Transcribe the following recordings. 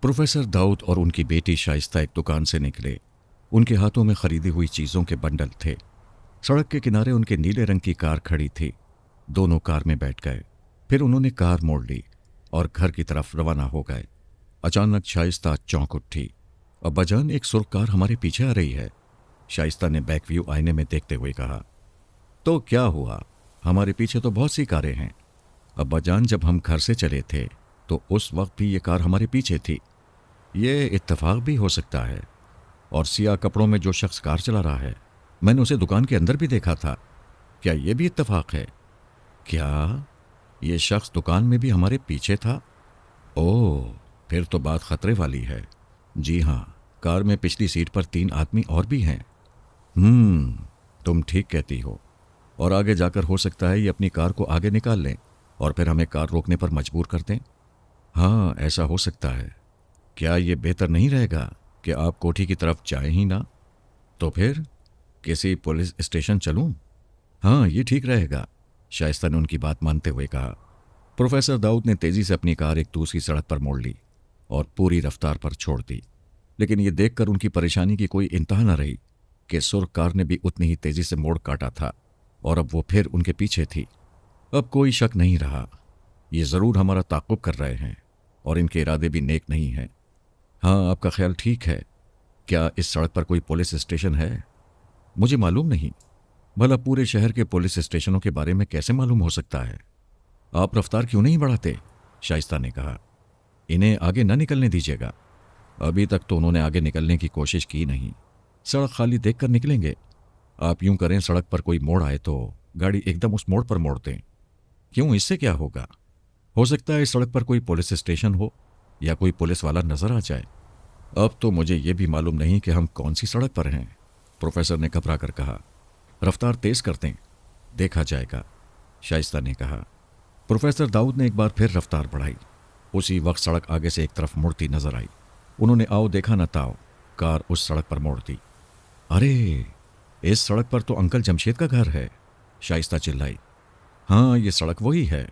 Professor Dawood और उनकी बेटी शाइस्ता एक दुकान से निकले। उनके हाथों में खरीदी हुई चीज़ों के बंडल थे। सड़क के किनारे उनके नीले रंग की कार खड़ी थी। दोनों कार में बैठ गए। फिर उन्होंने कार मोड़ ली और घर की तरफ रवाना हो गए। अचानक शाइस्ता चौंक उठी। अब्बाजान, एक सुर्ख कार हमारे पीछे आ रही है। शाइस्ता ने बैक व्यू आईने में देखते हुए कहा। तो क्या हुआ, हमारे पीछे तो बहुत सी कारें हैं। अब्बाजान, जब हम घर से चले थे तो उस वक्त भी ये कार हमारे पीछे थी। ये इत्तेफाक भी हो सकता है। और सियाह कपड़ों में जो शख्स कार चला रहा है, मैंने उसे दुकान के अंदर भी देखा था। क्या ये भी इत्तेफाक है? क्या ये शख्स दुकान में भी हमारे पीछे था? ओह, फिर तो बात खतरे वाली है। जी हाँ, कार में पिछली सीट पर 3 आदमी और भी हैं। तुम ठीक कहती हो। और आगे जाकर हो सकता है ये अपनी कार को आगे निकाल लें और फिर हमें कार रोकने पर मजबूर कर दें। हाँ, ऐसा हो सकता है। क्या ये बेहतर नहीं रहेगा कि आप कोठी की तरफ जाएं ही ना? तो फिर किसी पुलिस स्टेशन चलूं? हाँ, ये ठीक रहेगा, शाइस्ता ने उनकी बात मानते हुए कहा। प्रोफेसर दाऊद ने तेजी से अपनी कार एक दूसरी सड़क पर मोड़ ली और पूरी रफ्तार पर छोड़ दी। लेकिन ये देखकर उनकी परेशानी की कोई इंतहा न रही कि सुर्ख कार ने भी उतनी ही तेजी से मोड़ काटा था और अब वो फिर उनके पीछे थी। अब कोई शक नहीं रहा, ये जरूर हमारा ताक़ुब कर रहे हैं और इनके इरादे भी नेक नहीं हैं। हाँ, आपका ख्याल ठीक है। क्या इस सड़क पर कोई पुलिस स्टेशन है? मुझे मालूम नहीं। भला पूरे शहर के पुलिस स्टेशनों के बारे में कैसे मालूम हो सकता है? आप रफ्तार क्यों नहीं बढ़ाते? शाइस्ता ने कहा। इन्हें आगे न निकलने दीजिएगा। अभी तक तो उन्होंने आगे निकलने की कोशिश की नहीं। सड़क खाली देखकर निकलेंगे। आप यूं करें, सड़क पर कोई मोड़ आए तो गाड़ी एकदम उस मोड़ पर मोड़ दें। क्यों, इससे क्या होगा? हो सकता है इस सड़क पर कोई पुलिस स्टेशन हो या कोई पुलिस वाला नजर आ जाए। अब तो मुझे यह भी मालूम नहीं कि हम कौन सी सड़क पर हैं, प्रोफेसर ने घबरा कर कहा। रफ्तार तेज कर दें, देखा जाएगा, शाइस्ता ने कहा। प्रोफेसर दाऊद ने एक बार फिर रफ्तार बढ़ाई। उसी वक्त सड़क आगे से एक तरफ मुड़ती नजर आई। उन्होंने आओ देखा न ताओ कार उस सड़क पर मोड़ दी। अरे, इस सड़क पर तो अंकल जमशेद का घर है, शाइस्ता चिल्लाई। हाँ, ये सड़क वही है।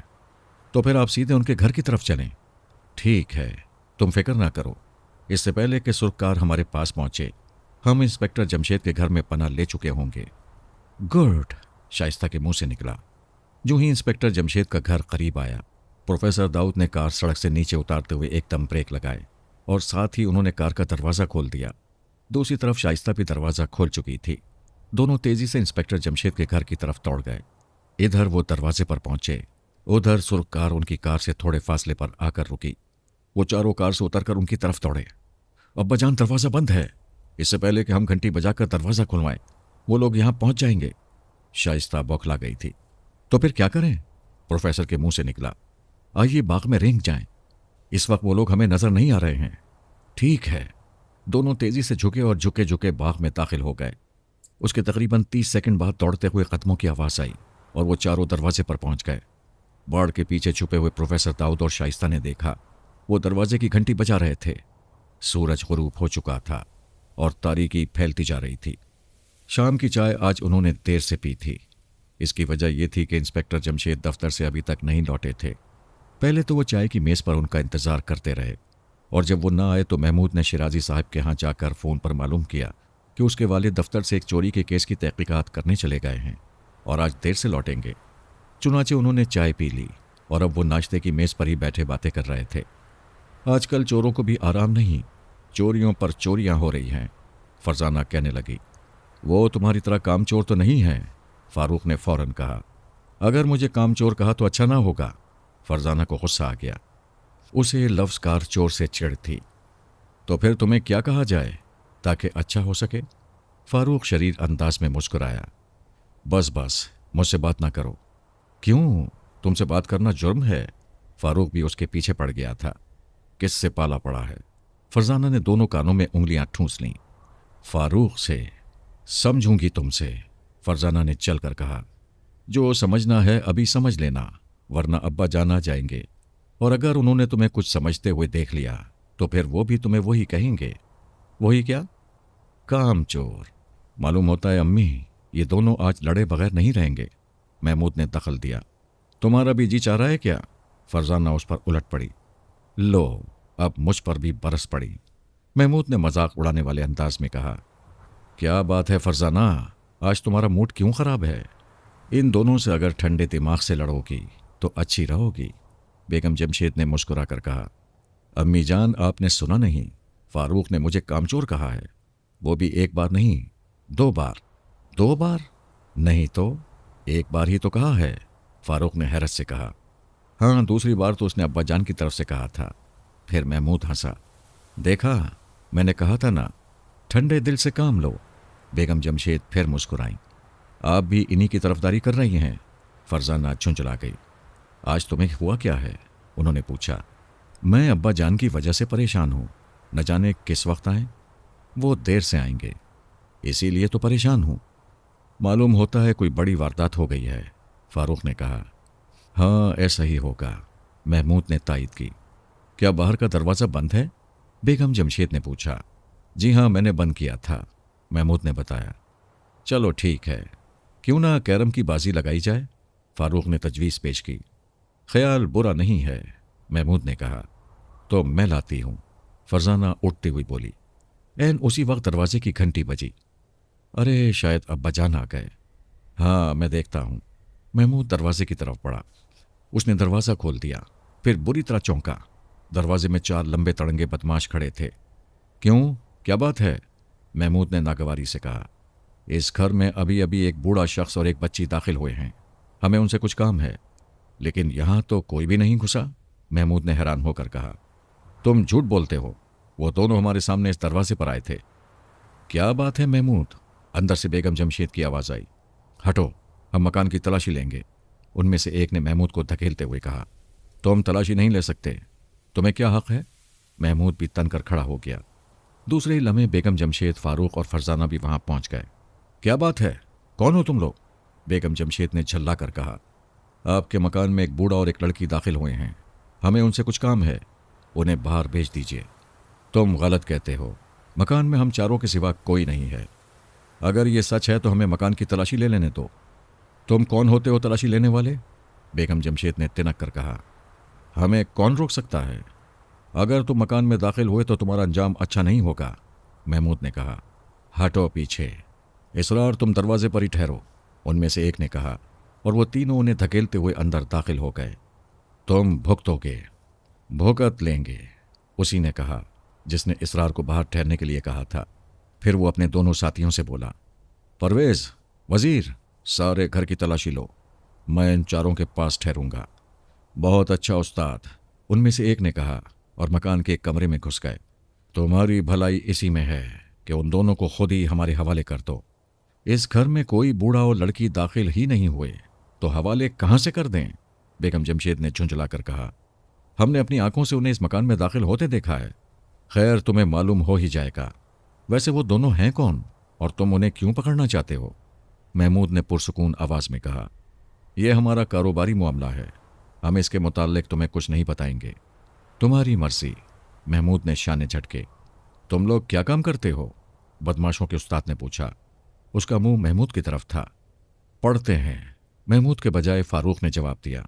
तो फिर आप सीधे उनके घर की तरफ चलें। ठीक है, तुम फिक्र ना करो। इससे पहले कि सुर्ख कार हमारे पास पहुंचे, हम इंस्पेक्टर जमशेद के घर में पनाह ले चुके होंगे। गुड, शाइस्ता के मुंह से निकला। जो ही इंस्पेक्टर जमशेद का घर करीब आया, प्रोफेसर दाऊद ने कार सड़क से नीचे उतारते हुए एकदम ब्रेक लगाए और साथ ही उन्होंने कार का दरवाज़ा खोल दिया। दूसरी तरफ शाइस्ता भी दरवाज़ा खोल चुकी थी। दोनों तेजी से इंस्पेक्टर जमशेद के घर की तरफ दौड़ गए। इधर वो दरवाजे पर पहुंचे, उधर सुर्ख कार उनकी कार से थोड़े फासले पर आकर रुकी। वो चारों कार से उतरकर उनकी तरफ दौड़े। अब्बाजान, दरवाज़ा बंद है। इससे पहले कि हम घंटी बजाकर दरवाज़ा खुलवाएं, वो लोग यहां पहुंच जाएंगे। शाइस्ता बौखला गई थी। तो फिर क्या करें? प्रोफेसर के मुंह से निकला। आइए बाग में रेंग जाएं। इस वक्त वो लोग हमें नजर नहीं आ रहे हैं। ठीक है। दोनों तेजी से झुके और झुके झुके बाग में दाखिल हो गए। उसके तकरीबन 30 सेकंड बाद दौड़ते हुए कदमों की आवाज़ आई और वो चारों दरवाजे पर पहुंच गए। बाड़ के पीछे छुपे हुए प्रोफेसर दाऊद और शाइस्ता ने देखा, वो दरवाजे की घंटी बजा रहे थे। सूरज गुरूब हो चुका था और तारीकी फैलती जा रही थी। शाम की चाय आज उन्होंने देर से पी थी। इसकी वजह यह थी कि इंस्पेक्टर जमशेद दफ्तर से अभी तक नहीं लौटे थे। पहले तो वो चाय की मेज़ पर उनका इंतज़ार करते रहे और जब वो ना आए तो महमूद ने शिराजी साहब के यहाँ जाकर फ़ोन पर मालूम किया कि उसके वालिद दफ्तर से एक चोरी के केस की तहकीकात करने चले गए हैं और आज देर से लौटेंगे। चुनाचे उन्होंने चाय पी ली और अब वो नाश्ते की मेज़ पर ही बैठे बातें कर रहे थे। आजकल चोरों को भी आराम नहीं, चोरियों पर चोरियां हो रही हैं, फरजाना कहने लगी। वो तुम्हारी तरह कामचोर तो नहीं है, फारूक ने फौरन कहा। अगर मुझे कामचोर कहा तो अच्छा ना होगा, फरजाना को गुस्सा आ गया। उसे लफ्ज़ कार चोर से चिढ़ थी। तो फिर तुम्हें क्या कहा जाए ताकि अच्छा हो सके? फारूक शरीर अंदाज में मुस्कुराया। बस बस, मुझसे बात ना करो। क्यों, तुमसे बात करना जुर्म है? फारूक भी उसके पीछे पड़ गया था। किससे पाला पड़ा है? फरजाना ने दोनों कानों में उंगलियां ठूंस लीं। फारूक से। समझूंगी तुमसे, फरजाना ने चलकर कहा। जो समझना है अभी समझ लेना, वरना अब्बा जान आ जाएंगे और अगर उन्होंने तुम्हें कुछ समझते हुए देख लिया तो फिर वो भी तुम्हें वही कहेंगे। वही क्या? कामचोर। मालूम होता है अम्मी, ये दोनों आज लड़े बगैर नहीं रहेंगे, महमूद ने दखल दिया। तुम्हारा भी जी चाह रहा है क्या? फरजाना उस पर उलट पड़ी। लो, अब मुझ पर भी बरस पड़ी। महमूद ने मजाक उड़ाने वाले अंदाज में कहा, क्या बात है फरजाना, आज तुम्हारा मूड क्यों खराब है? इन दोनों से अगर ठंडे दिमाग से लड़ोगी तो अच्छी रहोगी। बेगम जमशेद ने मुस्कुरा कर कहा, अम्मी जान, आपने सुना नहीं, फारूक ने मुझे कामचोर कहा है। वो भी एक बार नहीं, 2 बार। 2 बार? नहीं तो 1 बार ही तो कहा है, फारूक ने हैरत से कहा। हाँ, दूसरी बार तो उसने अब्बा जान की तरफ से कहा था। फिर महमूद हंसा। देखा, मैंने कहा था ना, ठंडे दिल से काम लो। बेगम जमशेद फिर मुस्कुराई। आप भी इन्हीं की तरफदारी कर रही हैं? फरजाना झुंझला गई। आज तुम्हें हुआ क्या है? उन्होंने पूछा। मैं अब्बा जान की वजह से परेशान हूं, न जाने किस वक्त आए। वो देर से आएंगे, इसीलिए तो परेशान हूं। मालूम होता है कोई बड़ी वारदात हो गई है, फारूक ने कहा। हाँ, ऐसा ही होगा, महमूद ने तायद की। क्या बाहर का दरवाज़ा बंद है? बेगम जमशेद ने पूछा। जी हाँ, मैंने बंद किया था, महमूद ने बताया। चलो ठीक है, क्यों ना कैरम की बाजी लगाई जाए, फारूक ने तजवीज़ पेश की। ख्याल बुरा नहीं है, महमूद ने कहा। तो मैं लाती हूं, फरजाना उठती हुई बोली। एन उसी वक्त दरवाजे की घंटी बजी। अरे, शायद अब्बा जान आ गए। हाँ, मैं देखता हूं। महमूद दरवाजे की तरफ बढ़ा। उसने दरवाज़ा खोल दिया, फिर बुरी तरह चौंका। दरवाजे में 4 लंबे तड़ंगे बदमाश खड़े थे। क्यों, क्या बात है? महमूद ने नागवारी से कहा। इस घर में अभी अभी एक बूढ़ा शख्स और एक बच्ची दाखिल हुए हैं, हमें उनसे कुछ काम है। लेकिन यहां तो कोई भी नहीं घुसा, महमूद ने हैरान होकर कहा। तुम झूठ बोलते हो, वो दोनों हमारे सामने इस दरवाजे पर आए थे। क्या बात है महमूद? अंदर से बेगम जमशेद की आवाज़ आई। हटो, हम मकान की तलाशी लेंगे, उनमें से एक ने महमूद को धकेलते हुए कहा। तुम तलाशी नहीं ले सकते, तुम्हें क्या हक है? महमूद भी तनकर खड़ा हो गया। दूसरे ही लम्हे बेगम जमशेद, फारूक और फरजाना भी वहां पहुंच गए। क्या बात है, कौन हो तुम लोग? बेगम जमशेद ने झल्ला कर कहा। आपके मकान में एक बूढ़ा और एक लड़की दाखिल हुए हैं, हमें उनसे कुछ काम है, उन्हें बाहर भेज दीजिए। तुम गलत कहते हो, मकान में हम चारों के सिवा कोई नहीं है। अगर ये सच है तो हमें मकान की तलाशी ले लेने दो। तुम कौन होते हो तलाशी लेने वाले? बेगम जमशेद ने तिनक कर कहा। हमें कौन रोक सकता है? अगर तुम मकान में दाखिल हुए तो तुम्हारा अंजाम अच्छा नहीं होगा, महमूद ने कहा। हटो पीछे, इसरार तुम दरवाजे पर ही ठहरो, उनमें से एक ने कहा, और वो तीनों उन्हें धकेलते हुए अंदर दाखिल हो गए। तुम भुगतोगे। भुगत लेंगे, उसी ने कहा जिसने इसरार को बाहर ठहरने के लिए कहा था। फिर वो अपने दोनों साथियों से बोला, परवेज, वजीर, सारे घर की तलाशी लो, मैं इन चारों के पास ठहरूंगा। बहुत अच्छा उस्ताद, उनमें से एक ने कहा, और मकान के एक कमरे में घुस गए। तुम्हारी भलाई इसी में है कि उन दोनों को खुद ही हमारे हवाले कर दो। इस घर में कोई बूढ़ा और लड़की दाखिल ही नहीं हुए तो हवाले कहां से कर दें? बेगम जमशेद ने झुंझला कर कहा। हमने अपनी आंखों से उन्हें इस मकान में दाखिल होते देखा है। खैर, तुम्हें मालूम हो ही जाएगा। वैसे वो दोनों हैं कौन, और तुम उन्हें क्यों पकड़ना चाहते हो? महमूद ने पुरसुकून आवाज में कहा। यह हमारा कारोबारी मामला है, हम इसके मुताल्लिक तुम्हें कुछ नहीं बताएंगे। तुम्हारी मर्जी, महमूद ने शाने झटके। तुम लोग क्या काम करते हो? बदमाशों के उस्ताद ने पूछा। उसका मुंह महमूद की तरफ था। पढ़ते हैं, महमूद के बजाय फारूक ने जवाब दिया।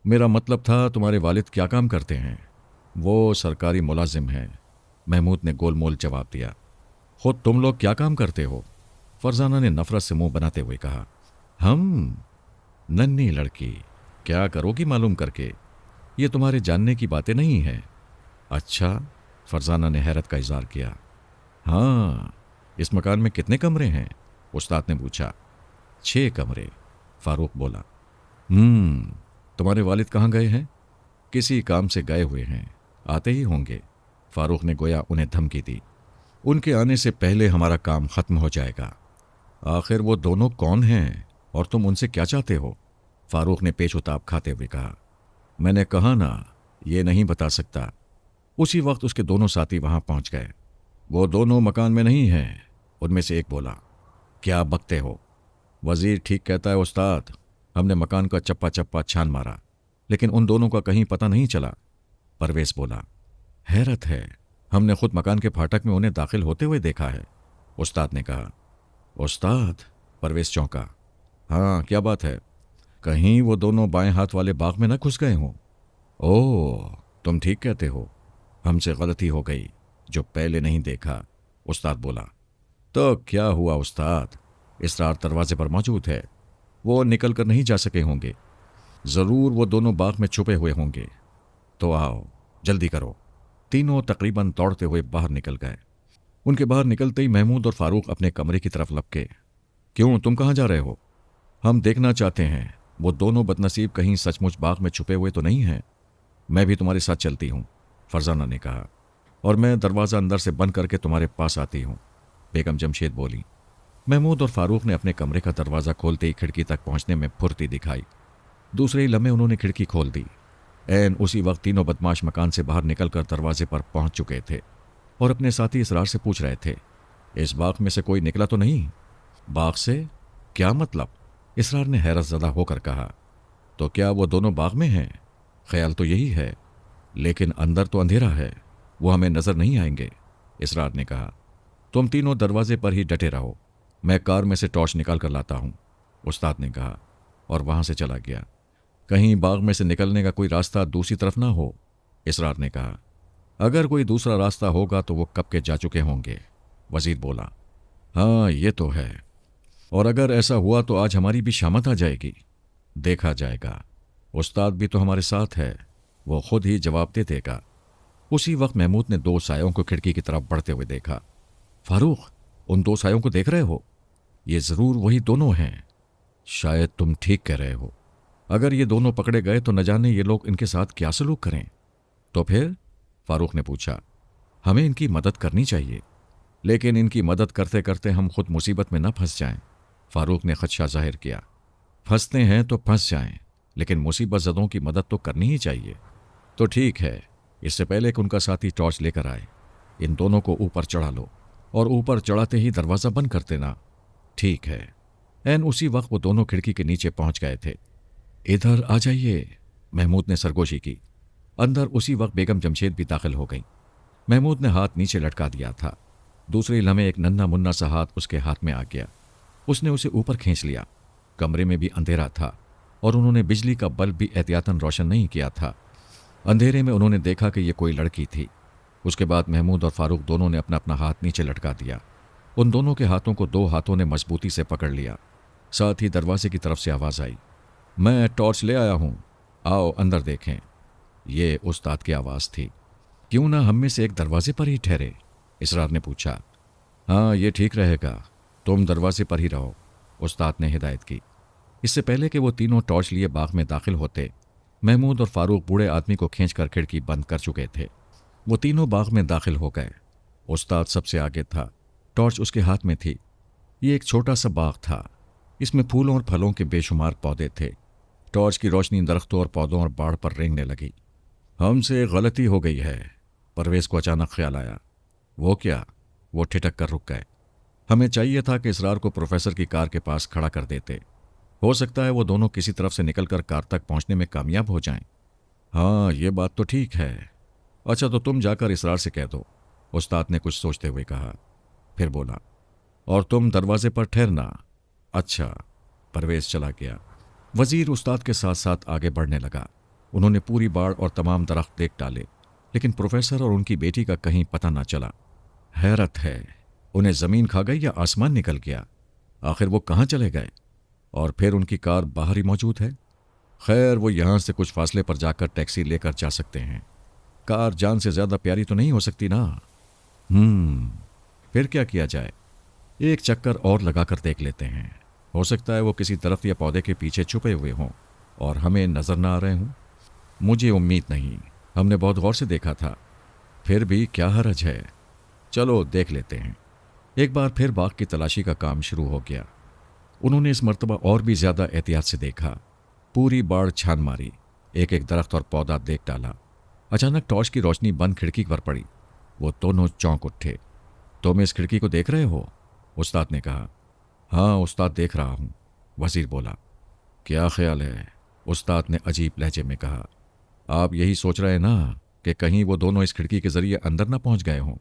मेरा मतलब था तुम्हारे वालिद क्या काम करते हैं? वो सरकारी मुलाजिम हैं, महमूद ने गोलमोल जवाब दिया। खुद तुम लोग क्या काम करते हो? फरजाना ने नफरत से मुंह बनाते हुए कहा। हम? नन्ही लड़की, क्या करोगी मालूम करके? ये तुम्हारे जानने की बातें नहीं हैं। अच्छा, फरजाना ने हैरत का इजहार किया। हाँ, इस मकान में कितने कमरे हैं? उस्ताद ने पूछा। 6 कमरे, फारूक बोला। तुम्हारे वालिद कहाँ गए हैं? किसी काम से गए हुए हैं, आते ही होंगे, फारूक ने गोया उन्हें धमकी दी। उनके आने से पहले हमारा काम खत्म हो जाएगा। आखिर वो दोनों कौन हैं और तुम उनसे क्या चाहते हो? फारूक ने पेच उताप खाते हुए कहा। मैंने कहा ना, ये नहीं बता सकता। उसी वक्त उसके दोनों साथी वहां पहुंच गए। वो दोनों मकान में नहीं हैं, उनमें से एक बोला। क्या बकते हो? वजीर ठीक कहता है उस्ताद, हमने मकान का चप्पा चप्पा छान मारा, लेकिन उन दोनों का कहीं पता नहीं चला, परवेज बोला। हैरत है, हमने खुद मकान के फाटक में उन्हें दाखिल होते हुए देखा है, उस्ताद ने कहा। उस्ताद? परवेज चौंका। हाँ, क्या बात है? कहीं वो दोनों बाएं हाथ वाले बाग में न घुस गए हों? ओह, तुम ठीक कहते हो, हमसे गलती हो गई जो पहले नहीं देखा, उस्ताद बोला। तो क्या हुआ उस्ताद? इसरार दरवाजे पर मौजूद है, वो निकल कर नहीं जा सके होंगे। ज़रूर वो दोनों बाग में छुपे हुए होंगे। तो आओ जल्दी करो। तीनों तकरीबन दौड़ते हुए बाहर निकल गए। उनके बाहर निकलते ही महमूद और फारूक अपने कमरे की तरफ लपके। क्यों, तुम कहाँ जा रहे हो? हम देखना चाहते हैं वो दोनों बदनसीब कहीं सचमुच बाग में छुपे हुए तो नहीं हैं। मैं भी तुम्हारे साथ चलती हूँ, फरजाना ने कहा, और मैं दरवाज़ा अंदर से बंद करके तुम्हारे पास आती हूँ, बेगम जमशेद बोली। महमूद और फारूक ने अपने कमरे का दरवाज़ा खोलते ही खिड़की तक पहुंचने में फुर्ती दिखाई। दूसरे ही लम्हे उन्होंने खिड़की खोल दी। ऐन उसी वक्त तीनों बदमाश मकान से बाहर निकलकर दरवाजे पर पहुंच चुके थे और अपने साथी इसरार से पूछ रहे थे, इस बाग में से कोई निकला तो नहीं? बाग से? क्या मतलब? इसरार ने हैरत ज़दा होकर कहा। तो क्या वो दोनों बाग में हैं? ख्याल तो यही है, लेकिन अंदर तो अंधेरा है, वो हमें नज़र नहीं आएंगे, इसरार ने कहा। तुम तीनों दरवाजे पर ही डटे रहो, मैं कार में से टॉर्च निकाल कर लाता हूँ, उस्ताद ने कहा और वहाँ से चला गया। कहीं बाग में से निकलने का कोई रास्ता दूसरी तरफ ना हो, इसरार ने कहा। अगर कोई दूसरा रास्ता होगा तो वो कब के जा चुके होंगे, वजीर बोला। हाँ ये तो है, और अगर ऐसा हुआ तो आज हमारी भी शामत आ जाएगी। देखा जाएगा, उस्ताद भी तो हमारे साथ है, वो खुद ही जवाब दे देगा। उसी वक्त महमूद ने दो सायों को खिड़की की तरफ बढ़ते हुए देखा। फारूक, उन दो सायों को देख रहे हो? ये जरूर वही दोनों हैं। शायद तुम ठीक कह रहे हो। अगर ये दोनों पकड़े गए तो न जाने ये लोग इनके साथ क्या सलूक करें। तो फिर? फारूक ने पूछा। हमें इनकी मदद करनी चाहिए, लेकिन इनकी मदद करते करते हम खुद मुसीबत में न फंस जाएं, फारूक ने खदशा जाहिर किया। फंसते हैं तो फंस जाएं, लेकिन मुसीबत ज़दों की मदद तो करनी ही चाहिए। तो ठीक है, इससे पहले कि उनका साथी टॉर्च लेकर आए, इन दोनों को ऊपर चढ़ा लो और ऊपर चढ़ाते ही दरवाज़ा बंद कर देना। ठीक है। ऐन उसी वक्त वो दोनों खिड़की के नीचे पहुंच गए थे। इधर आ जाइए, महमूद ने सरगोशी की। अंदर उसी वक्त बेगम जमशेद भी दाखिल हो गई। महमूद ने हाथ नीचे लटका दिया था। दूसरे लम्हे एक नन्हा मुन्ना सा हाथ उसके हाथ में आ गया। उसने उसे ऊपर खींच लिया। कमरे में भी अंधेरा था और उन्होंने बिजली का बल्ब भी एहतियातन रोशन नहीं किया था। अंधेरे में उन्होंने देखा कि यह कोई लड़की थी। उसके बाद महमूद और फारूक दोनों ने अपना अपना हाथ नीचे लटका दिया। उन दोनों के हाथों को दो हाथों ने मजबूती से पकड़ लिया। साथ ही दरवाजे की तरफ से आवाज़ आई, मैं टॉर्च ले आया हूँ, आओ अंदर देखें। ये उस्ताद की आवाज़ थी। क्यों ना हम में से एक दरवाजे पर ही ठहरे, इसरार ने पूछा। हाँ ये ठीक रहेगा, तुम दरवाजे पर ही रहो, उस्ताद ने हिदायत की। इससे पहले कि वो तीनों टॉर्च लिए बाग में दाखिल होते, महमूद और फारूक बूढ़े आदमी को खींचकर खिड़की बंद कर चुके थे। वो तीनों बाग में दाखिल हो गए। उस्ताद सबसे आगे था, टॉर्च उसके हाथ में थी। ये एक छोटा सा बाग था। इसमें फूलों और फलों के बेशुमार पौधे थे। टॉर्च की रोशनी दरख्तों और पौधों और बाड़ पर रेंगने लगी। हमसे गलती हो गई है, परवेज को अचानक ख्याल आया। वो क्या? वो ठिठक कर रुक गए। हमें चाहिए था कि इसरार को प्रोफेसर की कार के पास खड़ा कर देते। हो सकता है वो दोनों किसी तरफ से निकलकर कार तक पहुंचने में कामयाब हो जाएं। हाँ ये बात तो ठीक है। अच्छा तो तुम जाकर इसरार से कह दो, उस्ताद ने कुछ सोचते हुए कहा। फिर बोला, और तुम दरवाजे पर ठहरना। अच्छा। परवेज चला गया। वजीर उस्ताद के साथ साथ आगे बढ़ने लगा। उन्होंने पूरी बाड़ और तमाम दरख्त देख डाले, लेकिन प्रोफेसर और उनकी बेटी का कहीं पता ना चला। हैरत है, उन्हें ज़मीन खा गई या आसमान निकल गया? आखिर वो कहाँ चले गए? और फिर उनकी कार बाहर ही मौजूद है। खैर वो यहाँ से कुछ फासले पर जाकर टैक्सी लेकर जा सकते हैं। कार जान से ज़्यादा प्यारी तो नहीं हो सकती ना। फिर क्या किया जाए? एक चक्कर और लगाकर देख लेते हैं। हो सकता है वो किसी दरख्त या पौधे के पीछे छुपे हुए हों और हमें नजर ना आ रहे हों। मुझे उम्मीद नहीं, हमने बहुत गौर से देखा था। फिर भी क्या हरज है, चलो देख लेते हैं। एक बार फिर बाग की तलाशी का काम शुरू हो गया। उन्होंने इस मर्तबा और भी ज्यादा एहतियात से देखा। पूरी बाड़ छान मारी, एक एक दरख्त और पौधा देख डाला। अचानक टॉर्च की रोशनी बंद खिड़की पर पड़ी। वो दोनों चौंक उठे। तुम इस खिड़की को देख रहे हो? उस्ताद ने कहा। हाँ उस्ताद देख रहा हूँ, वजीर बोला। क्या ख्याल है? उस्ताद ने अजीब लहजे में कहा। आप यही सोच रहे हैं ना कि कहीं वो दोनों इस खिड़की के जरिए अंदर ना पहुंच गए हों?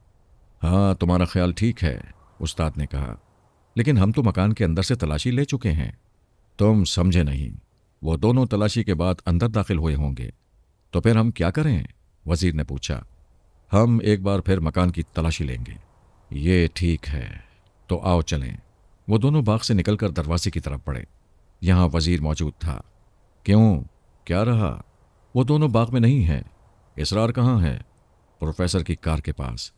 हाँ तुम्हारा ख्याल ठीक है, उस्ताद ने कहा, लेकिन हम तो मकान के अंदर से तलाशी ले चुके हैं। तुम समझे नहीं, वो दोनों तलाशी के बाद अंदर दाखिल हुए होंगे। तो फिर हम क्या करें? वजीर ने पूछा। हम एक बार फिर मकान की तलाशी लेंगे। ये ठीक है, तो आओ चलें। वो दोनों बाग से निकलकर दरवाजे की तरफ बढ़े। यहाँ वजीर मौजूद था। क्यों, क्या रहा? वो दोनों बाग में नहीं है। इसरार कहाँ है? प्रोफेसर की कार के पास।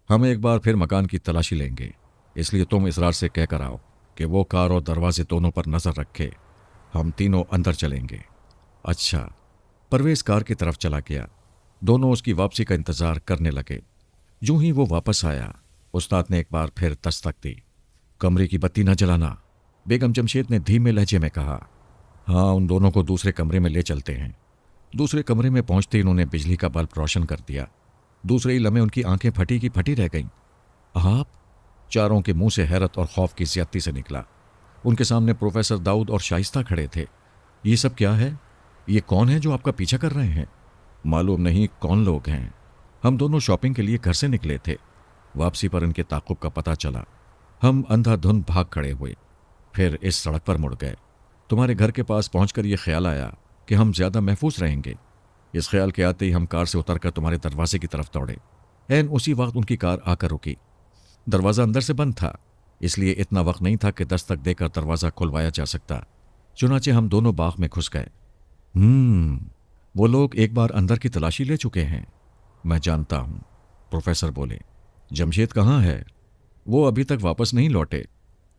हम एक बार फिर मकान की तलाशी लेंगे, इसलिए तुम इसरार से कहकर आओ कि वो कार और दरवाजे दोनों पर नजर रखे। हम तीनों अंदर चलेंगे। अच्छा। परवेज कार की तरफ चला गया। दोनों उसकी वापसी का इंतजार करने लगे। यूं ही वो वापस आया, उस्ताद ने एक बार फिर दस्तक दी। कमरे की बत्ती न जलाना, बेगम जमशेद ने धीमे लहजे में कहा। हाँ, उन दोनों को दूसरे कमरे में ले चलते हैं। दूसरे कमरे में पहुंचते ही उन्होंने बिजली का बल्ब रोशन कर दिया। दूसरे ही लम्हे उनकी आंखें फटी की फटी रह गईं। आप? चारों के मुंह से हैरत और खौफ की ज्यादती से निकला। उनके सामने प्रोफेसर दाऊद और शाइस्ता खड़े थे। ये सब क्या है? ये कौन है जो आपका पीछा कर रहे हैं? मालूम नहीं कौन लोग हैं। हम दोनों शॉपिंग के लिए घर से निकले थे। वापसी पर इनके ताक़ुब का पता चला। हम अंधाधुंध भाग खड़े हुए, फिर इस सड़क पर मुड़ गए। तुम्हारे घर के पास पहुंचकर यह ख्याल आया कि हम ज्यादा महफूज रहेंगे। इस ख्याल के आते ही हम कार से उतरकर तुम्हारे दरवाजे की तरफ दौड़े। ऐन उसी वक्त उनकी कार आकर रुकी। दरवाज़ा अंदर से बंद था, इसलिए इतना वक्त नहीं था कि दस्तक देकर दरवाज़ा खुलवाया जा सकता। चुनाचे हम दोनों बाग में घुस गए। वो लोग एक बार अंदर की तलाशी ले चुके हैं। मैं जानता हूं, प्रोफेसर बोले। जमशेद कहाँ है? वो अभी तक वापस नहीं लौटे।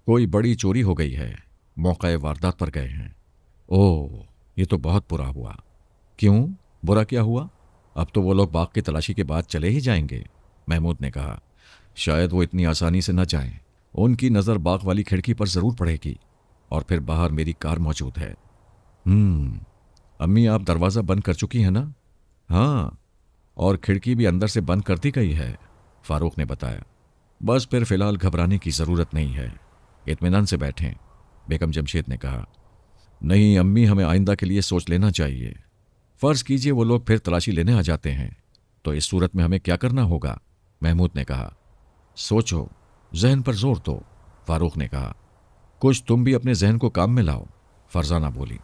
कोई बड़ी चोरी हो गई है, मौका वारदात पर गए हैं। ओह, ये तो बहुत बुरा हुआ। क्यों, बुरा क्या हुआ? अब तो वो लोग बाग की तलाशी के बाद चले ही जाएंगे, महमूद ने कहा। शायद वो इतनी आसानी से न जाएं। उनकी नज़र बाग वाली खिड़की पर जरूर पड़ेगी, और फिर बाहर मेरी कार मौजूद है। अम्मी, आप दरवाज़ा बंद कर चुकी हैं ना? हाँ, और खिड़की भी अंदर से बंद कर दी गई है, फारूक ने बताया। बस फिर फिलहाल घबराने की ज़रूरत नहीं है, इत्मीनान से बैठें, बेगम जमशेद ने कहा। नहीं अम्मी, हमें आइंदा के लिए सोच लेना चाहिए। फ़र्ज़ कीजिए वो लोग फिर तलाशी लेने आ जाते हैं, तो इस सूरत में हमें क्या करना होगा? महमूद ने कहा। सोचो, जहन पर जोर दो, फारूक ने कहा। कुछ तुम भी अपने जहन को काम में लाओ, फरजाना बोली।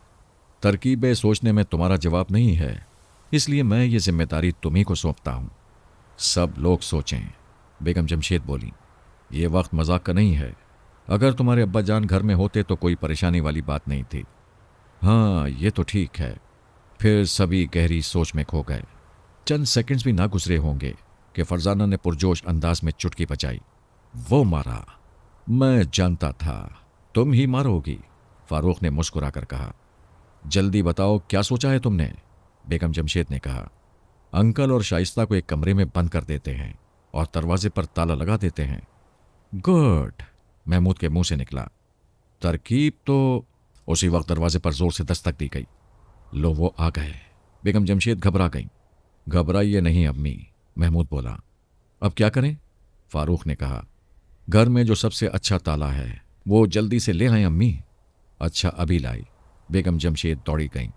तरकीबें सोचने में तुम्हारा जवाब नहीं है, इसलिए मैं ये जिम्मेदारी तुम्ही को सौंपता हूं। सब लोग सोचें, बेगम जमशेद बोली। ये वक्त मजाक का नहीं है। अगर तुम्हारे अब्बा जान घर में होते तो कोई परेशानी वाली बात नहीं थी। हाँ, ये तो ठीक है। फिर सभी गहरी सोच में खो गए। चंद सेकंड्स भी ना गुजरे होंगे कि फरजाना ने पुरजोश अंदाज में चुटकी बजाई। वो मारा। मैं जानता था तुम ही मारोगी, फारूक ने मुस्कुराकर कहा। जल्दी बताओ, क्या सोचा है तुमने? बेगम जमशेद ने कहा। अंकल और शाइस्ता को एक कमरे में बंद कर देते हैं और दरवाजे पर ताला लगा देते हैं। गुड, महमूद के मुंह से निकला। तरकीब तो। उसी वक्त दरवाजे पर जोर से दस्तक दी गई। लो, वो आ गए। बेगम जमशेद घबरा गई। घबराइए नहीं अम्मी, महमूद बोला। अब क्या करें? फारूक ने कहा। घर में जो सबसे अच्छा ताला है वो जल्दी से ले आए अम्मी। अच्छा, अभी लाई। बेगम जमशेद दौड़ी गईं।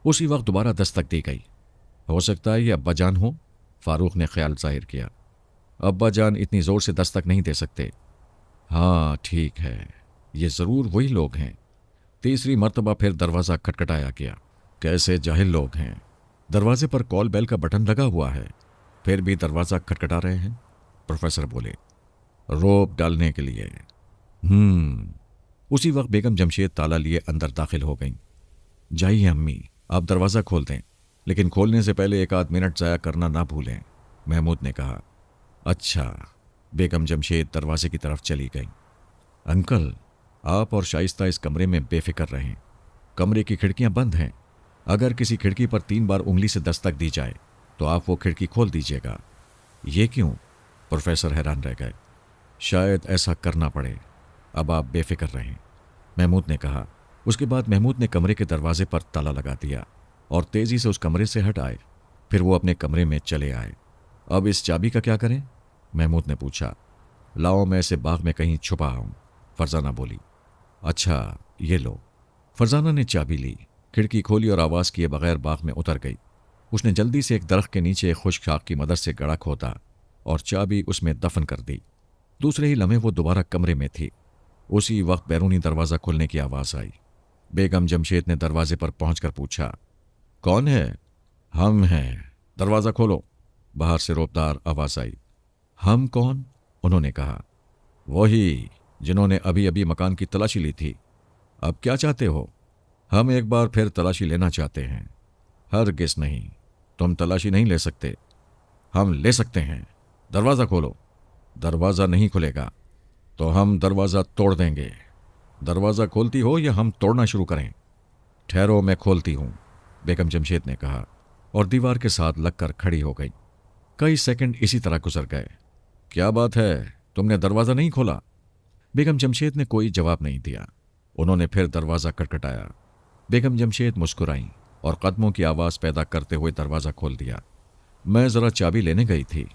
उसी वक्त दोबारा दस्तक दी गई। हो सकता है ये अब्बा जान हो, फारूक ने ख्याल जाहिर किया। अब्बा जान इतनी जोर से दस्तक नहीं दे सकते। हाँ ठीक है, ये जरूर वही लोग हैं। तीसरी मर्तबा फिर दरवाज़ा खटखटाया गया। कैसे जाहिल लोग हैं। दरवाजे पर कॉल बेल का बटन लगा हुआ है, फिर भी दरवाज़ा खटखटा रहे हैं, प्रोफेसर बोले। रोब डालने के लिए। उसी वक्त बेगम जमशेद ताला लिए अंदर दाखिल हो गईं। जाइए अम्मी, आप दरवाज़ा खोल दें, लेकिन खोलने से पहले एक आध मिनट ज़ाया करना ना भूलें, महमूद ने कहा। अच्छा, बेगम जमशेद दरवाजे की तरफ चली गईं। अंकल, आप और शाइस्ता इस कमरे में बेफिक्र रहें। कमरे की खिड़कियां बंद हैं। अगर किसी खिड़की पर 3 बार उंगली से दस्तक दी जाए तो आप वो खिड़की खोल दीजिएगा। ये क्यों? प्रोफेसर हैरान रह गए। शायद ऐसा करना पड़े। अब आप बेफिक्र रहें, महमूद ने कहा। उसके बाद महमूद ने कमरे के दरवाजे पर ताला लगा दिया और तेजी से उस कमरे से हट आए। फिर वो अपने कमरे में चले आए। अब इस चाबी का क्या करें? महमूद ने पूछा। लाओ, मैं इसे बाग में कहीं छुपा आऊं, फरजाना बोली। अच्छा, ये लो। फरजाना ने चाबी ली, खिड़की खोली और आवाज़ किए बगैर बाग में उतर गई। उसने जल्दी से एक दरख्त के नीचे एक खुश्क शाख की मदद से गड़ा खोदा और चाबी उसमें दफन कर दी। दूसरे ही लम्हे वो दोबारा कमरे में थी। उसी वक्त बैरूनी दरवाज़ा खुलने की आवाज़ आई। बेगम जमशेद ने दरवाजे पर पहुंचकर पूछा, कौन है? हम हैं, दरवाज़ा खोलो, बाहर से रौबदार आवाज आई। हम कौन? उन्होंने कहा। वही जिन्होंने अभी अभी मकान की तलाशी ली थी। अब क्या चाहते हो? हम एक बार फिर तलाशी लेना चाहते हैं। हरगिज़ नहीं, तुम तलाशी नहीं ले सकते। हम ले सकते हैं। दरवाज़ा खोलो। दरवाज़ा नहीं खुलेगा तो हम दरवाज़ा तोड़ देंगे। दरवाज़ा खोलती हो या हम तोड़ना शुरू करें? ठहरो, मैं खोलती हूं, बेगम जमशेद ने कहा और दीवार के साथ लगकर खड़ी हो गई। कई सेकंड इसी तरह गुजर गए। क्या बात है, तुमने दरवाज़ा नहीं खोला? बेगम जमशेद ने कोई जवाब नहीं दिया। उन्होंने फिर दरवाज़ा खटखटाया। बेगम जमशेद मुस्कुराईं और कदमों की आवाज़ पैदा करते हुए दरवाज़ा खोल दिया। मैं ज़रा चाबी लेने गई थी।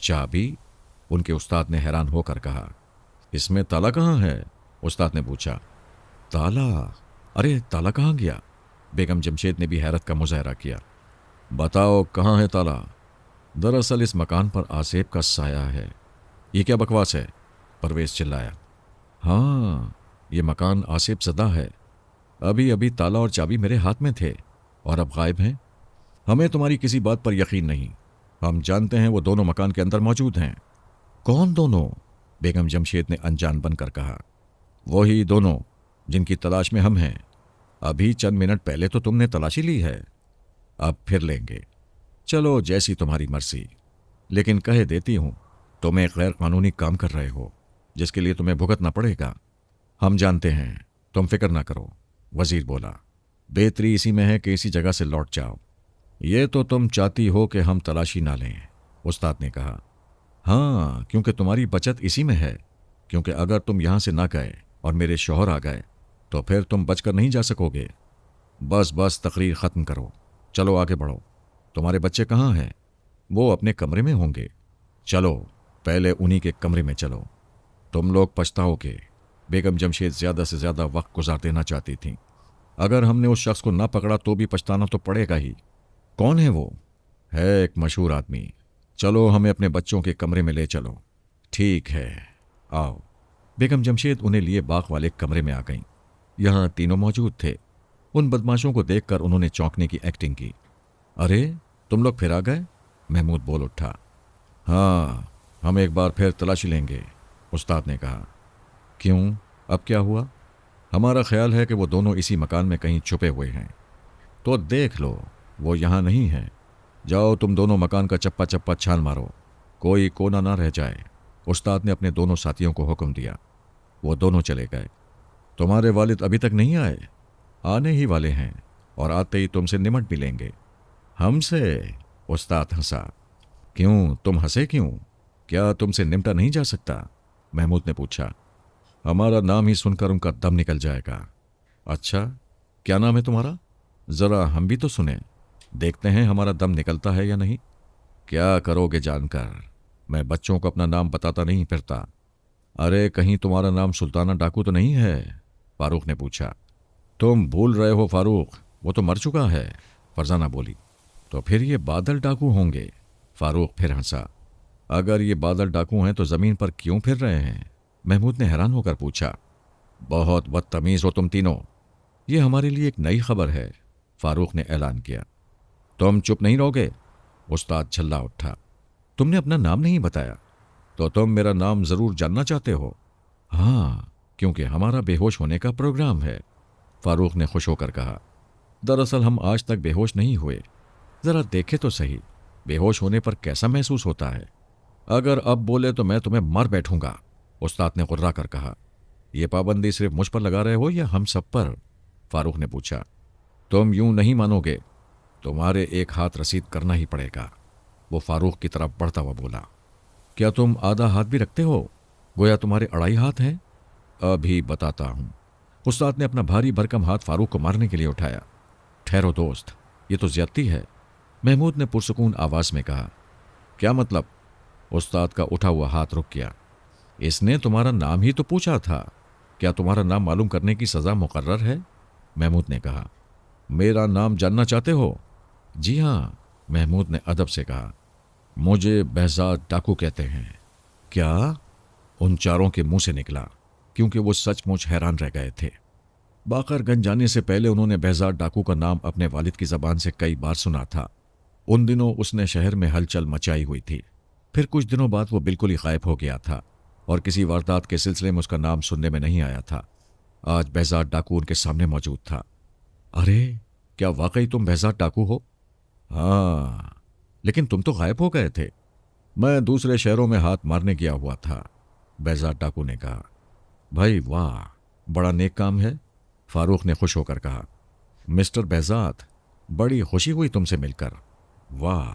चाबी? उनके उस्ताद ने हैरान होकर कहा। इसमें ताला कहाँ है? उस्ताद ने पूछा। ताला? अरे ताला कहाँ गया? बेगम जमशेद ने भी हैरत का मुजाहरा किया। बताओ कहाँ है ताला? दरअसल इस मकान पर आसेब का साया है। ये क्या बकवास है? परवेज चिल्लाया। हाँ, ये मकान आसेब ज़दा है। अभी अभी ताला और चाबी मेरे हाथ में थे और अब गायब हैं। हमें तुम्हारी किसी बात पर यकीन नहीं। हम जानते हैं वो दोनों मकान के अंदर मौजूद हैं। कौन दोनों? बेगम जमशेद ने अनजान बनकर कहा। वही दोनों जिनकी तलाश में हम हैं। अभी चंद मिनट पहले तो तुमने तलाशी ली है, अब फिर लेंगे। चलो जैसी तुम्हारी मर्जी, लेकिन कह देती हूं तुम एक गैर कानूनी काम कर रहे हो जिसके लिए तुम्हें भुगतना पड़ेगा। हम जानते हैं, तुम फिक्र ना करो, वजीर बोला। बेहतरी इसी में है कि इसी जगह से लौट जाओ। ये तो तुम चाहती हो कि हम तलाशी ना लें, उस्ताद ने कहा। हाँ, क्योंकि तुम्हारी बचत इसी में है। क्योंकि अगर तुम यहां से ना गए और मेरे शौहर आ गए तो फिर तुम बचकर नहीं जा सकोगे। बस बस तकरीर ख़त्म करो, चलो आगे बढ़ो। तुम्हारे बच्चे कहाँ हैं? वो अपने कमरे में होंगे। चलो पहले उन्हीं के कमरे में चलो। तुम लोग पछताओगे। बेगम जमशेद ज़्यादा से ज़्यादा वक्त गुजार देना चाहती थीं। अगर हमने उस शख्स को ना पकड़ा तो भी पछताना तो पड़ेगा ही। कौन है वो? है एक मशहूर आदमी। चलो हमें अपने बच्चों के कमरे में ले चलो। ठीक है, आओ। बेगम जमशेद उन्हें लिए बाग वाले कमरे में आ गईं। यहाँ तीनों मौजूद थे। उन बदमाशों को देखकर उन्होंने चौंकने की एक्टिंग की। अरे तुम लोग फिर आ गए? महमूद बोल उठा। हाँ, हम एक बार फिर तलाशी लेंगे, उस्ताद ने कहा। क्यों, अब क्या हुआ? हमारा ख्याल है कि वो दोनों इसी मकान में कहीं छुपे हुए हैं। तो देख लो, वो यहाँ नहीं है। जाओ तुम दोनों मकान का चप्पा चप्पा छान मारो, कोई कोना ना रह जाए। उस्ताद ने अपने दोनों साथियों को हुक्म दिया। वो दोनों चले गए। तुम्हारे वालिद अभी तक नहीं आए? आने ही वाले हैं और आते ही तुमसे निमट भी लेंगे। हमसे? उस्ताद हंसा। क्यों, तुम हंसे क्यों? क्या तुमसे निमटा नहीं जा सकता? महमूद ने पूछा। हमारा नाम ही सुनकर उनका दम निकल जाएगा। अच्छा, क्या नाम है तुम्हारा? ज़रा हम भी तो सुने, देखते हैं हमारा दम निकलता है या नहीं। क्या करोगे जानकर? मैं बच्चों को अपना नाम बताता नहीं फिरता। अरे कहीं तुम्हारा नाम सुल्ताना डाकू तो नहीं है? फारूक ने पूछा। तुम भूल रहे हो फारूक, वो तो मर चुका है, फरजाना बोली। तो फिर ये बादल डाकू होंगे? फारूक फिर हंसा। अगर ये बादल डाकू हैं तो ज़मीन पर क्यों फिर रहे हैं? महमूद ने हैरान होकर पूछा। बहुत बदतमीज़ हो तुम तीनों। ये हमारे लिए एक नई खबर है, फारूक ने ऐलान किया। तुम चुप नहीं रहोगे? उस्ताद झल्ला उठा। तुमने अपना नाम नहीं बताया, तो तुम मेरा नाम ज़रूर जानना चाहते हो? हाँ, क्योंकि हमारा बेहोश होने का प्रोग्राम है, फारूक ने खुश होकर कहा। दरअसल हम आज तक बेहोश नहीं हुए। ज़रा देखे तो सही, बेहोश होने पर कैसा महसूस होता है। अगर अब बोले तो मैं तुम्हें मार बैठूंगा, उस्ताद ने गुर्रा कर कहा। यह पाबंदी सिर्फ मुझ पर लगा रहे हो या हम सब पर? फारूक ने पूछा। तुम यूं नहीं मानोगे, तुम्हारे एक हाथ रसीद करना ही पड़ेगा, वो फारूक की तरफ बढ़ता हुआ बोला। क्या तुम आधा हाथ भी रखते हो? गोया तुम्हारे अढ़ाई हाथ हैं। अभी बताता हूं। उस्ताद ने अपना भारी भरकम हाथ फारूक को मारने के लिए उठाया। ठहरो दोस्त, ये तो ज्यादती है, महमूद ने पुरसुकून आवाज में कहा। क्या मतलब? उस्ताद का उठा हुआ हाथ रुक गया। इसने तुम्हारा नाम ही तो पूछा था, क्या तुम्हारा नाम मालूम करने की सजा मुकर्रर है? महमूद ने कहा। मेरा नाम जानना चाहते हो? जी हाँ, महमूद ने अदब से कहा। मुझे बहजाद डाकू कहते हैं। क्या? उन चारों के मुंह से निकला, क्योंकि वो सचमुच हैरान रह गए थे। बाकरगंज जाने से पहले उन्होंने बहजाद डाकू का नाम अपने वालिद की ज़बान से कई बार सुना था, उन दिनों उसने शहर में हलचल मचाई हुई थी। फिर कुछ दिनों बाद वो बिल्कुल ही गायब हो गया था और किसी वारदात के सिलसिले में उसका नाम सुनने में नहीं आया था। आज behzad डाकू उनके सामने मौजूद था। अरे, क्या वाकई तुम behzad डाकू हो? हाँ, लेकिन तुम तो गायब हो गए थे। मैं दूसरे शहरों में हाथ मारने गया हुआ था, behzad डाकू ने कहा। भाई वाह, बड़ा नेक काम है, फारूक ने खुश होकर कहा। मिस्टर behzad, बड़ी खुशी हुई तुमसे मिलकर। वाह,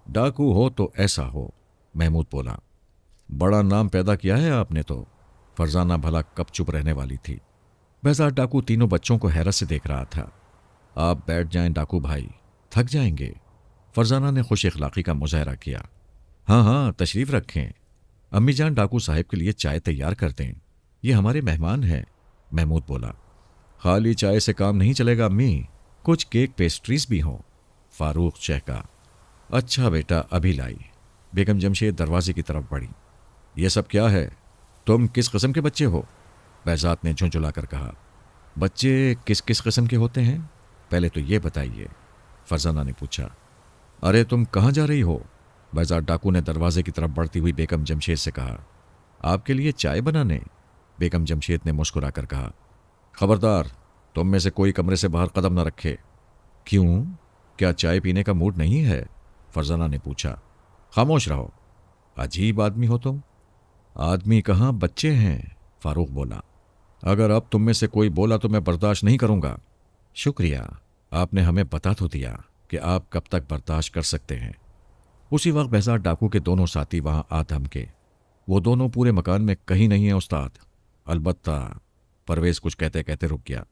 डाकू हो तो ऐसा हो, महमूद बोला। बड़ा नाम पैदा किया है आपने तो। फरजाना भला कब चुप रहने वाली थी। behzad डाकू तीनों बच्चों को हैरत से देख रहा था। आप बैठ जाएं डाकू भाई, थक जाएंगे। फरजाना ने खुश इखलाकी का मुजाहरा किया। हाँ हाँ, तशरीफ रखें। अम्मी जान डाकू साहब के लिए चाय तैयार कर दें, ये हमारे मेहमान हैं, महमूद बोला। खाली चाय से काम नहीं चलेगा अम्मी, कुछ केक पेस्ट्रीज भी हों, फारूक चहका। अच्छा बेटा, अभी लाई। बेगम जमशेद दरवाजे की तरफ बढ़ी। यह सब क्या है? तुम किस किस्म के बच्चे हो? behzad ने झुंझुलाकर कहा। बच्चे किस किस किस्म के होते हैं, पहले तो ये बताइए, फरजाना ने पूछा। अरे तुम कहाँ जा रही हो? behzad डाकू ने दरवाजे की तरफ बढ़ती हुई बेगम जमशेद से कहा। आपके लिए चाय बनाने, बेगम जमशेद ने मुस्कुराकर कहा। खबरदार, तुम में से कोई कमरे से बाहर कदम न रखे। क्यों, क्या चाय पीने का मूड नहीं है? फरजाना ने पूछा। खामोश रहो, अजीब आदमी हो तुम। आदमी कहाँ, बच्चे हैं, फारूक बोला। अगर अब तुम में से कोई बोला तो मैं बर्दाश्त नहीं करूंगा। शुक्रिया, आपने हमें बता तो दिया कि आप कब तक बर्दाश्त कर सकते हैं। उसी वक्त behzad डाकू के दोनों साथी वहां आ थमके। वो दोनों पूरे मकान में कहीं नहीं है उस्ताद। अलबत्ता, परवेज कुछ कहते कहते रुक गया।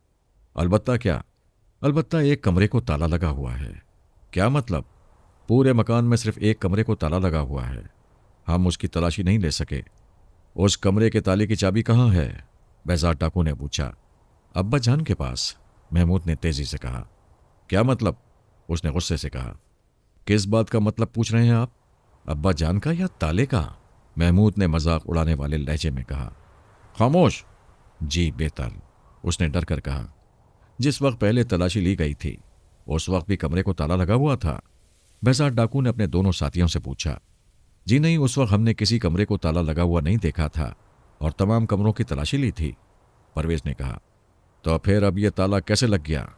अलबत्ता क्या? अलबत्ता एक कमरे को ताला लगा हुआ है। क्या मतलब? पूरे मकान में सिर्फ एक कमरे को ताला लगा हुआ है, हम उसकी तलाशी नहीं ले सके। उस कमरे के ताले की चाबी कहाँ है? behzad डाकू ने पूछा। अब्बा जान के पास, महमूद ने तेजी से कहा। क्या मतलब? उसने गुस्से से कहा। किस बात का मतलब पूछ रहे हैं आप? अब्बा जान का या ताले का? महमूद ने मजाक उड़ाने वाले लहजे में कहा। खामोश। जी बेहतर, उसने डर कर कहा। जिस वक्त पहले तलाशी ली गई थी उस वक्त भी कमरे को ताला लगा हुआ था? behzad डाकू ने अपने दोनों साथियों से पूछा। जी नहीं, उस वक्त हमने किसी कमरे को ताला लगा हुआ नहीं देखा था और तमाम कमरों की तलाशी ली थी, परवेज ने कहा। तो फिर अब यह ताला कैसे लग गया?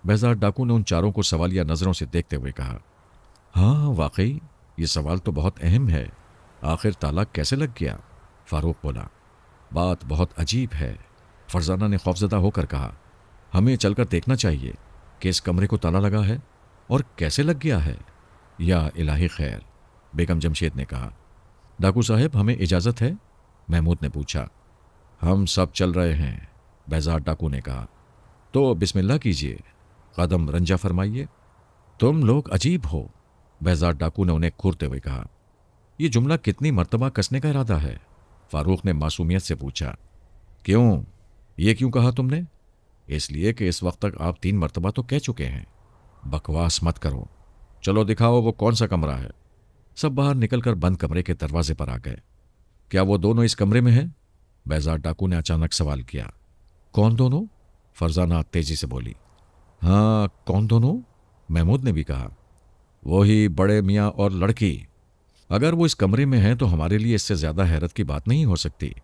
behzad डाकू ने उन चारों को सवालिया नजरों से देखते हुए कहा। हाँ वाकई, ये सवाल तो बहुत अहम है, आखिर ताला कैसे लग गया? फारूक बोला। बात बहुत अजीब है, फरजाना ने खौफजदा होकर कहा। हमें चलकर देखना चाहिए कि इस कमरे को ताला लगा है और कैसे लग गया है। या इलाही खैर, बेगम जमशेद ने कहा। डाकू साहब, हमें इजाज़त है? महमूद ने पूछा। हम सब चल रहे हैं, behzad डाकू ने कहा। तो बिस्मिल्लाह कीजिए, कदम रंजा फरमाइए। तुम लोग अजीब हो, behzad डाकू ने उन्हें घूरते हुए कहा। यह जुमला कितनी मर्तबा कसने का इरादा है? फारूक ने मासूमियत से पूछा। क्यों, ये क्यों कहा तुमने? इसलिए कि इस वक्त तक आप 3 मर्तबा तो कह चुके हैं। बकवास मत करो, चलो दिखाओ वो कौन सा कमरा है। सब बाहर निकलकर बंद कमरे के दरवाजे पर आ गए। क्या वो दोनों इस कमरे में हैं? behzad डाकू ने अचानक सवाल किया। कौन दोनों? फरजाना तेजी से बोली। हाँ, कौन दोनों? महमूद ने भी कहा। वही बड़े मियाँ और लड़की। अगर वो इस कमरे में हैं तो हमारे लिए इससे ज़्यादा हैरत की बात नहीं हो सकती,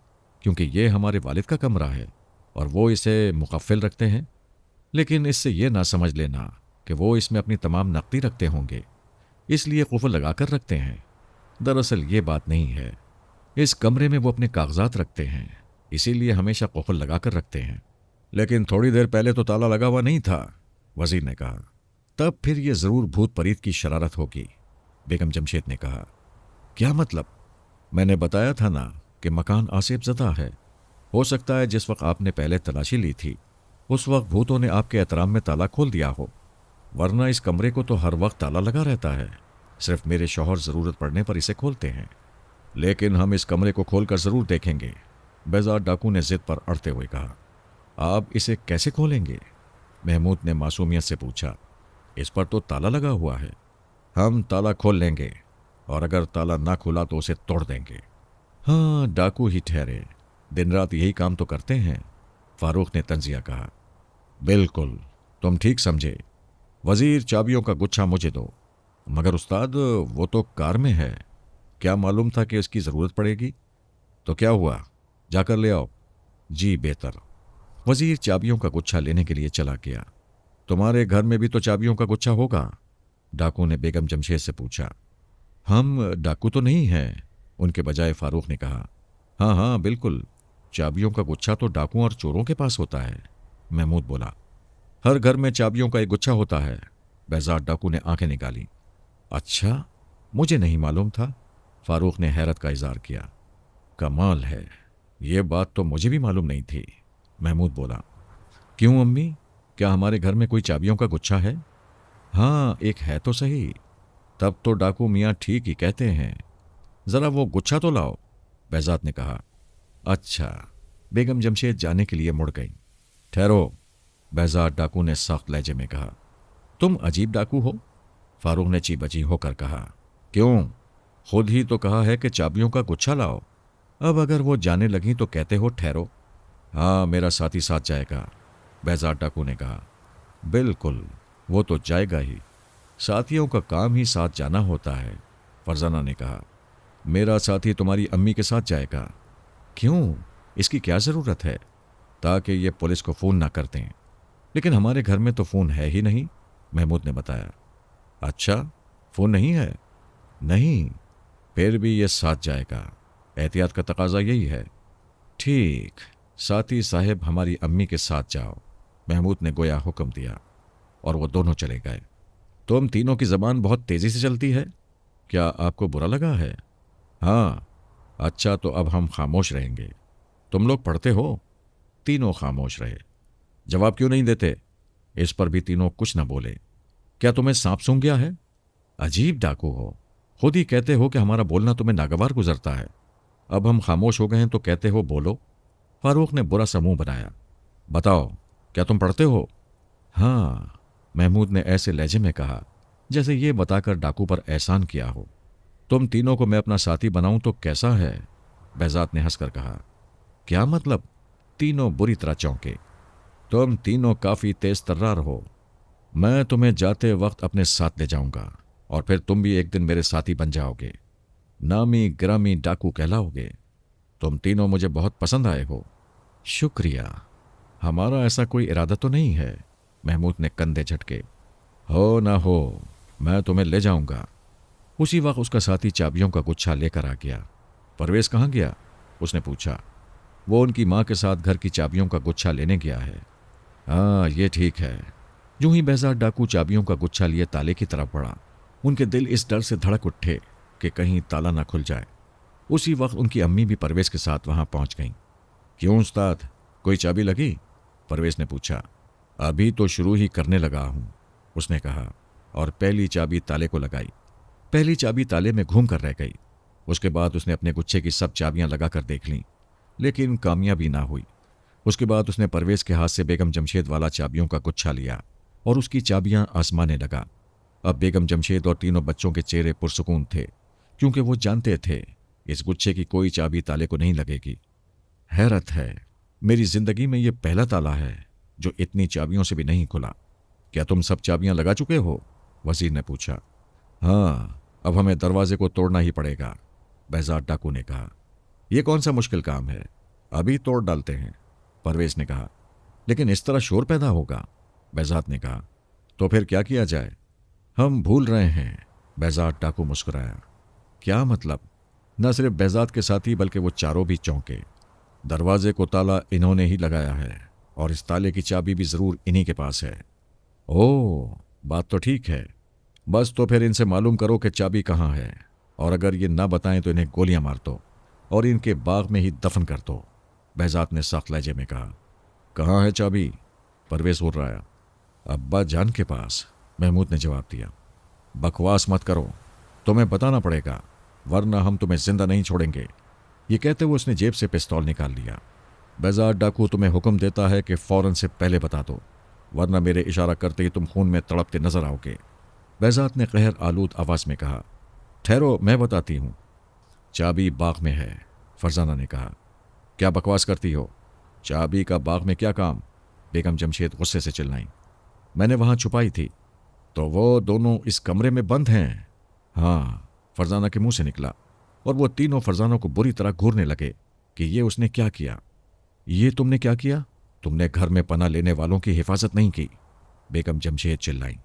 क्योंकि ये हमारे वालिद का कमरा है और वो इसे मुकफ़िल रखते हैं। लेकिन इससे ये ना समझ लेना कि वो इसमें अपनी तमाम नकदी रखते होंगे, इसलिए कुफल लगाकर रखते हैं। दरअसल ये बात नहीं है, इस कमरे में वो अपने कागजात रखते हैं, इसीलिए हमेशा कुफल लगाकर रखते हैं। लेकिन थोड़ी देर पहले तो ताला लगा हुआ नहीं था, वजीर ने कहा। तब फिर ये ज़रूर भूत परीत की शरारत होगी, बेगम जमशेद ने कहा। क्या मतलब? मैंने बताया था ना कि मकान आसेब ज़दा है। हो सकता है जिस वक्त आपने पहले तलाशी ली थी उस वक्त भूतों ने आपके एहतराम में ताला खोल दिया हो, वरना इस कमरे को तो हर वक्त ताला लगा रहता है। सिर्फ मेरे शौहर ज़रूरत पड़ने पर इसे खोलते हैं। लेकिन हम इस कमरे को खोलकर ज़रूर देखेंगे, behzad डाकू ने ज़िद पर अड़ते हुए कहा। आप इसे कैसे खोलेंगे? महमूद ने मासूमियत से पूछा। इस पर तो ताला लगा हुआ है। हम ताला खोल लेंगे और अगर ताला ना खुला तो उसे तोड़ देंगे। हाँ, डाकू ही ठहरे, दिन रात यही काम तो करते हैं, फारूक ने तंजिया कहा। बिल्कुल, तुम ठीक समझे। वजीर, चाबियों का गुच्छा मुझे दो। मगर उस्ताद, वो तो कार में है। क्या मालूम था कि इसकी ज़रूरत पड़ेगी। तो क्या हुआ, जाकर ले आओ। जी बेहतर। वजीर चाबियों का गुच्छा लेने के लिए चला गया। तुम्हारे घर में भी तो चाबियों का गुच्छा होगा? डाकू ने बेगम जमशेद से पूछा। हम डाकू तो नहीं हैं, उनके बजाय फारूक ने कहा। हाँ हाँ बिल्कुल, चाबियों का गुच्छा तो डाकुओं और चोरों के पास होता है, महमूद बोला। हर घर में चाबियों का एक गुच्छा होता है। बेजार डाकू ने आंखें निकाली। अच्छा, मुझे नहीं मालूम था, फारूक ने हैरत का इजहार किया। कमाल है, ये बात तो मुझे भी मालूम नहीं थी, महमूद बोला। क्यों अम्मी, क्या हमारे घर में कोई चाबियों का गुच्छा है? हाँ, एक है तो सही। तब तो डाकू मियाँ ठीक ही कहते हैं। जरा वो गुच्छा तो लाओ, बेजात ने कहा। अच्छा। बेगम जमशेद जाने के लिए मुड़ गई। ठहरो, बेजात डाकू ने सख्त लहजे में कहा। तुम अजीब डाकू हो, फारूक ने चीबची होकर कहा। क्यों? खुद ही तो कहा है कि चाबियों का गुच्छा लाओ। अब अगर वो जाने लगी तो कहते हो ठहरो। हाँ, मेरा साथी साथ जाएगा, बेजात डाकू ने कहा। बिल्कुल, वो तो जाएगा ही। साथियों का काम ही साथ जाना होता है, फरजाना ने कहा। मेरा साथी तुम्हारी अम्मी के साथ जाएगा। क्यों, इसकी क्या ज़रूरत है? ताकि ये पुलिस को फ़ोन ना कर दें। लेकिन हमारे घर में तो फ़ोन है ही नहीं, महमूद ने बताया। अच्छा, फ़ोन नहीं है? नहीं, फिर भी ये साथ जाएगा। एहतियात का तकाजा यही है। ठीक, साथी साहब हमारी अम्मी के साथ जाओ, महमूद ने गोया हुक्म दिया, और वो दोनों चले गए। तुम तीनों की ज़बान बहुत तेज़ी से चलती है, क्या आपको बुरा लगा है? हाँ। अच्छा, तो अब हम खामोश रहेंगे। तुम लोग पढ़ते हो? तीनों खामोश रहे। जवाब क्यों नहीं देते? इस पर भी तीनों कुछ न बोले। क्या तुम्हें सांप सूंघ गया है? अजीब डाकू हो, खुद ही कहते हो कि हमारा बोलना तुम्हें नागवार गुजरता है। अब हम खामोश हो गए हैं तो कहते हो बोलो। फारूक ने बुरा सा मुंह बनाया। बताओ, क्या तुम पढ़ते हो? हाँ, महमूद ने ऐसे लहजे में कहा जैसे ये बताकर डाकू पर एहसान किया हो। तुम तीनों को मैं अपना साथी बनाऊं तो कैसा है? बेजात ने हंसकर कहा। क्या मतलब? तीनों बुरी तरह चौंके। तुम तीनों काफी तेज तर्रार हो। मैं तुम्हें जाते वक्त अपने साथ ले जाऊंगा, और फिर तुम भी एक दिन मेरे साथी बन जाओगे। नामी ग्रामी डाकू कहलाओगे। तुम तीनों मुझे बहुत पसंद आए हो। शुक्रिया। हमारा ऐसा कोई इरादा तो नहीं है, महमूद ने कंधे झटके। हो ना हो, मैं तुम्हें ले जाऊंगा। उसी वक्त उसका साथी चाबियों का गुच्छा लेकर आ गया। परवेज कहाँ गया? उसने पूछा। वो उनकी माँ के साथ घर की चाबियों का गुच्छा लेने गया है। हाँ, ये ठीक है। यूं ही बेजार डाकू चाबियों का गुच्छा लिए ताले की तरफ बढ़ा। उनके दिल इस डर से धड़क उठे कि कहीं ताला ना खुल जाए। उसी वक्त उनकी अम्मी भी परवेज के साथ वहां पहुंच गईं। क्यों उस्ताद, कोई चाबी लगी? परवेज ने पूछा। अभी तो शुरू ही करने लगा हूं, उसने कहा, और पहली चाबी ताले को लगाई। पहली चाबी ताले में घूम कर रह गई। उसके बाद उसने अपने गुच्छे की सब चाबियां लगाकर देख लीं, लेकिन कामयाबी ना हुई। उसके बाद उसने परवेज के हाथ से बेगम जमशेद वाला चाबियों का गुच्छा लिया और उसकी चाबियां आजमाने लगा। अब बेगम जमशेद और तीनों बच्चों के चेहरे पुरसुकून थे, क्योंकि वो जानते थे इस गुच्छे की कोई चाबी ताले को नहीं लगेगी। हैरत है, मेरी जिंदगी में ये पहला ताला है जो इतनी चाबियों से भी नहीं खुला। क्या तुम सब चाबियां लगा चुके हो? वजीर ने पूछा। हाँ, अब हमें दरवाजे को तोड़ना ही पड़ेगा, बेजार डाकू ने कहा। यह कौन सा मुश्किल काम है, अभी तोड़ डालते हैं, परवेज ने कहा। लेकिन इस तरह शोर पैदा होगा, बेजात ने कहा। तो फिर क्या किया जाए? हम भूल रहे हैं, बेजात डाकू मुस्कुराया। क्या मतलब? न सिर्फ बेजात के साथी बल्कि वो चारों भी चौंके। दरवाजे को ताला इन्होंने ही लगाया है, और इस ताले की चाबी भी जरूर इन्हीं के पास है। ओह, बात तो ठीक है। बस तो फिर इनसे मालूम करो कि चाबी कहाँ है, और अगर ये ना बताएं तो इन्हें गोलियां मार दो और इनके बाग में ही दफन कर दो, बेजात ने सख्त लहजे में कहा। कहाँ है चाबी? परवेज बोल रहा है। अब्बा जान के पास, महमूद ने जवाब दिया। बकवास मत करो, तुम्हें बताना पड़ेगा, वरना हम तुम्हें जिंदा नहीं छोड़ेंगे। ये कहते हुए उसने जेब से पिस्तौल निकाल लिया। बेजार डाकू तुम्हें हुक्म देता है कि फौरन से पहले बता दो, वरना मेरे इशारा करते ही तुम खून में तड़पते नजर आओगे, बेजात ने कहर आलूद आवाज में कहा। ठहरो, मैं बताती हूं। चाबी बाग में है, फरजाना ने कहा। क्या बकवास करती हो? चाबी का बाग में क्या काम? बेगम जमशेद गुस्से से चिल्लाई। मैंने वहां छुपाई थी। तो वो दोनों इस कमरे में बंद हैं? हाँ, फरजाना के मुंह से निकला, और वो तीनों फरजाना को बुरी तरह घूरने लगे कि ये उसने क्या किया। ये तुमने क्या किया? तुमने घर में पनाह लेने वालों की हिफाजत नहीं की, बेगम जमशेद चिल्लाई।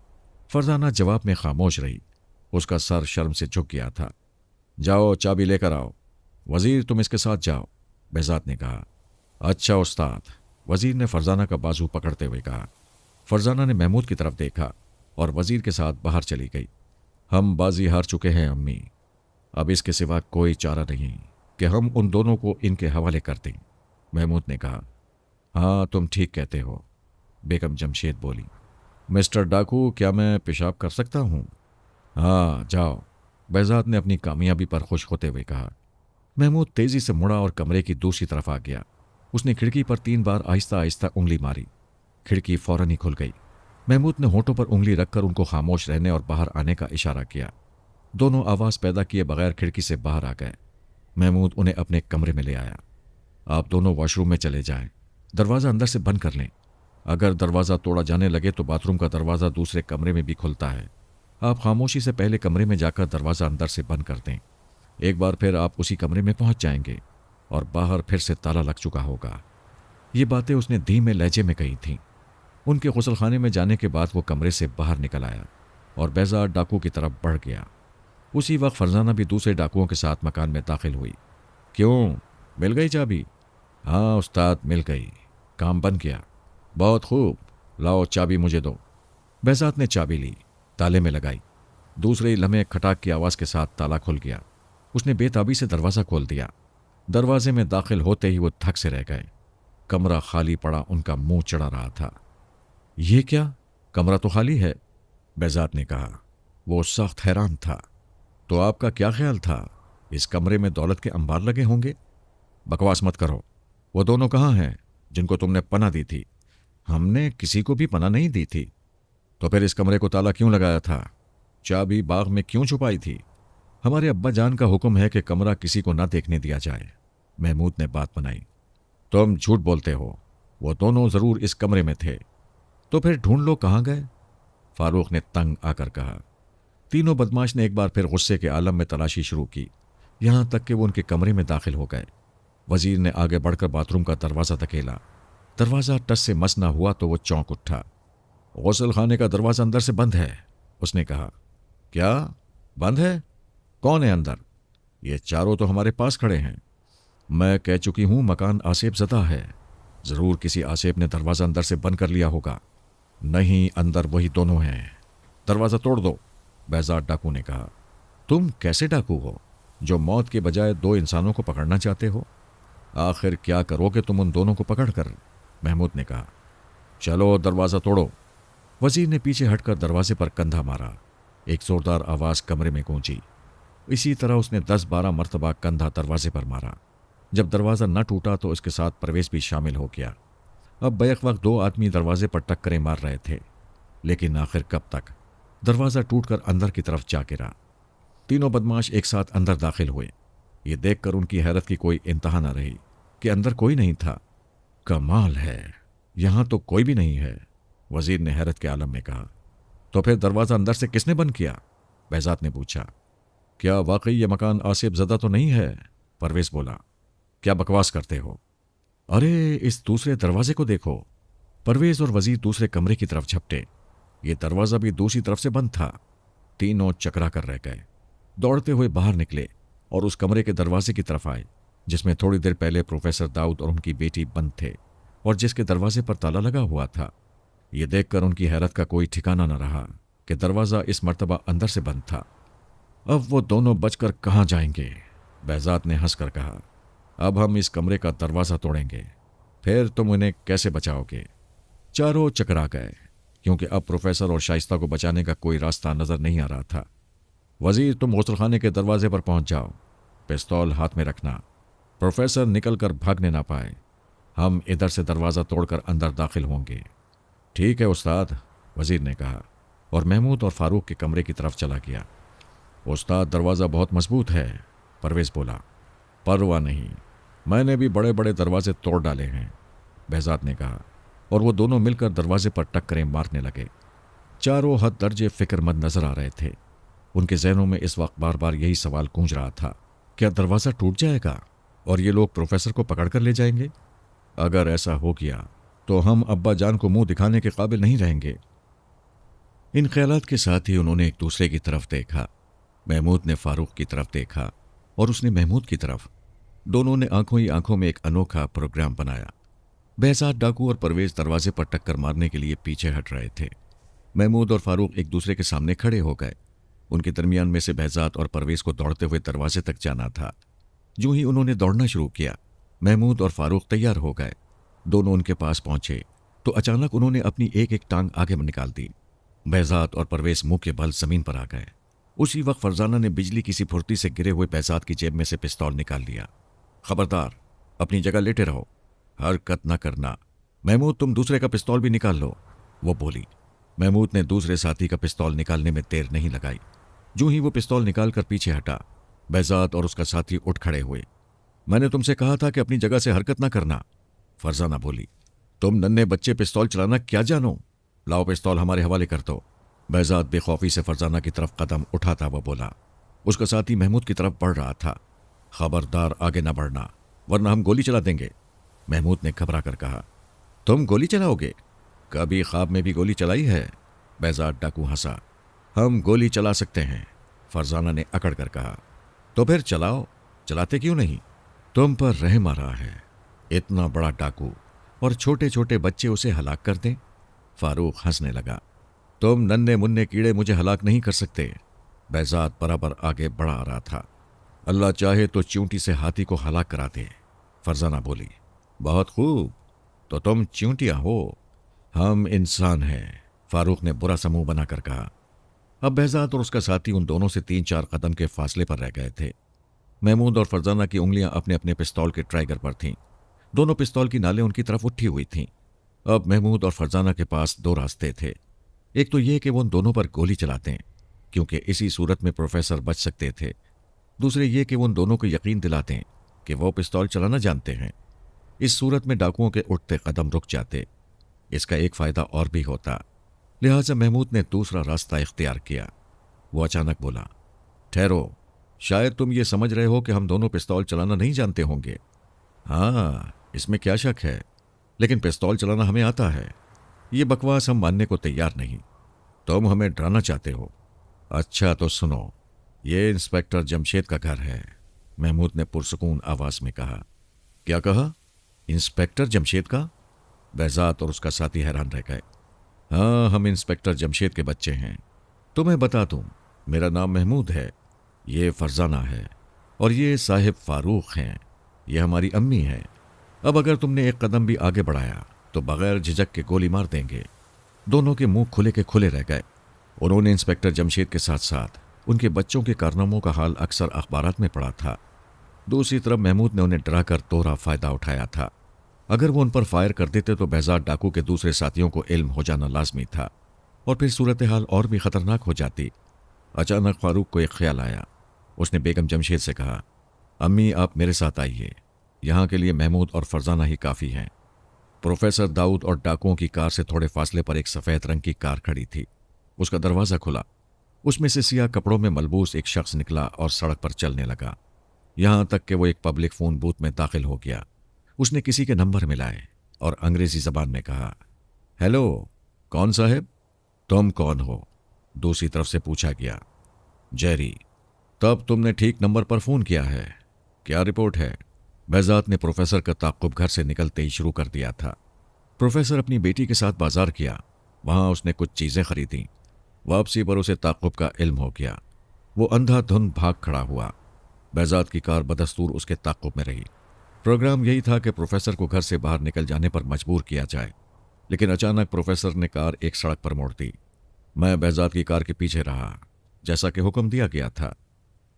फरजाना जवाब में खामोश रही। उसका सर शर्म से झुक गया था। जाओ चाबी लेकर आओ। वजीर तुम इसके साथ जाओ, बेजात ने कहा। अच्छा उस्ताद, वजीर ने फरजाना का बाजू पकड़ते हुए कहा। फरजाना ने महमूद की तरफ देखा और वजीर के साथ बाहर चली गई। हम बाजी हार चुके हैं अम्मी, अब इसके सिवा कोई चारा नहीं कि हम उन दोनों को इनके हवाले कर दें, महमूद ने कहा। हाँ तुम ठीक कहते हो, बेगम जमशेद बोली। मिस्टर डाकू, क्या मैं पेशाब कर सकता हूँ? हाँ जाओ, बेजात ने अपनी कामयाबी पर खुश होते हुए कहा। महमूद तेजी से मुड़ा और कमरे की दूसरी तरफ आ गया। उसने खिड़की पर 3 बार आहिस्ता आहिस्ता उंगली मारी। खिड़की फौरन ही खुल गई। महमूद ने होठों पर उंगली रखकर उनको खामोश रहने और बाहर आने का इशारा किया। दोनों आवाज पैदा किए बगैर खिड़की से बाहर आ गए। महमूद उन्हें अपने कमरे में ले आया। आप दोनों वॉशरूम में चले जाएं, दरवाज़ा अंदर से बंद कर लें। अगर दरवाज़ा तोड़ा जाने लगे तो बाथरूम का दरवाज़ा दूसरे कमरे में भी खुलता है। आप खामोशी से पहले कमरे में जाकर दरवाज़ा अंदर से बंद कर दें। एक बार फिर आप उसी कमरे में पहुंच जाएंगे और बाहर फिर से ताला लग चुका होगा। ये बातें उसने धीमे लहजे में कही थीं। उनके गुसलखाने में जाने के बाद वो कमरे से बाहर निकल आया और बेजार डाकू की तरफ बढ़ गया। उसी वक्त फरजाना भी दूसरे डाकुओं के साथ मकान में दाखिल हुई। क्यों, मिल गई चाबी? हाँ उस्ताद, मिल गई, काम बन गया। बहुत खूब, लाओ चाबी मुझे दो। बेजात ने चाबी ली, ताले में लगाई। दूसरे ही लम्हे खटाक की आवाज़ के साथ ताला खुल गया। उसने बेताबी से दरवाज़ा खोल दिया। दरवाजे में दाखिल होते ही वो थक से रह गए। कमरा खाली पड़ा उनका मुंह चढ़ा रहा था। ये क्या, कमरा तो खाली है, बेजात ने कहा। वो सख्त हैरान था। तो आपका क्या ख्याल था, इस कमरे में दौलत के अंबार लगे होंगे? बकवास मत करो। वो दोनों कहाँ हैं जिनको तुमने पनाह दी थी? हमने किसी को भी पनाह नहीं दी थी। तो फिर इस कमरे को ताला क्यों लगाया था? चाबी बाग में क्यों छुपाई थी? हमारे अब्बा जान का हुक्म है कि कमरा किसी को ना देखने दिया जाए, महमूद ने बात बनाई। तुम झूठ बोलते हो, वो दोनों जरूर इस कमरे में थे। तो फिर ढूंढ लो कहाँ गए, फारूक ने तंग आकर कहा। तीनों बदमाश ने एक बार फिर गुस्से के आलम में तलाशी शुरू की, यहां तक कि वो उनके कमरे में दाखिल हो गए। वजीर ने आगे बढ़कर बाथरूम का दरवाज़ा धकेला। दरवाज़ा टस से मस ना हुआ तो वो चौंक उठा। गुसल खाने का दरवाज़ा अंदर से बंद है, उसने कहा। क्या बंद है? कौन है अंदर? ये चारों तो हमारे पास खड़े हैं। मैं कह चुकी हूं मकान आसेब ज़दा है। ज़रूर किसी आसेब ने दरवाज़ा अंदर से बंद कर लिया होगा। नहीं, अंदर वही दोनों हैं। दरवाज़ा तोड़ दो, बेजार डाकू ने कहा। तुम कैसे डाकू हो जो मौत के बजाय 2 इंसानों को पकड़ना चाहते हो? आखिर क्या करोगे तुम उन दोनों को पकड़कर, महमूद ने कहा। चलो दरवाज़ा तोड़ो। वजीर ने पीछे हटकर दरवाजे पर कंधा मारा। एक जोरदार आवाज़ कमरे में गूंजी। इसी तरह उसने 10-12 मरतबा कंधा दरवाजे पर मारा। जब दरवाज़ा न टूटा तो उसके साथ परवेज भी शामिल हो गया। अब बैक वक्त 2 आदमी दरवाजे पर टक्करें मार रहे थे, लेकिन आखिर कब तक? दरवाज़ा टूटकर अंदर की तरफ जा गिरा। तीनों बदमाश एक साथ अंदर दाखिल हुए। ये देखकर उनकी हैरत की कोई इंतहा न रही कि अंदर कोई नहीं था। कमाल है, यहां तो कोई भी नहीं है, वजीर ने हैरत के आलम में कहा। तो फिर दरवाज़ा अंदर से किसने बंद किया? बेजात ने पूछा। क्या वाकई ये मकान आसिफ ज़दा तो नहीं है? परवेज बोला। क्या बकवास करते हो? अरे इस दूसरे दरवाजे को देखो। परवेज और वजीर दूसरे कमरे की तरफ झपटे। ये दरवाज़ा भी दूसरी तरफ से बंद था। तीनों चकरा कर रह गए। दौड़ते हुए बाहर निकले और उस कमरे के दरवाजे की तरफ आए जिसमें थोड़ी देर पहले प्रोफेसर दाऊद और उनकी बेटी बंद थे और जिसके दरवाजे पर ताला लगा हुआ था। ये देखकर उनकी हैरत का कोई ठिकाना न रहा कि दरवाज़ा इस मर्तबा अंदर से बंद था। अब वो दोनों बचकर कहाँ जाएंगे? बेजात ने हंसकर कहा। अब हम इस कमरे का दरवाज़ा तोड़ेंगे, फिर तुम उन्हें कैसे बचाओगे? चारों चकरा गए क्योंकि अब प्रोफेसर और शाइस्ता को बचाने का कोई रास्ता नजर नहीं आ रहा था। वजीर तुम गुसलखाने के दरवाजे पर पहुंच जाओ, पिस्तौल हाथ में रखना। प्रोफेसर निकलकर भागने ना पाए। हम इधर से दरवाज़ा तोड़कर अंदर दाखिल होंगे। ठीक है उस्ताद, वजीर ने कहा और महमूद और फारूक के कमरे की तरफ चला गया। उस्ताद दरवाज़ा बहुत मजबूत है, परवेज बोला। परवाह नहीं, मैंने भी बड़े बड़े दरवाजे तोड़ डाले हैं, बेजात ने कहा और वो दोनों मिलकर दरवाजे पर टक्करें मारने लगे। चारों हद दर्जे फिक्रमंद नजर आ रहे थे। उनके जहनों में इस वक्त बार बार यही सवाल गूंज रहा था, क्या दरवाज़ा टूट जाएगा और ये लोग प्रोफेसर को पकड़ कर ले जाएंगे? अगर ऐसा हो गया तो हम अब्बा जान को मुंह दिखाने के काबिल नहीं रहेंगे। इन ख्यालात के साथ ही उन्होंने एक दूसरे की तरफ देखा। महमूद ने फारूक की तरफ देखा और उसने महमूद की तरफ। दोनों ने आंखों ही आंखों में एक अनोखा प्रोग्राम बनाया। behzad डाकू और परवेज दरवाजे पर टक्कर मारने के लिए पीछे हट रहे थे। महमूद और फारूक एक दूसरे के सामने खड़े हो गए। उनके दरमियान में से behzad और परवेज को दौड़ते हुए दरवाजे तक जाना था। जो ही उन्होंने दौड़ना शुरू किया, महमूद और फारूक तैयार हो गए। दोनों उनके पास पहुंचे तो अचानक उन्होंने अपनी एक एक टांग आगे निकाल दी। behzad और परवेज मुंह के बल जमीन पर आ गए। उसी वक्त फरजाना ने बिजली की सी फुर्ती से गिरे हुए behzad की जेब में से पिस्तौल निकाल लिया। खबरदार, अपनी जगह लेटे रहो, हरकत न करना। महमूद, तुम दूसरे का पिस्तौल भी निकाल लो, वो बोली। महमूद ने दूसरे साथी का पिस्तौल निकालने में देर नहीं लगाई। जो ही वो पिस्तौल निकालकर पीछे हटा, behzad और उसका साथी उठ खड़े हुए। मैंने तुमसे कहा था कि अपनी जगह से हरकत न करना, फरजाना बोली। तुम नन्हे बच्चे पिस्तौल चलाना क्या जानो? लाओ पिस्तौल हमारे हवाले कर दो। behzad बेखौफी से फरजाना की तरफ कदम उठाता वह बोला। उसका साथी महमूद की तरफ बढ़ रहा था। खबरदार, आगे न बढ़ना वरना हम गोली चला देंगे, महमूद ने घबरा कर कहा। तुम गोली चलाओगे? कभी ख्वाब में भी गोली चलाई है? behzad डाकू हंसा। हम गोली चला सकते हैं, फरजाना ने अकड़ कर कहा। तो फिर चलाओ, चलाते क्यों नहीं? तुम पर रहम आ रहा है, इतना बड़ा डाकू और छोटे छोटे बच्चे उसे हलाक कर दें। फारूक हंसने लगा। तुम नन्हे मुन्ने कीड़े मुझे हलाक नहीं कर सकते। behzad बराबर आगे बढ़ा आ रहा था। अल्लाह चाहे तो चींटी से हाथी को हलाक करा दे, फरजाना बोली। बहुत खूब, तो तुम चींटियां हो, हम इंसान हैं, फारूक ने बुरा सा मुंह बनाकर कहा। अब behzad और उसका साथी उन दोनों से 3-4 कदम के फासले पर रह गए थे। महमूद और फरजाना की उंगलियां अपने अपने पिस्तौल के ट्राइगर पर थीं। दोनों पिस्तौल की नालें उनकी तरफ उठी हुई थीं। अब महमूद और फरजाना के पास दो रास्ते थे। एक तो यह कि वो उन दोनों पर गोली चलाते हैं, क्योंकि इसी सूरत में प्रोफेसर बच सकते थे। दूसरे ये कि वो उन दोनों को यकीन दिलाते हैं कि वो पिस्तौल चलाना जानते हैं। इस सूरत में डाकुओं के उठते कदम रुक जाते। इसका एक फ़ायदा और भी होता। लिहाजा महमूद ने दूसरा रास्ता इख्तियार किया। वो अचानक बोला, ठहरो, शायद तुम ये समझ रहे हो कि हम दोनों पिस्तौल चलाना नहीं जानते होंगे। हाँ, इसमें क्या शक है, लेकिन पिस्तौल चलाना हमें आता है। ये बकवास हम मानने को तैयार नहीं। तुम हमें डराना चाहते हो। अच्छा तो सुनो, ये इंस्पेक्टर जमशेद का घर है, महमूद ने पुरसकून आवाज में कहा। क्या कहा? इंस्पेक्टर जमशेद का? behzad और उसका साथी हैरान रह गए। हाँ, हम इंस्पेक्टर जमशेद के बच्चे हैं। तुम्हें बता दूं, मेरा नाम महमूद है, ये फरजाना है और ये साहिब फारूक हैं, ये हमारी अम्मी हैं। अब अगर तुमने एक कदम भी आगे बढ़ाया तो बगैर झिझक के गोली मार देंगे। दोनों के मुंह खुले के खुले रह गए। उन्होंने इंस्पेक्टर जमशेद के साथ साथ उनके बच्चों के कारनामों का हाल अक्सर अखबारात में पढ़ा था। दूसरी तरफ महमूद ने उन्हें डराकर दोहरा फायदा उठाया था। अगर वो उन पर फायर कर देते तो behzad डाकू के दूसरे साथियों को इल्म हो जाना लाजमी था और फिर सूरत हाल और भी खतरनाक हो जाती। अचानक फारूक को एक ख्याल आया। उसने बेगम जमशेद से कहा, अम्मी आप मेरे साथ आइए, यहाँ के लिए महमूद और फरजाना ही काफ़ी हैं। प्रोफेसर दाऊद और डाकुओं की कार से थोड़े फासले पर एक सफ़ेद रंग की कार खड़ी थी। उसका दरवाज़ा खुला। उसमें से सियाह कपड़ों में मलबूस एक शख्स निकला और सड़क पर चलने लगा, यहाँ तक कि वो एक पब्लिक फ़ोन बूथ में दाखिल हो गया। उसने किसी के नंबर मिलाए और अंग्रेज़ी ज़बान में कहा, हेलो, कौन साहब? तुम कौन हो? दूसरी तरफ से पूछा गया। जेरी। तब तुमने ठीक नंबर पर फ़ोन किया है। क्या रिपोर्ट है? behzad ने प्रोफेसर का ताक़ुब घर से निकलते ही शुरू कर दिया था। प्रोफेसर अपनी बेटी के साथ बाजार किया, वहाँ उसने कुछ चीज़ें खरीदी। वापसी पर उसे ताक़ुब का इल्म हो गया। वो अंधाधुंध भाग खड़ा हुआ। behzad की कार बदस्तूर उसके ताक़ुब में रही। प्रोग्राम यही था कि प्रोफेसर को घर से बाहर निकल जाने पर मजबूर किया जाए, लेकिन अचानक प्रोफेसर ने कार एक सड़क पर मोड़ दी। मैं behzad की कार के पीछे रहा, जैसा कि हुक्म दिया गया था।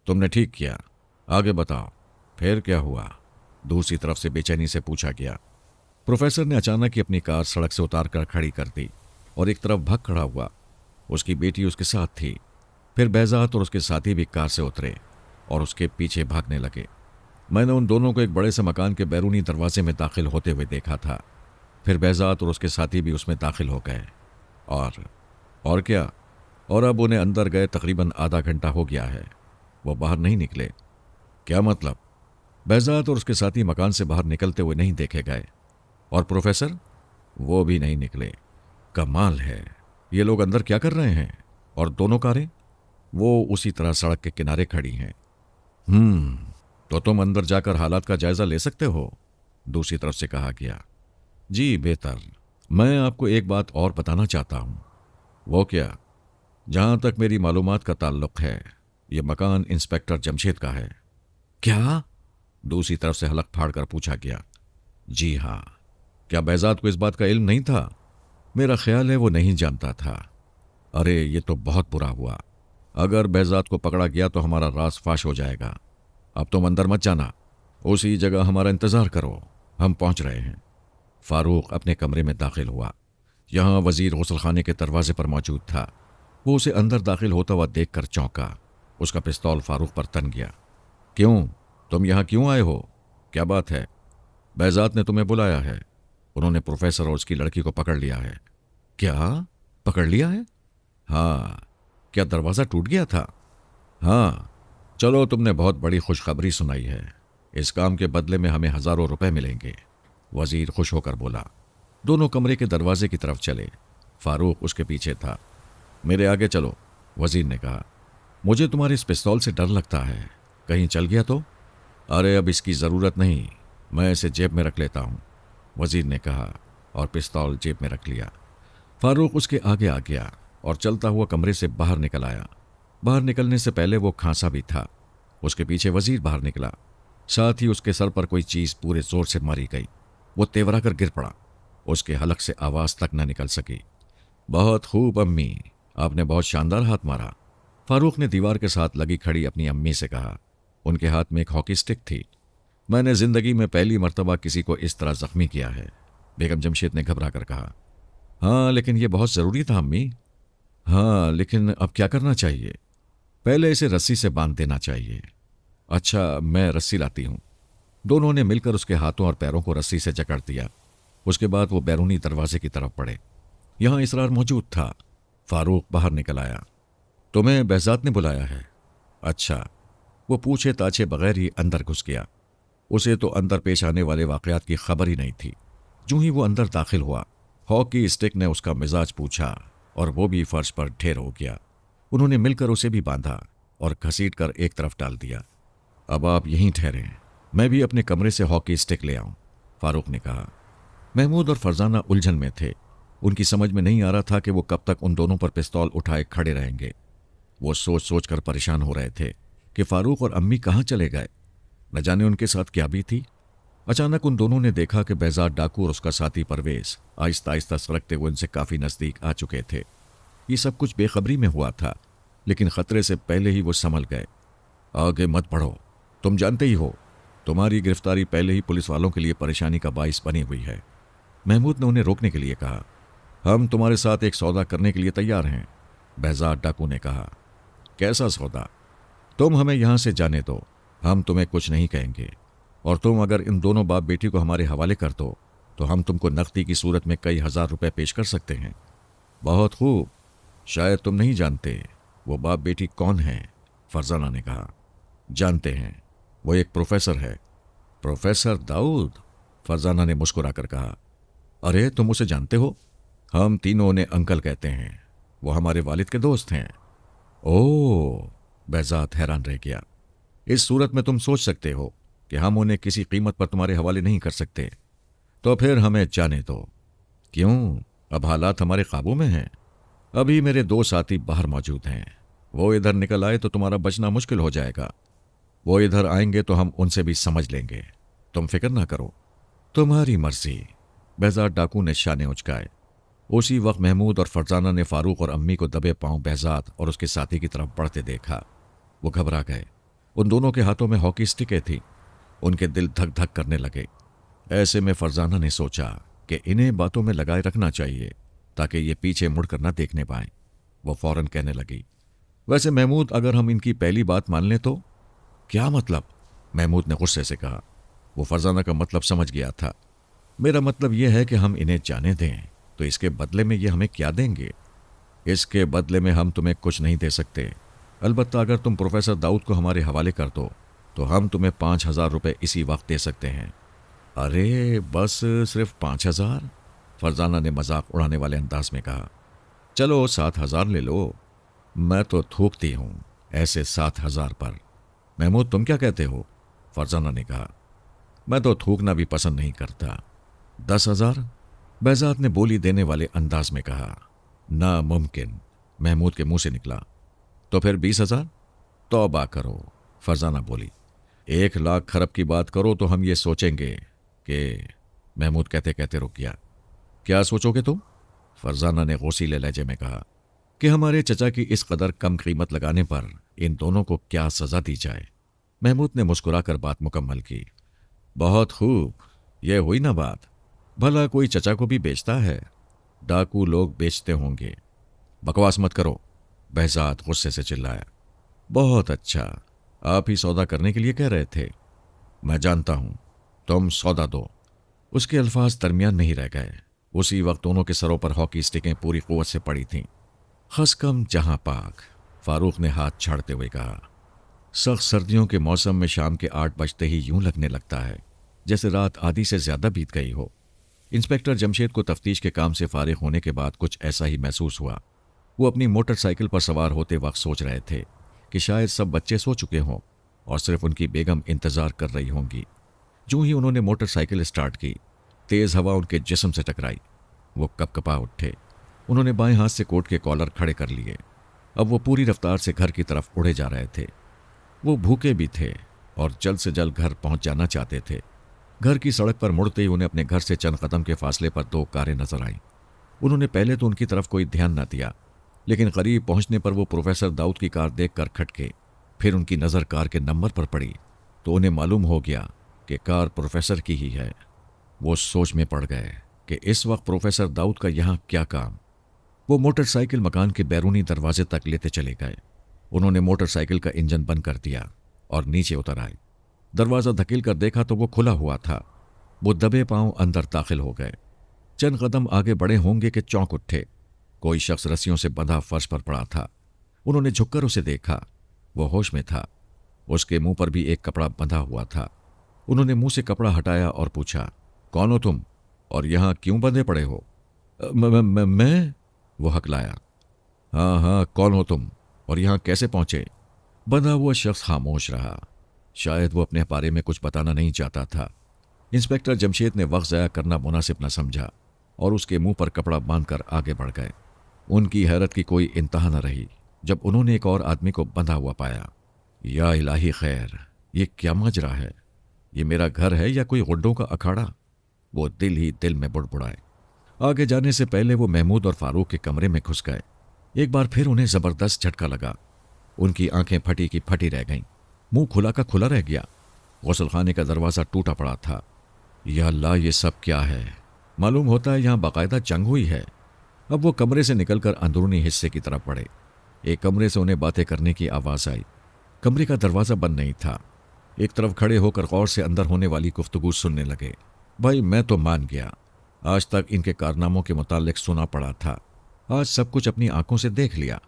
तुमने ठीक किया, आगे बताओ, फिर क्या हुआ? दूसरी तरफ से बेचैनी से पूछा गया। प्रोफेसर ने अचानक ही अपनी कार सड़क से उतार कर खड़ी कर दी और एक तरफ भाग खड़ा हुआ। उसकी बेटी उसके साथ थी। फिर behzad और उसके साथी भी कार से उतरे और उसके पीछे भागने लगे। मैंने उन दोनों को एक बड़े से मकान के बैरूनी दरवाजे में दाखिल होते हुए देखा था। फिर behzad और उसके साथी भी उसमें दाखिल हो गए और और क्या, और अब उन्हें अंदर गए तकरीबन आधा घंटा हो गया है, वो बाहर नहीं निकले। क्या मतलब? बहजाद और उसके साथी मकान से बाहर निकलते हुए नहीं देखे गए। और प्रोफेसर? वो भी नहीं निकले। कमाल है, ये लोग अंदर क्या कर रहे हैं? और दोनों कारें? वो उसी तरह सड़क के किनारे खड़ी हैं। हम्म, तो तुम अंदर जाकर हालात का जायजा ले सकते हो, दूसरी तरफ से कहा गया। जी बेहतर। मैं आपको एक बात और बताना चाहता हूं। वो क्या? जहां तक मेरी मालूमात का ताल्लुक है, यह मकान इंस्पेक्टर जमशेद का है। क्या? दूसरी तरफ से हलक फाड़ कर पूछा गया। जी हाँ। क्या बहजाद को इस बात का इल्म नहीं था? मेरा ख्याल है वो नहीं जानता था। अरे ये तो बहुत बुरा हुआ। अगर बहजाद को पकड़ा गया तो हमारा राज फाश हो जाएगा। अब तुम अंदर मत जाना, उसी जगह हमारा इंतजार करो, हम पहुंच रहे हैं। फारूक अपने कमरे में दाखिल हुआ। यहां वजीर गुसल खाने के दरवाजे पर मौजूद था। वो उसे अंदर दाखिल होता हुआ देखकर चौंका। उसका पिस्तौल फारूक पर तन गया। क्यों? तुम यहां क्यों आए हो? क्या बात है? बहजाद ने तुम्हें बुलाया है। उन्होंने प्रोफेसर और उसकी लड़की को पकड़ लिया है। क्या? पकड़ लिया है? हाँ। क्या दरवाज़ा टूट गया था? हाँ। चलो, तुमने बहुत बड़ी खुशखबरी सुनाई है। इस काम के बदले में हमें हज़ारों रुपए मिलेंगे, वजीर खुश होकर बोला। दोनों कमरे के दरवाजे की तरफ चले। फारूक उसके पीछे था। मेरे आगे चलो, वजीर ने कहा। मुझे तुम्हारे इस पिस्तौल से डर लगता है, कहीं चल गया तो? अरे अब इसकी ज़रूरत नहीं, मैं इसे जेब में रख लेता हूँ, वजीर ने कहा और पिस्तौल जेब में रख लिया। फारूक उसके आगे आ गया और चलता हुआ कमरे से बाहर निकल आया। बाहर निकलने से पहले वो खांसा भी था। उसके पीछे वजीर बाहर निकला। साथ ही उसके सर पर कोई चीज़ पूरे जोर से मारी गई। वो तेवरा कर गिर पड़ा। उसके हलक से आवाज़ तक न निकल सकी। बहुत खूब अम्मी, आपने बहुत शानदार हाथ मारा, फारूक ने दीवार के साथ लगी खड़ी अपनी अम्मी से कहा। उनके हाथ में एक हॉकी स्टिक थी। मैंने जिंदगी में पहली मर्तबा किसी को इस तरह जख्मी किया है, बेगम जमशेद ने घबरा कर कहा। हाँ लेकिन यह बहुत ज़रूरी था अम्मी। हाँ लेकिन अब क्या करना चाहिए? पहले इसे रस्सी से बांध देना चाहिए। अच्छा, मैं रस्सी लाती हूँ। दोनों ने मिलकर उसके हाथों और पैरों को रस्सी से जकड़ दिया। उसके बाद वो बैरूनी दरवाजे की तरफ बढ़े। यहां इसरार मौजूद था। फारूक बाहर निकल आया। तुम्हें बहजाद ने बुलाया है? अच्छा। वो पूछे ताछे बगैर ही अंदर घुस गया। उसे तो अंदर पेश आने वाले वाकयात की खबर ही नहीं थी। जूं ही वो अंदर दाखिल हुआ, हॉकी स्टिक ने उसका मिजाज पूछा और वो भी फर्श पर ढेर हो गया। उन्होंने मिलकर उसे भी बांधा और घसीट कर एक तरफ डाल दिया। अब आप यहीं ठहरें, मैं भी अपने कमरे से हॉकी स्टिक ले आऊं, फारूक ने कहा। महमूद और फरजाना उलझन में थे। उनकी समझ में नहीं आ रहा था कि वो कब तक उन दोनों पर पिस्तौल उठाए खड़े रहेंगे। वो सोच सोच कर परेशान हो रहे थे कि फारूक और अम्मी कहाँ चले गए। न जाने उनके साथ क्या भी थी। अचानक उन दोनों ने देखा कि बहजाद डाकू और उसका साथी परवेज आहिस्ता आहिस्ता सरकते हुए उनसे काफ़ी नज़दीक आ चुके थे। ये सब कुछ बेखबरी में हुआ था, लेकिन खतरे से पहले ही वो संभल गए। आगे मत बढ़ो, तुम जानते ही हो तुम्हारी गिरफ्तारी पहले ही पुलिस वालों के लिए परेशानी का बाइस बनी हुई है। महमूद ने उन्हें रोकने के लिए कहा। हम तुम्हारे साथ एक सौदा करने के लिए तैयार हैं, बहजाद डाकू ने कहा। कैसा सौदा? तुम हमें यहां से जाने दो, हम तुम्हें कुछ नहीं कहेंगे, और तुम अगर इन दोनों बाप बेटी को हमारे हवाले कर दो तो हम तुमको नकदी की सूरत में कई हजार रुपए पेश कर सकते हैं। बहुत खूब। शायद तुम नहीं जानते वो बाप बेटी कौन हैं, फरजाना ने कहा। जानते हैं, वो एक प्रोफेसर है। प्रोफेसर दाऊद? फरजाना ने मुस्कुराकर कहा। अरे तुम उसे जानते हो? हम तीनों उन्हें अंकल कहते हैं, वो हमारे वालिद के दोस्त हैं। ओह, बहजाद हैरान रह गया। इस सूरत में तुम सोच सकते हो कि हम उन्हें किसी कीमत पर तुम्हारे हवाले नहीं कर सकते, तो फिर हमें जाने दो। क्यों? अब हालात हमारे काबू में हैं। अभी मेरे दो साथी बाहर मौजूद हैं, वो इधर निकल आए तो तुम्हारा बचना मुश्किल हो जाएगा। वो इधर आएंगे तो हम उनसे भी समझ लेंगे, तुम फिक्र ना करो। तुम्हारी मर्जी, बहजाद डाकू ने शाने उचकाए। उसी वक्त महमूद और फरजाना ने फारूक और अम्मी को दबे पांव बहजाद और उसके साथी की तरफ बढ़ते देखा। वो घबरा गए। उन दोनों के हाथों में हॉकी स्टिकें थीं। उनके दिल धक धक करने लगे। ऐसे में फरजाना ने सोचा कि इन्हें बातों में लगाए रखना चाहिए ताकि ये पीछे मुड़कर न देखने पाएं। वो फौरन कहने लगी, वैसे महमूद, अगर हम इनकी पहली बात मान लें तो? क्या मतलब? महमूद ने गुस्से से कहा। वो फरजाना का मतलब समझ गया था। मेरा मतलब यह है कि हम इन्हें जाने दें तो इसके बदले में ये हमें क्या देंगे? इसके बदले में हम तुम्हें कुछ नहीं दे सकते। अलबत्ता अगर तुम प्रोफेसर दाऊद को हमारे हवाले कर दो तो हम तुम्हें 5,000 रुपये इसी वक्त दे सकते हैं। अरे बस सिर्फ 5,000? फरजाना ने मजाक उड़ाने वाले अंदाज में कहा। चलो 7,000 ले लो। मैं तो थूकती हूँ ऐसे 7,000 पर। महमूद तुम क्या कहते हो? फरजाना ने कहा। मैं तो थूकना भी पसंद नहीं करता। 10,000? बेजात ने बोली देने वाले अंदाज में कहा। नामुमकिन, महमूद के मुंह से निकला। तो फिर 20,000? तौबा करो, फरजाना बोली। 1,00,000 खरब की बात करो तो हम ये सोचेंगे कि, महमूद कहते कहते रुक गया। क्या सोचोगे तुम? फरजाना ने गौसीले लहजे में कहा कि हमारे चचा की इस कदर कम कीमत लगाने पर इन दोनों को क्या सजा दी जाए। महमूद ने मुस्कुराकर बात मुकम्मल की। बहुत खूब, यह हुई ना बात। भला कोई चचा को भी बेचता है? डाकू लोग बेचते होंगे। बकवास मत करो, बहजाद गुस्से से चिल्लाया। बहुत अच्छा, आप ही सौदा करने के लिए कह रहे थे। मैं जानता हूं, तुम सौदा दो। उसके अल्फाज दरमियान में ही रह गए। उसी वक्त दोनों के सरों पर हॉकी स्टिकें पूरी कुव्वत से पड़ी थीं। खसकम जहां पाक, फारूक ने हाथ छाड़ते हुए कहा। सख्त सर्दियों के मौसम में शाम के 8 बजते ही यूं लगने लगता है जैसे रात आधी से ज्यादा बीत गई हो। इंस्पेक्टर जमशेद को तफ्तीश के काम से फारिग होने के बाद कुछ ऐसा ही महसूस हुआ। वो अपनी मोटरसाइकिल पर सवार होते वक्त सोच रहे थे कि शायद सब बच्चे सो चुके हों और सिर्फ उनकी बेगम इंतजार कर रही होंगी। जो ही उन्होंने मोटरसाइकिल स्टार्ट की, तेज हवा उनके जिस्म से टकराई। वो कपकपा उठे। उन्होंने बाएं हाथ से कोट के कॉलर खड़े कर लिए। अब वो पूरी रफ्तार से घर की तरफ उड़े जा रहे थे। वो भूखे भी थे और जल्द से जल्द घर पहुंच जाना चाहते थे। घर की सड़क पर मुड़ते ही उन्हें अपने घर से चंद कदम के फासले पर 2 कारें नजर आईं। उन्होंने पहले तो उनकी तरफ कोई ध्यान न दिया, लेकिन करीब पहुंचने पर वो प्रोफेसर दाऊद की कार देखकर खटके। फिर उनकी नज़र कार के नंबर पर पड़ी तो उन्हें मालूम हो गया कि कार प्रोफेसर की ही है। वो सोच में पड़ गए कि इस वक्त प्रोफेसर दाऊद का यहाँ क्या काम। वो मोटरसाइकिल मकान के बैरूनी दरवाजे तक लेते चले गए। उन्होंने मोटरसाइकिल का इंजन बंद कर दिया और नीचे उतर आए। दरवाज़ा धकेल कर देखा तो वो खुला हुआ था। वो दबे पांव अंदर दाखिल हो गए। चंद कदम आगे बढ़े होंगे कि चौंक उठे। कोई शख्स रस्सियों से बंधा फर्श पर पड़ा था। उन्होंने झुककर उसे देखा। वो होश में था। उसके मुंह पर भी एक कपड़ा बंधा हुआ था। उन्होंने मुंह से कपड़ा हटाया और पूछा, कौन हो तुम और यहाँ क्यों बंधे पड़े हो? मैं? वो हकलाया। हाँ हाँ, कौन हो तुम और यहाँ कैसे पहुंचे? बंधा हुआ शख्स खामोश रहा। शायद वो अपने बारे में कुछ बताना नहीं चाहता था। इंस्पेक्टर जमशेद ने वक्त ज़ाया करना मुनासिब न समझा और उसके मुंह पर कपड़ा बांधकर आगे बढ़ गए। उनकी हैरत की कोई इंतहा न रही जब उन्होंने एक और आदमी को बंधा हुआ पाया। या इलाही खैर, ये क्या माजरा है? ये मेरा घर है या कोई गुड्डों का अखाड़ा? वो दिल ही दिल में बुड़बुड़ाए। आगे जाने से पहले वो महमूद और फारूक के कमरे में घुस गए। एक बार फिर उन्हें जबरदस्त झटका लगा। उनकी आंखें फटी की फटी रह गईं। मुंह खुला का खुला रह गया। गौसलखाने का दरवाज़ा टूटा पड़ा था। या अल्लाह, ये सब क्या है? मालूम होता है यहाँ बाकायदा जंग हुई है। अब वो कमरे से निकलकर अंदरूनी हिस्से की तरफ बढ़े। एक कमरे से उन्हें बातें करने की आवाज़ आई। कमरे का दरवाज़ा बंद नहीं था। एक तरफ खड़े होकर गौर से अंदर होने वाली गुफ्तगू सुनने लगे। भाई मैं तो मान गया। आज तक इनके कारनामों के मुतालिक सुना पड़ा था, आज सब कुछ अपनी आंखों से देख लिया।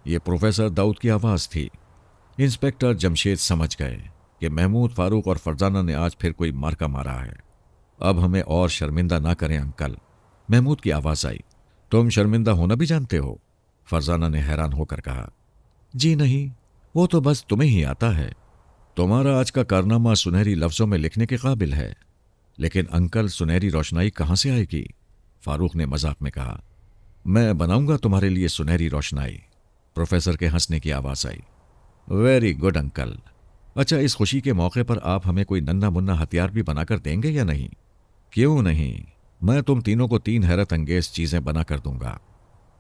ये प्रोफेसर दाऊद की आवाज़ थी। इंस्पेक्टर जमशेद समझ गए कि महमूद, फारूक और फरजाना ने आज फिर कोई मार्का मारा है। अब हमें और शर्मिंदा ना करें अंकल। महमूद की आवाज़ आई। तुम शर्मिंदा होना भी जानते हो? फरजाना ने हैरान होकर कहा। जी नहीं, वो तो बस तुम्हें ही आता है। तुम्हारा आज का कारनामा सुनहरी लफ्ज़ों में लिखने के काबिल है। लेकिन अंकल, सुनहरी रोशनाई कहाँ से आएगी? फारूक ने मजाक में कहा। मैं बनाऊंगा तुम्हारे लिए सुनहरी रोशनाई। प्रोफेसर के हंसने की आवाज़ आई। Very good uncle. अच्छा, इस खुशी के मौके पर आप हमें कोई नन्ना मुन्ना हथियार भी बनाकर देंगे या नहीं? क्यों नहीं, मैं तुम तीनों को 3 हैरत अंगेज चीज़ें बनाकर दूंगा।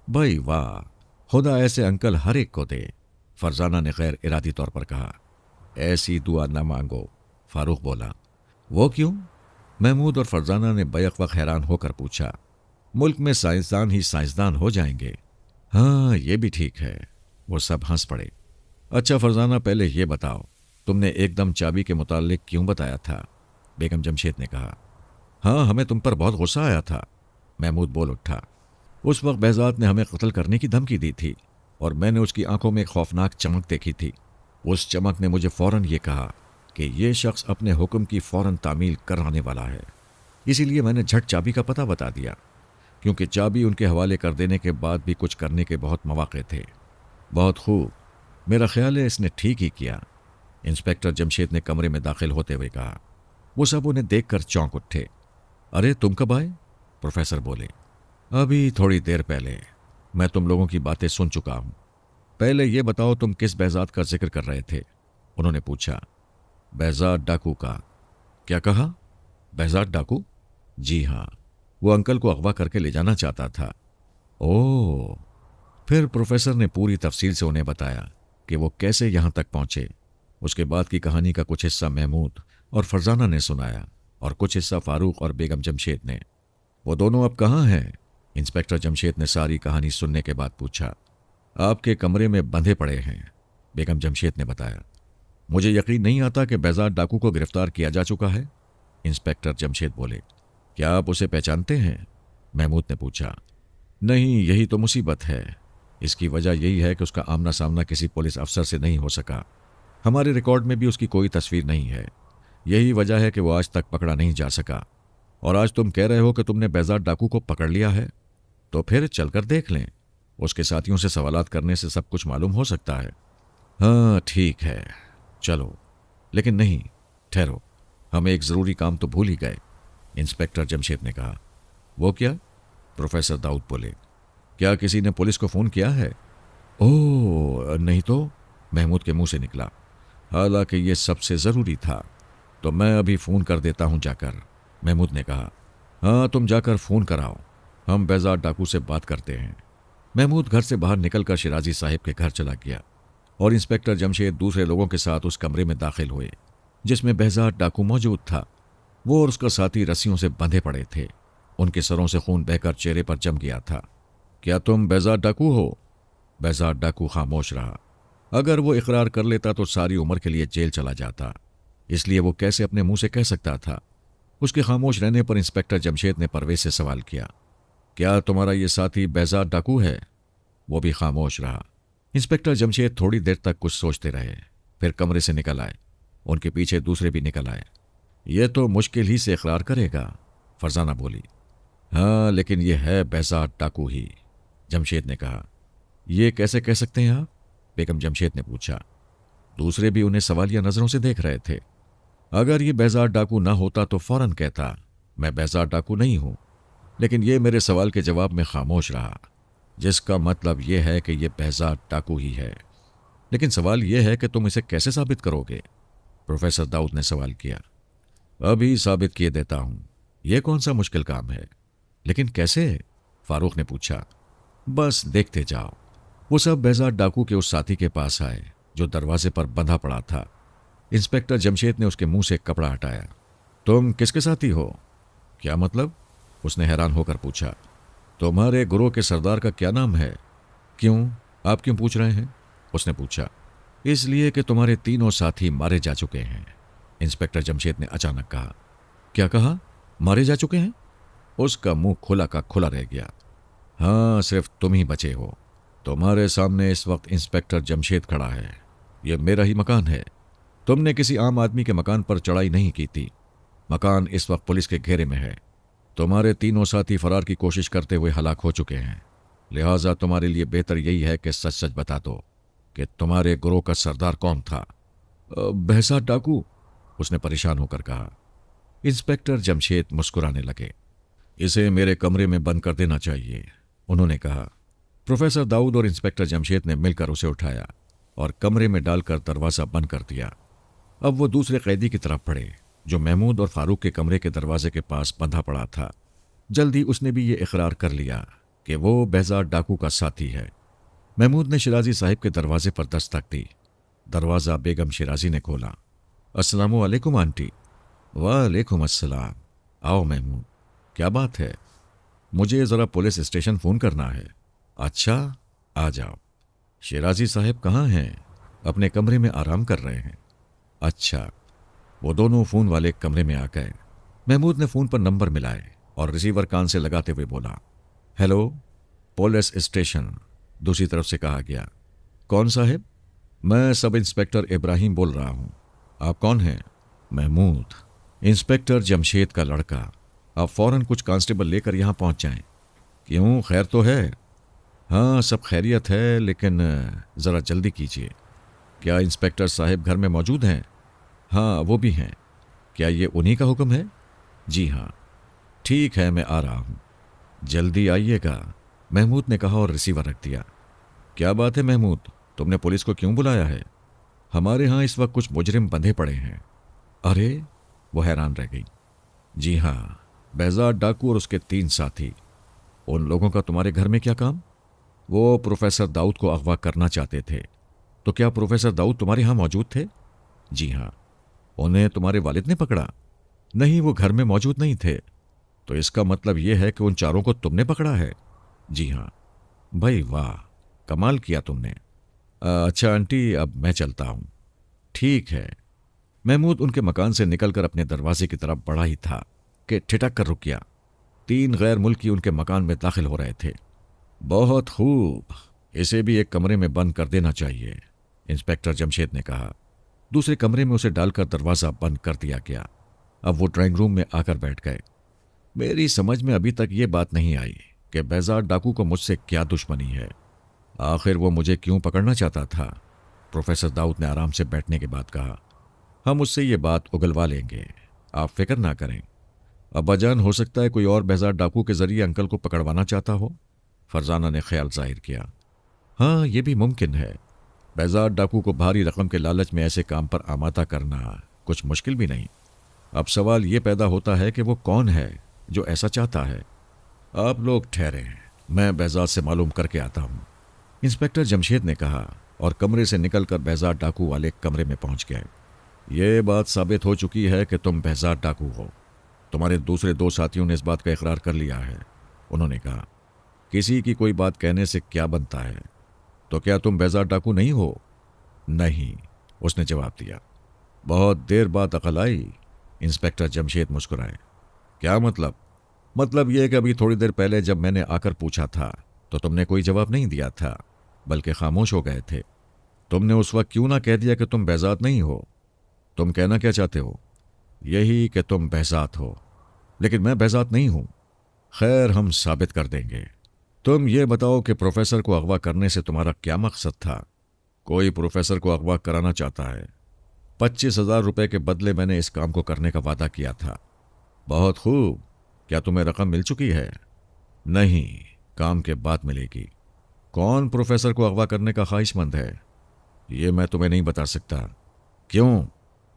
भाई वाह, खुदा ऐसे अंकल हर एक को दे। फरजाना ने गैर इरादी तौर पर कहा। ऐसी दुआ न मांगो, फारूक बोला। वो क्यों? महमूद और फरजाना ने बैक वक्त हैरान होकर पूछा। मुल्क में साइंसदान ही साइंसदान हो जाएंगे। हाँ, ये भी ठीक है। वो सब हंस पड़े। अच्छा फरजाना, पहले ये बताओ, तुमने एकदम चाबी के मुतालिक क्यों बताया था? बेगम जमशेद ने कहा। हाँ, हमें तुम पर बहुत गुस्सा आया था। महमूद बोल उठा। उस वक्त behzad ने हमें कत्ल करने की धमकी दी थी और मैंने उसकी आंखों में एक खौफनाक चमक देखी थी। उस चमक ने मुझे फौरन ये कहा कि ये शख्स अपने हुक्म की फौरन तामील कराने वाला है। इसीलिए मैंने झट चाबी का पता बता दिया, क्योंकि चाबी उनके हवाले कर देने के बाद भी कुछ करने के बहुत मौके थे। बहुत खूब, मेरा ख्याल है इसने ठीक ही किया, इंस्पेक्टर जमशेद ने कमरे में दाखिल होते हुए कहा। वो सब उन्हें देखकर चौंक उठे। अरे तुम कब आए? प्रोफेसर बोले। अभी थोड़ी देर पहले। मैं तुम लोगों की बातें सुन चुका हूं। पहले ये बताओ तुम किस behzad का जिक्र कर रहे थे? उन्होंने पूछा। behzad डाकू का। क्या कहा? behzad डाकू? जी हाँ, वो अंकल को अगवा करके ले जाना चाहता था। ओह। फिर प्रोफेसर ने पूरी तफसील से उन्हें बताया कि वो कैसे यहां तक पहुंचे। उसके बाद की कहानी का कुछ हिस्सा महमूद और फरजाना ने सुनाया और कुछ हिस्सा फारूक और बेगम जमशेद ने। वो दोनों अब कहाँ हैं? इंस्पेक्टर जमशेद ने सारी कहानी सुनने के बाद पूछा। आपके कमरे में बंधे पड़े हैं, बेगम जमशेद ने बताया। मुझे यकीन नहीं आता कि behzad डाकू को गिरफ्तार किया जा चुका है, इंस्पेक्टर जमशेद बोले। क्या आप उसे पहचानते हैं? महमूद ने पूछा। नहीं, यही तो मुसीबत है। इसकी वजह यही है कि उसका आमना सामना किसी पुलिस अफसर से नहीं हो सका। हमारे रिकॉर्ड में भी उसकी कोई तस्वीर नहीं है। यही वजह है कि वो आज तक पकड़ा नहीं जा सका। और आज तुम कह रहे हो कि तुमने behzad डाकू को पकड़ लिया है, तो फिर चलकर देख लें। उसके साथियों से सवालात करने से सब कुछ मालूम हो सकता है। हाँ ठीक है, चलो। लेकिन नहीं, ठहरो, हम एक ज़रूरी काम तो भूल ही गए, इंस्पेक्टर जमशेद ने कहा। वो क्या? प्रोफेसर दाऊद बोले। क्या किसी ने पुलिस को फ़ोन किया है? ओह नहीं तो, महमूद के मुंह से निकला। हालांकि ये सबसे ज़रूरी था, तो मैं अभी फ़ोन कर देता हूं जाकर, महमूद ने कहा। हाँ तुम जाकर फ़ोन कराओ, हम behzad डाकू से बात करते हैं। महमूद घर से बाहर निकलकर शिराजी साहिब के घर चला गया और इंस्पेक्टर जमशेद दूसरे लोगों के साथ उस कमरे में दाखिल हुए जिसमें behzad डाकू मौजूद था। वो और उसका साथी रस्सियों से बंधे पड़े थे। उनके सरों से खून बहकर चेहरे पर जम गया था। क्या तुम behzad डाकू हो? behzad डाकू खामोश रहा। अगर वो इकरार कर लेता तो सारी उम्र के लिए जेल चला जाता, इसलिए वो कैसे अपने मुंह से कह सकता था। उसके खामोश रहने पर इंस्पेक्टर जमशेद ने परवेज से सवाल किया। क्या तुम्हारा ये साथी behzad डाकू है? वो भी खामोश रहा। इंस्पेक्टर जमशेद थोड़ी देर तक कुछ सोचते रहे, फिर कमरे से निकल आए। उनके पीछे दूसरे भी निकल आए। यह तो मुश्किल ही से इकरार करेगा, फरजाना बोली। हाँ लेकिन यह है behzad डाकू ही, जमशेद ने कहा। यह कैसे कह सकते हैं आप? बेगम जमशेद ने पूछा। दूसरे भी उन्हें सवालिया नजरों से देख रहे थे। अगर ये behzad डाकू ना होता तो फौरन कहता मैं behzad डाकू नहीं हूं, लेकिन ये मेरे सवाल के जवाब में खामोश रहा, जिसका मतलब यह है कि यह behzad डाकू ही है। लेकिन सवाल यह है कि तुम इसे कैसे साबित करोगे? प्रोफेसर दाऊद ने सवाल किया। अभी साबित किए देता हूं, यह कौन सा मुश्किल काम है। लेकिन कैसे? फारूक ने पूछा। बस देखते जाओ। वो सब behzad डाकू के उस साथी के पास आए जो दरवाजे पर बंधा पड़ा था। इंस्पेक्टर जमशेद ने उसके मुंह से कपड़ा हटाया। तुम किसके साथी हो? क्या मतलब? उसने हैरान होकर पूछा। तुम्हारे गुरों के सरदार का क्या नाम है? क्यों? आप क्यों पूछ रहे हैं? उसने पूछा। इसलिए कि तुम्हारे तीनों साथी मारे जा चुके हैं, इंस्पेक्टर जमशेद ने अचानक कहा। क्या कहा? मारे जा चुके हैं? उसका मुंह खुला का खुला रह गया। हाँ, सिर्फ तुम ही बचे हो। तुम्हारे सामने इस वक्त इंस्पेक्टर जमशेद खड़ा है। यह मेरा ही मकान है। तुमने किसी आम आदमी के मकान पर चढ़ाई नहीं की थी। मकान इस वक्त पुलिस के घेरे में है। तुम्हारे तीनों साथी फरार की कोशिश करते हुए हलाक हो चुके हैं। लिहाजा तुम्हारे लिए बेहतर यही है कि सच सच बता दो कि तुम्हारे गुरों का सरदार कौन था। behzad डाकू, उसने परेशान होकर कहा। इंस्पेक्टर जमशेद मुस्कुराने लगे। इसे मेरे कमरे में बंद कर देना चाहिए, उन्होंने कहा। प्रोफेसर दाऊद और इंस्पेक्टर जमशेद ने मिलकर उसे उठाया और कमरे में डालकर दरवाज़ा बंद कर दिया। अब वो दूसरे कैदी की तरफ बढ़े जो महमूद और फारूक के कमरे के दरवाजे के पास बंधा पड़ा था। जल्दी उसने भी ये इकरार कर लिया कि वो behzad डाकू का साथी है। महमूद ने शिराजी साहिब के दरवाजे पर दस्तक दी। दरवाज़ा बेगम शिराजी ने खोला। अस्सलामु अलैकुम आंटी। वालेकुम अस्सलाम। आओ महमूद, क्या बात है? मुझे ज़रा पुलिस स्टेशन फ़ोन करना है। अच्छा, आ जाओ। शिराजी साहब कहाँ हैं? अपने कमरे में आराम कर रहे हैं। अच्छा। वो दोनों फ़ोन वाले कमरे में आ गए। महमूद ने फ़ोन पर नंबर मिलाए और रिसीवर कान से लगाते हुए बोला। हेलो, पुलिस स्टेशन, दूसरी तरफ से कहा गया। कौन साहब? मैं सब इंस्पेक्टर इब्राहिम बोल रहा हूँ। आप कौन हैं? महमूद, इंस्पेक्टर जमशेद का लड़का। आप फौरन कुछ कांस्टेबल लेकर यहाँ पहुँच जाएं। क्यों, खैर तो है? हाँ, सब खैरियत है, लेकिन ज़रा जल्दी कीजिए। क्या इंस्पेक्टर साहब घर में मौजूद हैं? हाँ, वो भी हैं। क्या ये उन्हीं का हुक्म है? जी हाँ। ठीक है, मैं आ रहा हूँ। जल्दी आइएगा, महमूद ने कहा और रिसीवर रख दिया। क्या बात है महमूद, तुमने पुलिस को क्यों बुलाया है? हमारे यहाँ इस वक्त कुछ मुजरिम बंधे पड़े हैं। अरे, वो हैरान रह गई। जी हाँ, बेहजाद डाकू और उसके 3 साथी। उन लोगों का तुम्हारे घर में क्या काम? वो प्रोफेसर दाऊद को अगवा करना चाहते थे। तो क्या प्रोफेसर दाऊद तुम्हारे यहाँ मौजूद थे? जी हाँ। उन्हें तुम्हारे वालिद ने पकड़ा? नहीं, वो घर में मौजूद नहीं थे। तो इसका मतलब यह है कि उन चारों को तुमने पकड़ा है? जी हाँ। भाई वाह, कमाल किया तुमने। अच्छा आंटी, अब मैं चलता हूं। ठीक है। महमूद उनके मकान से निकलकर अपने दरवाजे की तरफ बढ़ा ही था कि ठिठक कर रुक गया। 3 गैर मुल्की उनके मकान में दाखिल हो रहे थे। बहुत खूब, इसे भी एक कमरे में बंद कर देना चाहिए, इंस्पेक्टर जमशेद ने कहा। दूसरे कमरे में उसे डालकर दरवाज़ा बंद कर दिया गया। अब वो ड्राइंग रूम में आकर बैठ गए। मेरी समझ में अभी तक ये बात नहीं आई कि बेहजाद डाकू को मुझसे क्या दुश्मनी है। आखिर वो मुझे क्यों पकड़ना चाहता था? प्रोफेसर दाऊद ने आराम से बैठने के बाद कहा। हम उससे ये बात उगलवा लेंगे, आप फिक्र ना करें। अब्बाजान, हो सकता है कोई और बेहजाद डाकू के जरिए अंकल को पकड़वाना चाहता हो। फरजाना ने ख्याल जाहिर किया। हाँ, ये भी मुमकिन है। बेहजाद डाकू को भारी रकम के लालच में ऐसे काम पर आमादा करना कुछ मुश्किल भी नहीं। अब सवाल ये पैदा होता है कि वो कौन है जो ऐसा चाहता है। आप लोग ठहरे, मैं बेहजाद से मालूम करके आता हूँ, इंस्पेक्टर जमशेद ने कहा और कमरे से निकलकर बेहजाद डाकू वाले कमरे में पहुंच गए। ये बात साबित हो चुकी है कि तुम बेहजाद डाकू हो। तुम्हारे दूसरे 2 साथियों ने इस बात का इकरार कर लिया है, उन्होंने कहा। किसी की कोई बात कहने से क्या बनता है? तो क्या तुम बेहजाद डाकू नहीं हो? नहीं, उसने जवाब दिया। बहुत देर बाद अकल आई, इंस्पेक्टर जमशेद मुस्कुराए। क्या मतलब? मतलब यह कि अभी थोड़ी देर पहले जब मैंने आकर पूछा था तो तुमने कोई जवाब नहीं दिया था, बल्कि खामोश हो गए थे। तुमने उस वक्त क्यों ना कह दिया कि तुम बेहजाद नहीं हो? तुम कहना क्या चाहते हो? यही कि तुम बेहजाद हो, लेकिन मैं बेहजाद नहीं हूं। खैर, हम साबित कर देंगे। तुम ये बताओ कि प्रोफेसर को अगवा करने से तुम्हारा क्या मकसद था? कोई प्रोफेसर को अगवा कराना चाहता है। 25,000 रुपए के बदले मैंने इस काम को करने का वादा किया था। बहुत खूब। क्या तुम्हें रकम मिल चुकी है? नहीं, काम के बाद मिलेगी। कौन प्रोफेसर को अगवा करने का ख्वाहिशमंद है? ये मैं तुम्हें नहीं बता सकता। क्यों?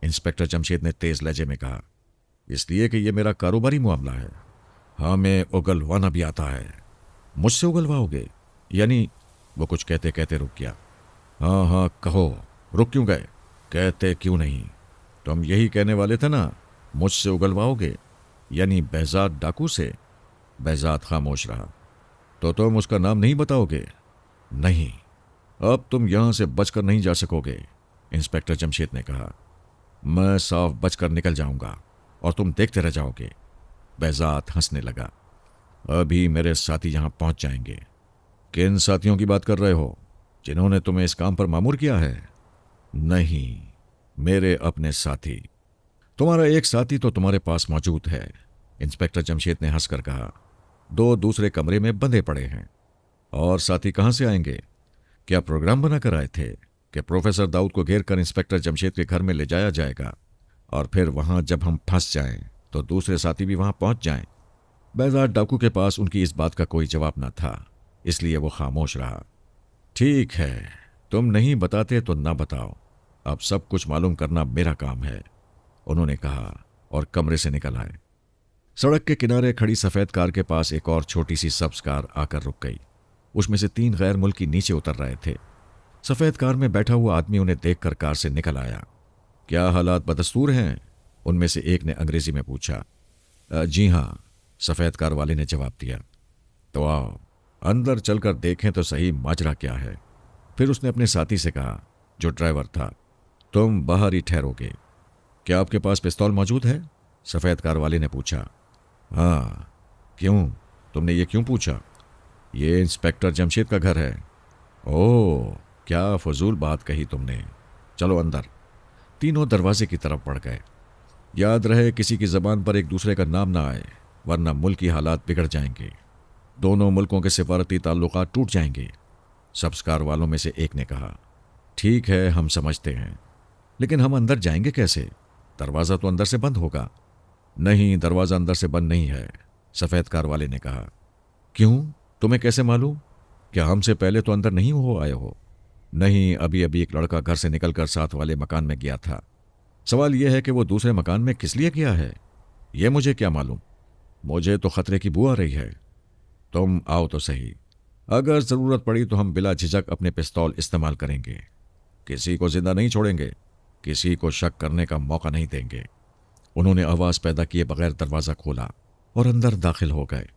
इंस्पेक्टर जमशेद ने तेज लहजे में कहा। इसलिए कि यह मेरा कारोबारी मामला है। हाँ, मैं उगलवाना भी आता है। मुझसे उगलवाओगे? यानी? वो कुछ कहते कहते रुक गया। हाँ हाँ कहो, रुक क्यों गए? कहते क्यों नहीं? तुम यही कहने वाले थे ना, मुझसे उगलवाओगे, यानी बेहजाद डाकू से। बेहजाद खामोश रहा। तो तुम उसका नाम नहीं बताओगे? नहीं, अब तुम यहां से बचकर नहीं जा सकोगे, इंस्पेक्टर जमशेद ने कहा। मैं साफ बचकर निकल जाऊंगा और तुम देखते रह जाओगे। बेहजाद हंसने लगा। अभी मेरे साथी यहां पहुंच जाएंगे। किन साथियों की बात कर रहे हो? जिन्होंने तुम्हें इस काम पर मामूर किया है? नहीं, मेरे अपने साथी। तुम्हारा एक साथी तो तुम्हारे पास मौजूद है, इंस्पेक्टर जमशेद ने हंसकर कहा। 2 दूसरे कमरे में बंधे पड़े हैं। और साथी कहां से आएंगे? क्या प्रोग्राम बनाकर आए थे कि प्रोफेसर दाऊद को घेर कर इंस्पेक्टर जमशेद के घर में ले जाया जाएगा और फिर वहां जब हम फंस जाएं तो दूसरे साथी भी वहां पहुंच जाएं? बेहजाद डाकू के पास उनकी इस बात का कोई जवाब न था, इसलिए वो खामोश रहा। ठीक है, तुम नहीं बताते तो ना बताओ। अब सब कुछ मालूम करना मेरा काम है, उन्होंने कहा और कमरे से निकल आए। सड़क के किनारे खड़ी सफेद कार के पास एक और छोटी सी सब्ज कार आकर रुक गई। उसमें से 3 गैर मुल्की नीचे उतर रहे थे। सफेद कार में बैठा हुआ आदमी उन्हें देखकर कार से निकल आया। क्या हालात बदस्तूर हैं? उनमें से एक ने अंग्रेजी में पूछा। जी हाँ, सफेद कार वाले ने जवाब दिया। तो आओ अंदर चलकर देखें तो सही माजरा क्या है। फिर उसने अपने साथी से कहा, जो ड्राइवर था, तुम बाहर ही ठहरोगे। क्या आपके पास पिस्तौल मौजूद है? सफेद कार वाले ने पूछा। हाँ। क्यों? तुमने ये क्यों पूछा? ये इंस्पेक्टर जमशेद का घर है। ओह, क्या फजूल बात कही तुमने। चलो अंदर। तीनों दरवाजे की तरफ बढ़ गए। याद रहे किसी की जबान पर एक दूसरे का नाम ना आए, वरना मुल्क की हालात बिगड़ जाएंगे। दोनों मुल्कों के सिफारती ताल्लुकात टूट जाएंगे। सब्सकार वालों में से एक ने कहा। ठीक है, हम समझते हैं, लेकिन हम अंदर जाएंगे कैसे? दरवाज़ा तो अंदर से बंद होगा। नहीं, दरवाज़ा अंदर से बंद नहीं है, सफ़ेद कार वाले ने कहा। क्यों? तुम्हें कैसे मालूम? क्या हमसे पहले तो अंदर नहीं हो आए हो? नहीं, अभी अभी एक लड़का घर से निकलकर साथ वाले मकान में गया था। सवाल यह है कि वो दूसरे मकान में किस लिए गया है, यह मुझे क्या मालूम। मुझे तो खतरे की बू आ रही है। तुम आओ तो सही। अगर ज़रूरत पड़ी तो हम बिला झिझक अपने पिस्तौल इस्तेमाल करेंगे। किसी को जिंदा नहीं छोड़ेंगे, किसी को शक करने का मौका नहीं देंगे। उन्होंने आवाज़ पैदा किए बगैर दरवाज़ा खोला और अंदर दाखिल हो गए।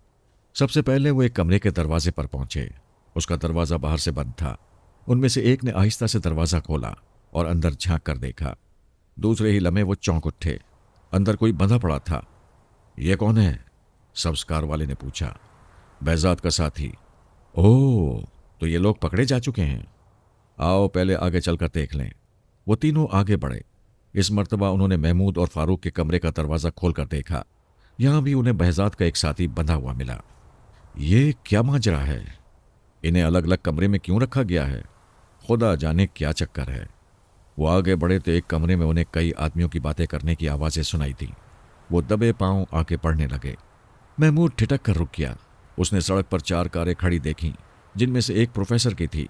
सबसे पहले वो एक कमरे के दरवाजे पर पहुंचे। उसका दरवाज़ा बाहर से बंद था। उनमें से एक ने आहिस्ता से दरवाज़ा खोला और अंदर झांक कर देखा। दूसरे ही लम्हे वो चौंक उठे। अंदर कोई बंधा पड़ा था। ये कौन है? सब्सकार वाले ने पूछा। बहजाद का साथी। ओह, तो ये लोग पकड़े जा चुके हैं। आओ पहले आगे चलकर देख लें। वो तीनों आगे बढ़े। इस मर्तबा उन्होंने महमूद और फारूक के कमरे का दरवाज़ा खोलकर देखा। यहां भी उन्हें बहजाद का एक साथी बंधा हुआ मिला। ये क्या माजरा है? इन्हें अलग अलग कमरे में क्यों रखा गया है? खुदा जाने क्या चक्कर है। वो आगे बढ़े तो एक कमरे में उन्हें कई आदमियों की बातें करने की आवाज़ें सुनाई दी। वो दबे पांव आके पढ़ने लगे। महमूद ठिठक कर रुक गया। उसने सड़क पर 4 कारें खड़ी देखीं, जिनमें से एक प्रोफेसर की थी,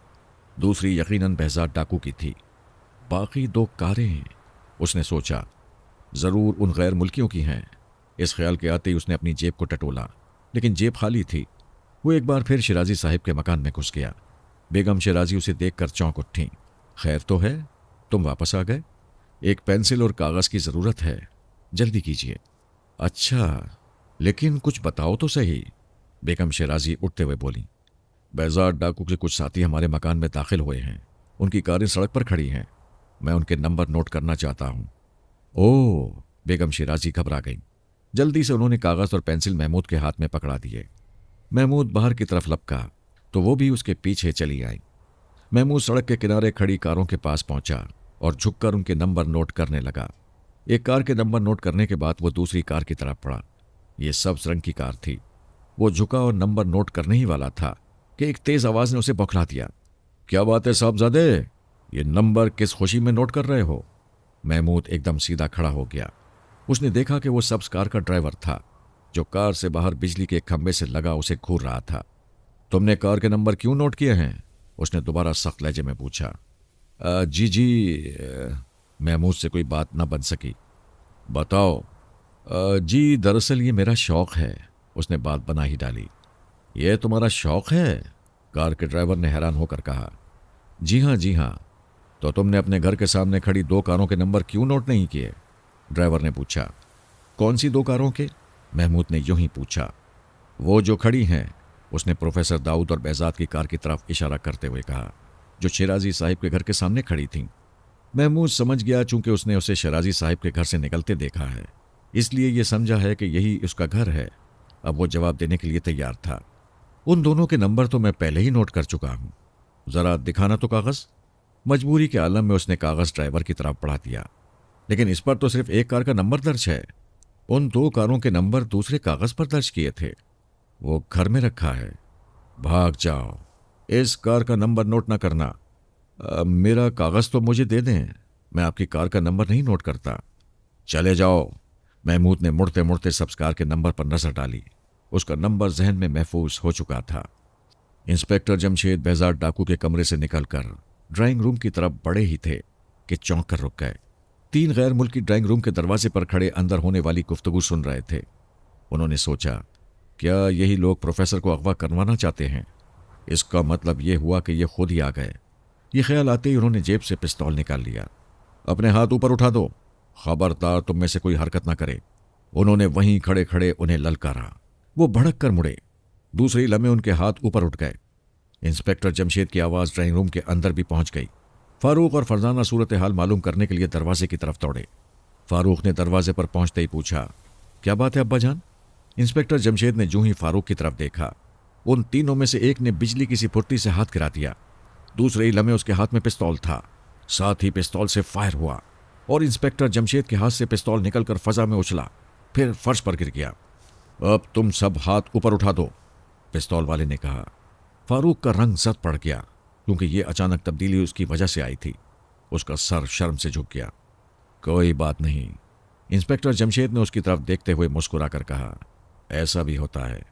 दूसरी यकीनन बहजाद डाकू की थी। बाकी 2 कारें, उसने सोचा, ज़रूर उन गैर मुल्कियों की हैं। इस ख्याल के आते ही उसने अपनी जेब को टटोला, लेकिन जेब खाली थी। वो एक बार फिर शिराजी साहिब के मकान में घुस गया। बेगम शिराजी उसे देखकर चौंक उठी। खैर तो है, तुम वापस आ गए? एक पेंसिल और कागज़ की ज़रूरत है, जल्दी कीजिए। अच्छा, लेकिन कुछ बताओ तो सही। बेगम शिराजी उठते हुए बोली। बहजाद डाकू के कुछ साथी हमारे मकान में दाखिल हुए हैं। उनकी कारें सड़क पर खड़ी हैं। मैं उनके नंबर नोट करना चाहता हूं। ओह, बेगम शिराजी घबरा गई। जल्दी से उन्होंने कागज़ और पेंसिल महमूद के हाथ में पकड़ा दिए। महमूद बाहर की तरफ लपका तो वो भी उसके पीछे चली आई। महमूद सड़क के किनारे खड़ी कारों के पास पहुंचा और झुककर उनके नंबर नोट करने लगा। एक कार के नंबर नोट करने के बाद वो दूसरी कार की तरफ बढ़ा। ये सब्ज रंग की कार थी। वो झुका और नंबर नोट करने ही वाला था कि एक तेज आवाज ने उसे बौखला दिया। क्या बात है साहबजादे, ये नंबर किस खुशी में नोट कर रहे हो? महमूद एकदम सीधा खड़ा हो गया। उसने देखा कि वो सब्ज कार का ड्राइवर था, जो कार से बाहर बिजली के खंभे से लगा उसे घूर रहा था। तुमने कार के नंबर क्यों नोट किए हैं? उसने दोबारा सख्त लहजे में पूछा। जी जी, महमूद से कोई बात न बन सकी। बताओ। जी, दरअसल ये मेरा शौक़ है। उसने बात बना ही डाली। यह तुम्हारा शौक़ है? कार के ड्राइवर ने हैरान होकर कहा। जी हाँ, जी हाँ। तो तुमने अपने घर के सामने खड़ी 2 कारों के नंबर क्यों नोट नहीं किए? ड्राइवर ने पूछा। कौन सी 2 कारों के? महमूद ने यूं ही पूछा। वो जो खड़ी हैं, उसने प्रोफेसर दाऊद और बहजाद की कार की तरफ इशारा करते हुए कहा, जो शिराजी साहिब के घर के सामने खड़ी थीं। महमूद समझ गया, चूंकि उसने उसे शिराजी साहिब के घर से निकलते देखा है, इसलिए यह समझा है कि यही उसका घर है। अब वो जवाब देने के लिए तैयार था। उन दोनों के नंबर तो मैं पहले ही नोट कर चुका हूं। जरा दिखाना तो कागज़। मजबूरी के आलम में उसने कागज़ ड्राइवर की तरफ बढ़ा दिया। लेकिन इस पर तो सिर्फ एक कार का नंबर दर्ज है। उन 2 कारों के नंबर दूसरे कागज़ पर दर्ज किए थे। वो घर में रखा है। भाग जाओ, इस कार का नंबर नोट ना करना। मेरा कागज़ तो मुझे दे दें, मैं आपकी कार का नंबर नहीं नोट करता। चले जाओ। महमूद ने मुड़ते मुड़ते सब्ज कार के नंबर पर नजर डाली। उसका नंबर जहन में महफूज हो चुका था। इंस्पेक्टर जमशेद बहजाद डाकू के कमरे से निकलकर ड्राइंग रूम की तरफ बढ़े ही थे कि चौंक कर रुक गए। 3 गैर मुल्की ड्राइंग रूम के दरवाजे पर खड़े अंदर होने वाली गुफ्तगू सुन रहे थे। उन्होंने सोचा, क्या यही लोग प्रोफेसर को अगवा करवाना चाहते हैं? इसका मतलब यह हुआ कि ये खुद ही आ गए। ये ख्याल आते ही उन्होंने जेब से पिस्तौल निकाल लिया। अपने हाथ ऊपर उठा दो, खबरदार तुम में से कोई हरकत ना करे। उन्होंने वहीं खड़े खड़े उन्हें ललकारा। वो भड़क कर मुड़े। दूसरे ही लम्हे उनके हाथ ऊपर उठ गए। इंस्पेक्टर जमशेद की आवाज़ ड्राइंग रूम के अंदर भी पहुंच गई। फारूक और फरजाना सूरत हाल मालूम करने के लिए दरवाजे की तरफ दौड़े। फारूक ने दरवाजे पर पहुंचते ही पूछा, क्या बात है अब्बा जान? इंस्पेक्टर जमशेद ने जूं ही फारूक की तरफ देखा, उन तीनों में से एक ने बिजली की सी फुर्ती से हाथ गिरा दिया। दूसरे ही लम्हे उसके हाथ में पिस्तौल था। साथ ही पिस्तौल से फायर हुआ और इंस्पेक्टर जमशेद के हाथ से पिस्तौल निकलकर फजा में उछला, फिर फर्श पर गिर गया। अब तुम सब हाथ ऊपर उठा दो, पिस्तौल वाले ने कहा। फारूक का रंग जद पड़ गया, क्योंकि ये अचानक तब्दीली उसकी वजह से आई थी। उसका सर शर्म से झुक गया। कोई बात नहीं, इंस्पेक्टर जमशेद ने उसकी तरफ देखते हुए मुस्कुराकर कहा। ऐसा भी होता है।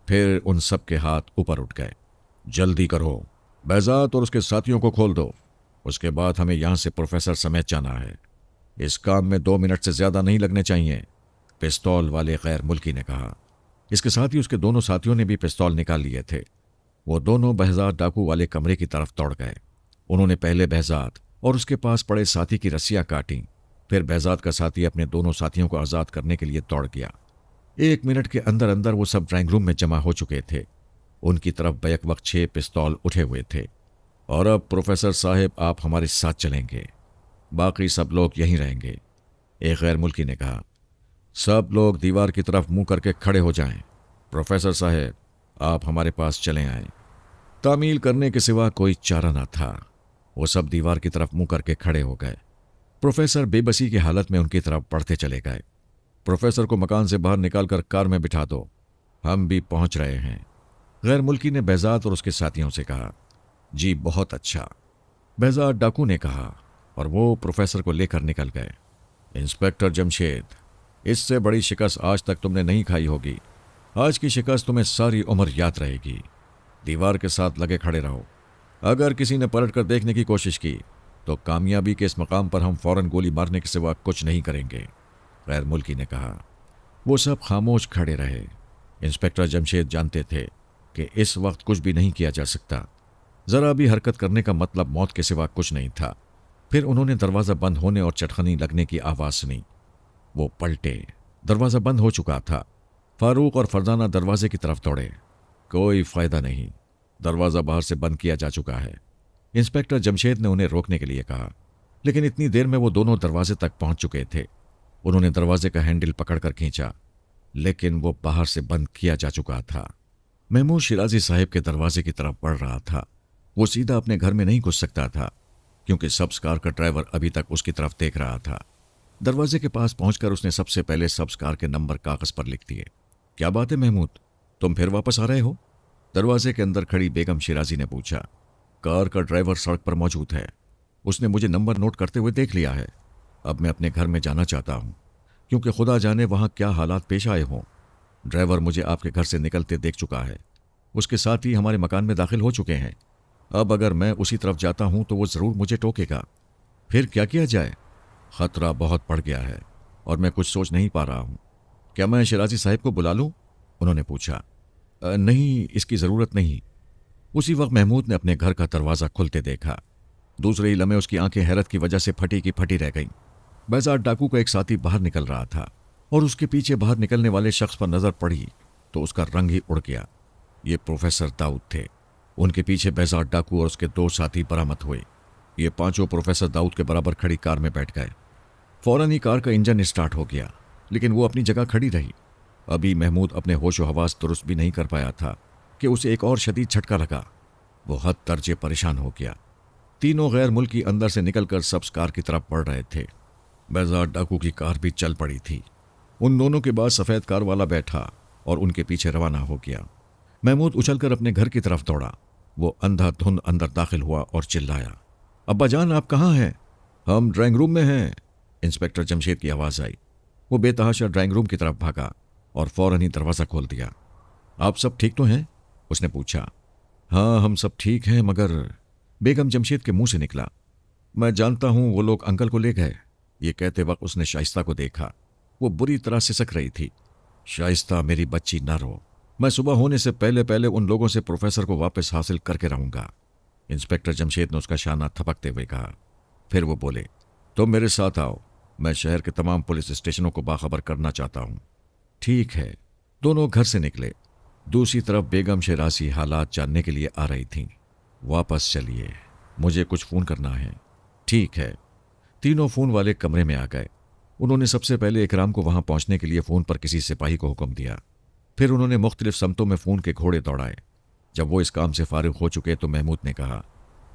फिर उन सब के हाथ ऊपर उठ गए। जल्दी करो, बेजात और उसके साथियों को खोल दो। उसके बाद हमें यहां से प्रोफेसर समेत जाना है। इस काम में 2 मिनट से ज्यादा नहीं लगने चाहिए, पिस्तौल वाले गैर मुल्की ने कहा। इसके साथ ही उसके दोनों साथियों ने भी पिस्तौल निकाल लिए थे। वो दोनों बहजाद डाकू वाले कमरे की तरफ दौड़ गए। उन्होंने पहले बहजाद और उसके पास पड़े साथी की रस्सियां काटी। फिर बहजाद का साथी अपने दोनों साथियों को आज़ाद करने के लिए दौड़ गया। 1 मिनट के अंदर अंदर वो सब ड्राइंग रूम में जमा हो चुके थे। उनकी तरफ बैक वक्त 6 पिस्तौल उठे हुए थे। और अब प्रोफेसर साहब आप हमारे साथ चलेंगे, बाकी सब लोग यहीं रहेंगे, एक गैर मुल्की ने कहा। सब लोग दीवार की तरफ मुंह करके खड़े हो जाएं। प्रोफेसर साहब आप हमारे पास चले आए। तामील करने के सिवा कोई चारा न था। वो सब दीवार की तरफ मुंह करके खड़े हो गए। प्रोफेसर बेबसी की हालत में उनकी तरफ बढ़ते चले गए। प्रोफेसर को मकान से बाहर निकालकर कार में बिठा दो, हम भी पहुंच रहे हैं, गैर मुल्की ने बहजाद और उसके साथियों से कहा। जी बहुत अच्छा, बहजाद डाकू ने कहा, और वो प्रोफेसर को लेकर निकल गए। इंस्पेक्टर जमशेद, इससे बड़ी शिकस्त आज तक तुमने नहीं खाई होगी। आज की शिकस्त तुम्हें सारी उम्र याद रहेगी। दीवार के साथ लगे खड़े रहो। अगर किसी ने पलट कर देखने की कोशिश की तो कामयाबी के इस मकाम पर हम फौरन गोली मारने के सिवा कुछ नहीं करेंगे, गैर मुल्की ने कहा। वो सब खामोश खड़े रहे। इंस्पेक्टर जमशेद जानते थे कि इस वक्त कुछ भी नहीं किया जा सकता। जरा भी हरकत करने का मतलब मौत के सिवा कुछ नहीं था। फिर उन्होंने दरवाज़ा बंद होने और चटखनी लगने की आवाज़ सुनी। वो पलटे, दरवाज़ा बंद हो चुका था। फारूक और फरजाना दरवाजे की तरफ दौड़े। कोई फायदा नहीं, दरवाज़ा बाहर से बंद किया जा चुका है, इंस्पेक्टर जमशेद ने उन्हें रोकने के लिए कहा। लेकिन इतनी देर में वो दोनों दरवाजे तक पहुंच चुके थे। उन्होंने दरवाजे का हैंडल पकड़कर खींचा, लेकिन वो बाहर से बंद किया जा चुका था। महमूद शिराजी साहब के दरवाजे की तरफ बढ़ रहा था। वो सीधा अपने घर में नहीं घुस सकता था, क्योंकि सब्ज कार का ड्राइवर अभी तक उसकी तरफ देख रहा था। दरवाजे के पास पहुंचकर उसने सबसे पहले सब्ज कार के नंबर कागज पर लिख दिए। क्या बात है महमूद, तुम फिर वापस आ रहे हो? दरवाजे के अंदर खड़ी बेगम शिराजी ने पूछा। कार का ड्राइवर सड़क पर मौजूद है, उसने मुझे नंबर नोट करते हुए देख लिया है। अब मैं अपने घर में जाना चाहता हूं, क्योंकि खुदा जाने वहां क्या हालात पेश आए हों। ड्राइवर मुझे आपके घर से निकलते देख चुका है, उसके साथ ही हमारे मकान में दाखिल हो चुके हैं। अब अगर मैं उसी तरफ जाता हूं तो वो जरूर मुझे टोकेगा। फिर क्या किया जाए? खतरा बहुत बढ़ गया है और मैं कुछ सोच नहीं पा रहा हूं। क्या मैं शिराजी साहब को बुला लूं? उन्होंने पूछा। नहीं, इसकी जरूरत नहीं। उसी वक्त महमूद ने अपने घर का दरवाजा खुलते देखा। दूसरे ही लम्हे उसकी आंखें हैरत की वजह से फटी की फटी रह गईं। बहजाद डाकू का एक साथी बाहर निकल रहा था और उसके पीछे बाहर निकलने वाले शख्स पर नजर पड़ी तो उसका रंग ही उड़ गया। ये प्रोफेसर दाऊद थे। उनके पीछे बहजाद डाकू और उसके 2 साथी बरामद हुए। ये पांचों प्रोफेसर दाऊद के बराबर खड़ी कार में बैठ गए। फौरन ही कार का इंजन स्टार्ट हो गया, लेकिन वो अपनी जगह खड़ी रही। अभी महमूद अपने होश व हवास दुरुस्त भी नहीं कर पाया था कि उसे एक और शदीद झटका लगा। वो हद दर्जे परेशान हो गया। तीनों गैर मुल्की अंदर से निकलकर सब्ज कार की तरफ बढ़ रहे थे। बहजाद डाकू की कार भी चल पड़ी थी। उन दोनों के बाद सफ़ेद कार वाला बैठा और उनके पीछे रवाना हो गया। महमूद उछलकर अपने घर की तरफ दौड़ा। वो अंधाधुंध अंदर दाखिल हुआ और चिल्लाया, अब्बा जान आप कहाँ हैं? हम ड्राइंग रूम में हैं, इंस्पेक्टर जमशेद की आवाज़ आई। वो बेतहाशा ड्राइंग रूम की तरफ भागा और फौरन ही दरवाज़ा खोल दिया। आप सब ठीक तो हैं? उसने पूछा। हाँ हम सब ठीक हैं, मगर बेगम जमशेद के मुंह से निकला। मैं जानता हूं वो लोग अंकल को ले गए। ये कहते वक्त उसने शाइस्ता को देखा। वो बुरी तरह सिसक रही थी। शाइस्ता मेरी बच्ची ना रो, मैं सुबह होने से पहले पहले उन लोगों से प्रोफेसर को वापस हासिल करके रहूंगा, इंस्पेक्टर जमशेद ने उसका शाना थपकते हुए कहा। फिर वो बोले, तुम मेरे साथ आओ, मैं शहर के तमाम पुलिस स्टेशनों को बाखबर करना चाहता हूं। ठीक है। दोनों घर से निकले। दूसरी तरफ बेगम शिराजी हालात जानने के लिए आ रही थीं। वापस चलिए, मुझे कुछ फ़ोन करना है। ठीक है। तीनों फ़ोन वाले कमरे में आ गए। उन्होंने सबसे पहले इकराम को वहां पहुंचने के लिए फ़ोन पर किसी सिपाही को हुक्म दिया। फिर उन्होंने मुख्तलिफ समतों में फ़ोन के घोड़े दौड़ाए। जब वो इस काम से फारिग हो चुके तो महमूद ने कहा,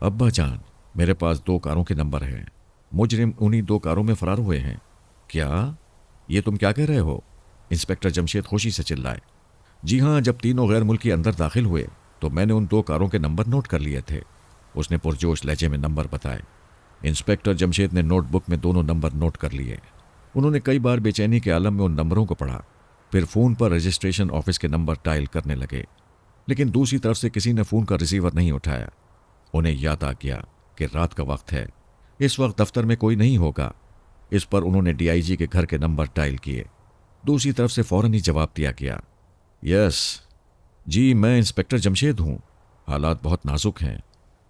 अब्बा जान, मेरे पास 2 कारों के नंबर हैं। मुजरिम उन्हीं 2 कारों में फरार हुए हैं। क्या? ये तुम क्या कह रहे हो? इंस्पेक्टर जमशेद खुशी से चिल्लाए। जी हाँ, जब तीनों गैर मुल्की अंदर दाखिल हुए तो मैंने उन 2 कारों के नंबर नोट कर लिए थे। उसने पुरजोश लहजे में नंबर बताए। इंस्पेक्टर जमशेद ने नोटबुक में दोनों नंबर नोट कर लिए। उन्होंने कई बार बेचैनी के आलम में उन नंबरों को पढ़ा, फिर फ़ोन पर रजिस्ट्रेशन ऑफिस के नंबर डायल करने लगे, लेकिन दूसरी तरफ से किसी ने फ़ोन का रिसीवर नहीं उठाया। उन्हें याद आ गया कि रात का वक्त है, इस वक्त दफ्तर में कोई नहीं होगा। इस पर उन्होंने डीआईजी के घर के नंबर डायल किए। दूसरी तरफ से फौरन ही जवाब दिया गया, यस जी, मैं इंस्पेक्टर जमशेद हूँ। हालात बहुत नाजुक हैं।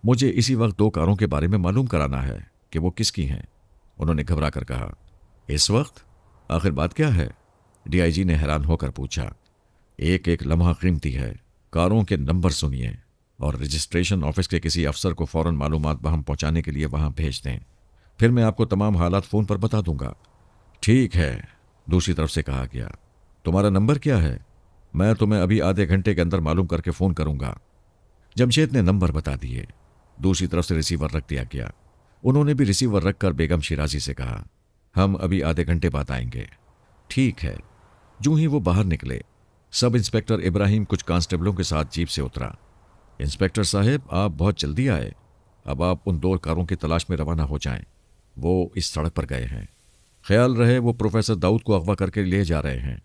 मुझे इसी वक्त 2 कारों के बारे में मालूम कराना है कि वो किसकी हैं। उन्होंने घबरा कर कहा, इस वक्त? आखिर बात क्या है? डीआईजी ने हैरान होकर पूछा। एक एक लम्हा कीमती है। कारों के नंबर सुनिए और रजिस्ट्रेशन ऑफिस के किसी अफसर को फौरन मालूमात बहम पहुंचाने के लिए वहां भेज दें। फिर मैं आपको तमाम हालात फ़ोन पर बता दूंगा। ठीक है, दूसरी तरफ से कहा गया। तुम्हारा नंबर क्या है? मैं तुम्हें अभी आधे घंटे के अंदर मालूम करके फ़ोन करूंगा। जमशेद ने नंबर बता दिए। दूसरी तरफ से रिसीवर रख दिया गया। उन्होंने भी रिसीवर रखकर बेगम शिराजी से कहा, हम अभी आधे घंटे बाद आएंगे। ठीक है। जूं ही वो बाहर निकले, सब इंस्पेक्टर इब्राहिम कुछ कांस्टेबलों के साथ जीप से उतरा। इंस्पेक्टर साहब, आप बहुत जल्दी आए। अब आप उन 2 कारों की तलाश में रवाना हो जाएं। वो इस सड़क पर गए हैं। ख्याल रहे वो प्रोफेसर दाऊद को अगवा करके ले जा रहे हैं।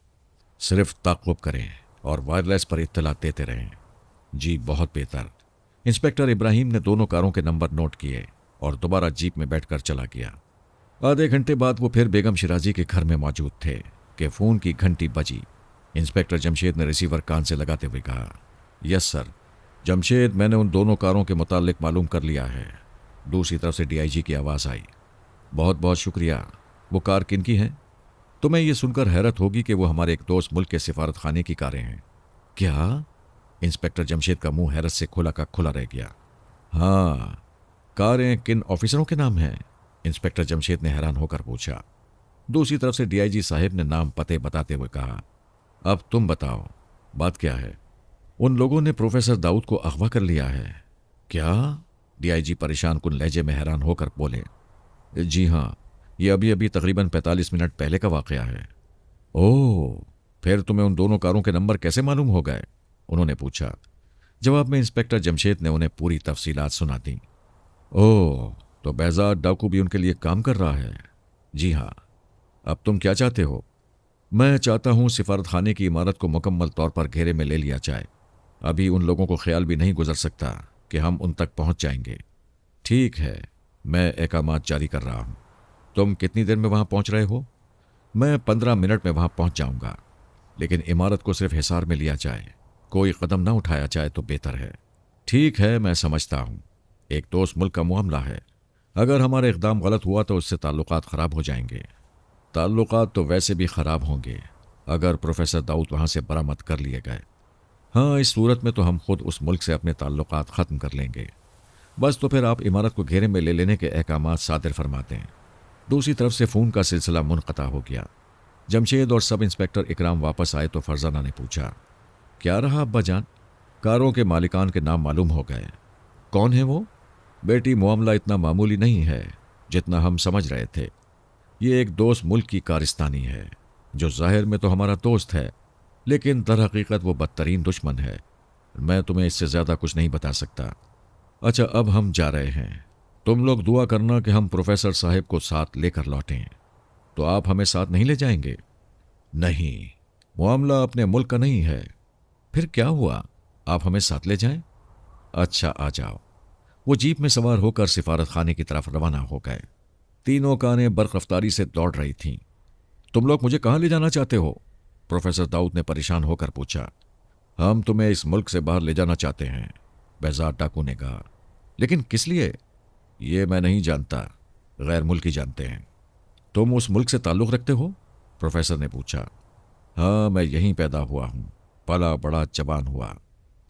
सिर्फ ताक़ुब करें और वायरलेस पर इत्तला देते रहें। जी, बहुत बेहतर। इंस्पेक्टर इब्राहिम ने दोनों कारों के नंबर नोट किए और दोबारा जीप में बैठकर चला गया। आधे घंटे बाद वो फिर बेगम शिराजी के घर में मौजूद थे कि फ़ोन की घंटी बजी। इंस्पेक्टर जमशेद ने रिसीवर कान से लगाते हुए कहा, यस सर। जमशेद, मैंने उन दोनों कारों के मुतालिक मालूम कर लिया है। दूसरी तरफ से डीआईजी की आवाज़ आई, बहुत बहुत शुक्रिया। वो कार किनकी हैं? तुम्हें यह सुनकर हैरत होगी कि वो हमारे एक दोस्त मुल्क के सिफारत खाने की कारें हैं। क्या? इंस्पेक्टर जमशेद का मुंह हैरत से खुला का खुला रह गया। हाँ, कारें किन ऑफिसरों के नाम हैं? इंस्पेक्टर जमशेद ने हैरान होकर पूछा। दूसरी तरफ से डीआईजी साहब ने नाम पते बताते हुए कहा, अब तुम बताओ, बात क्या है? उन लोगों ने प्रोफेसर दाऊद को अगवा कर लिया है। क्या? डीआईजी परेशान कुन लहजे में हैरान होकर बोले, जी हाँ, ये अभी अभी तकरीबन 45 मिनट पहले का वाकया है। ओह, फिर तुम्हें उन दोनों कारों के नंबर कैसे मालूम हो गए? उन्होंने पूछा। जवाब में इंस्पेक्टर जमशेद ने उन्हें पूरी तफसीलात सुना दी। ओह, तो बेहजाद डाकू भी उनके लिए काम कर रहा है? जी हाँ। अब तुम क्या चाहते हो? मैं चाहता हूं सिफारत खाने की इमारत को मुकम्मल तौर पर घेरे में ले लिया जाए। अभी उन लोगों को ख्याल भी नहीं गुजर सकता कि हम उन तक पहुंच जाएंगे। ठीक है, मैं अहकामात जारी कर रहा हूं। तुम कितनी देर में वहां पहुंच रहे हो? मैं 15 मिनट में वहां पहुंच जाऊंगा, लेकिन इमारत को सिर्फ हिसार में लिया जाए, कोई कदम ना उठाया जाए तो बेहतर है। ठीक है, मैं समझता हूं। एक दोस्त मुल्क का मामला है। अगर हमारा इकदाम गलत हुआ तो उससे ताल्लुकात ख़राब हो जाएंगे। ताल्लुकात तो वैसे भी ख़राब होंगे अगर प्रोफेसर दाऊद वहाँ से बरामद कर लिए गए। हाँ, इस सूरत में तो हम खुद उस मुल्क से अपने ताल्लुकात ख़त्म कर लेंगे। बस तो फिर आप इमारत को घेरे में ले लेने के अहकामात सादिर फरमाते हैं। दूसरी तरफ से फ़ोन का सिलसिला मुनक़ता हो गया। जमशेद और सब इंस्पेक्टर इकराम वापस आए तो फरजाना ने पूछा, क्या रहा अब्बा जान? कारों के मालिकान के नाम मालूम हो गए। कौन है वो? बेटी, मामला इतना मामूली नहीं है जितना हम समझ रहे थे। ये एक दोस्त मुल्क की कारिस्तानी है, जो ज़ाहिर में तो हमारा दोस्त है, लेकिन दर हकीकत वो बदतरीन दुश्मन है। मैं तुम्हें इससे ज़्यादा कुछ नहीं बता सकता। अच्छा, अब हम जा रहे हैं। तुम लोग दुआ करना कि हम प्रोफेसर साहब को साथ लेकर लौटें। तो आप हमें साथ नहीं ले जाएंगे? नहीं, मामला अपने मुल्क का नहीं है। फिर क्या हुआ? आप हमें साथ ले जाएं? अच्छा, आ जाओ। वो जीप में सवार होकर सिफारत खाने की तरफ रवाना हो गए। तीनों कारें बर्क रफ्तारी से दौड़ रही थीं। तुम लोग मुझे कहाँ ले जाना चाहते हो? प्रोफेसर दाऊद ने परेशान होकर पूछा। हम तुम्हें इस मुल्क से बाहर ले जाना चाहते हैं, बेहजाद डाकू ने कहा। लेकिन किस लिए? ये मैं नहीं जानता, गैर मुल्की जानते हैं। तुम उस मुल्क से ताल्लुक़ रखते हो? प्रोफेसर ने पूछा। हाँ, मैं यहीं पैदा हुआ हूँ, पला बड़ा जवान हुआ।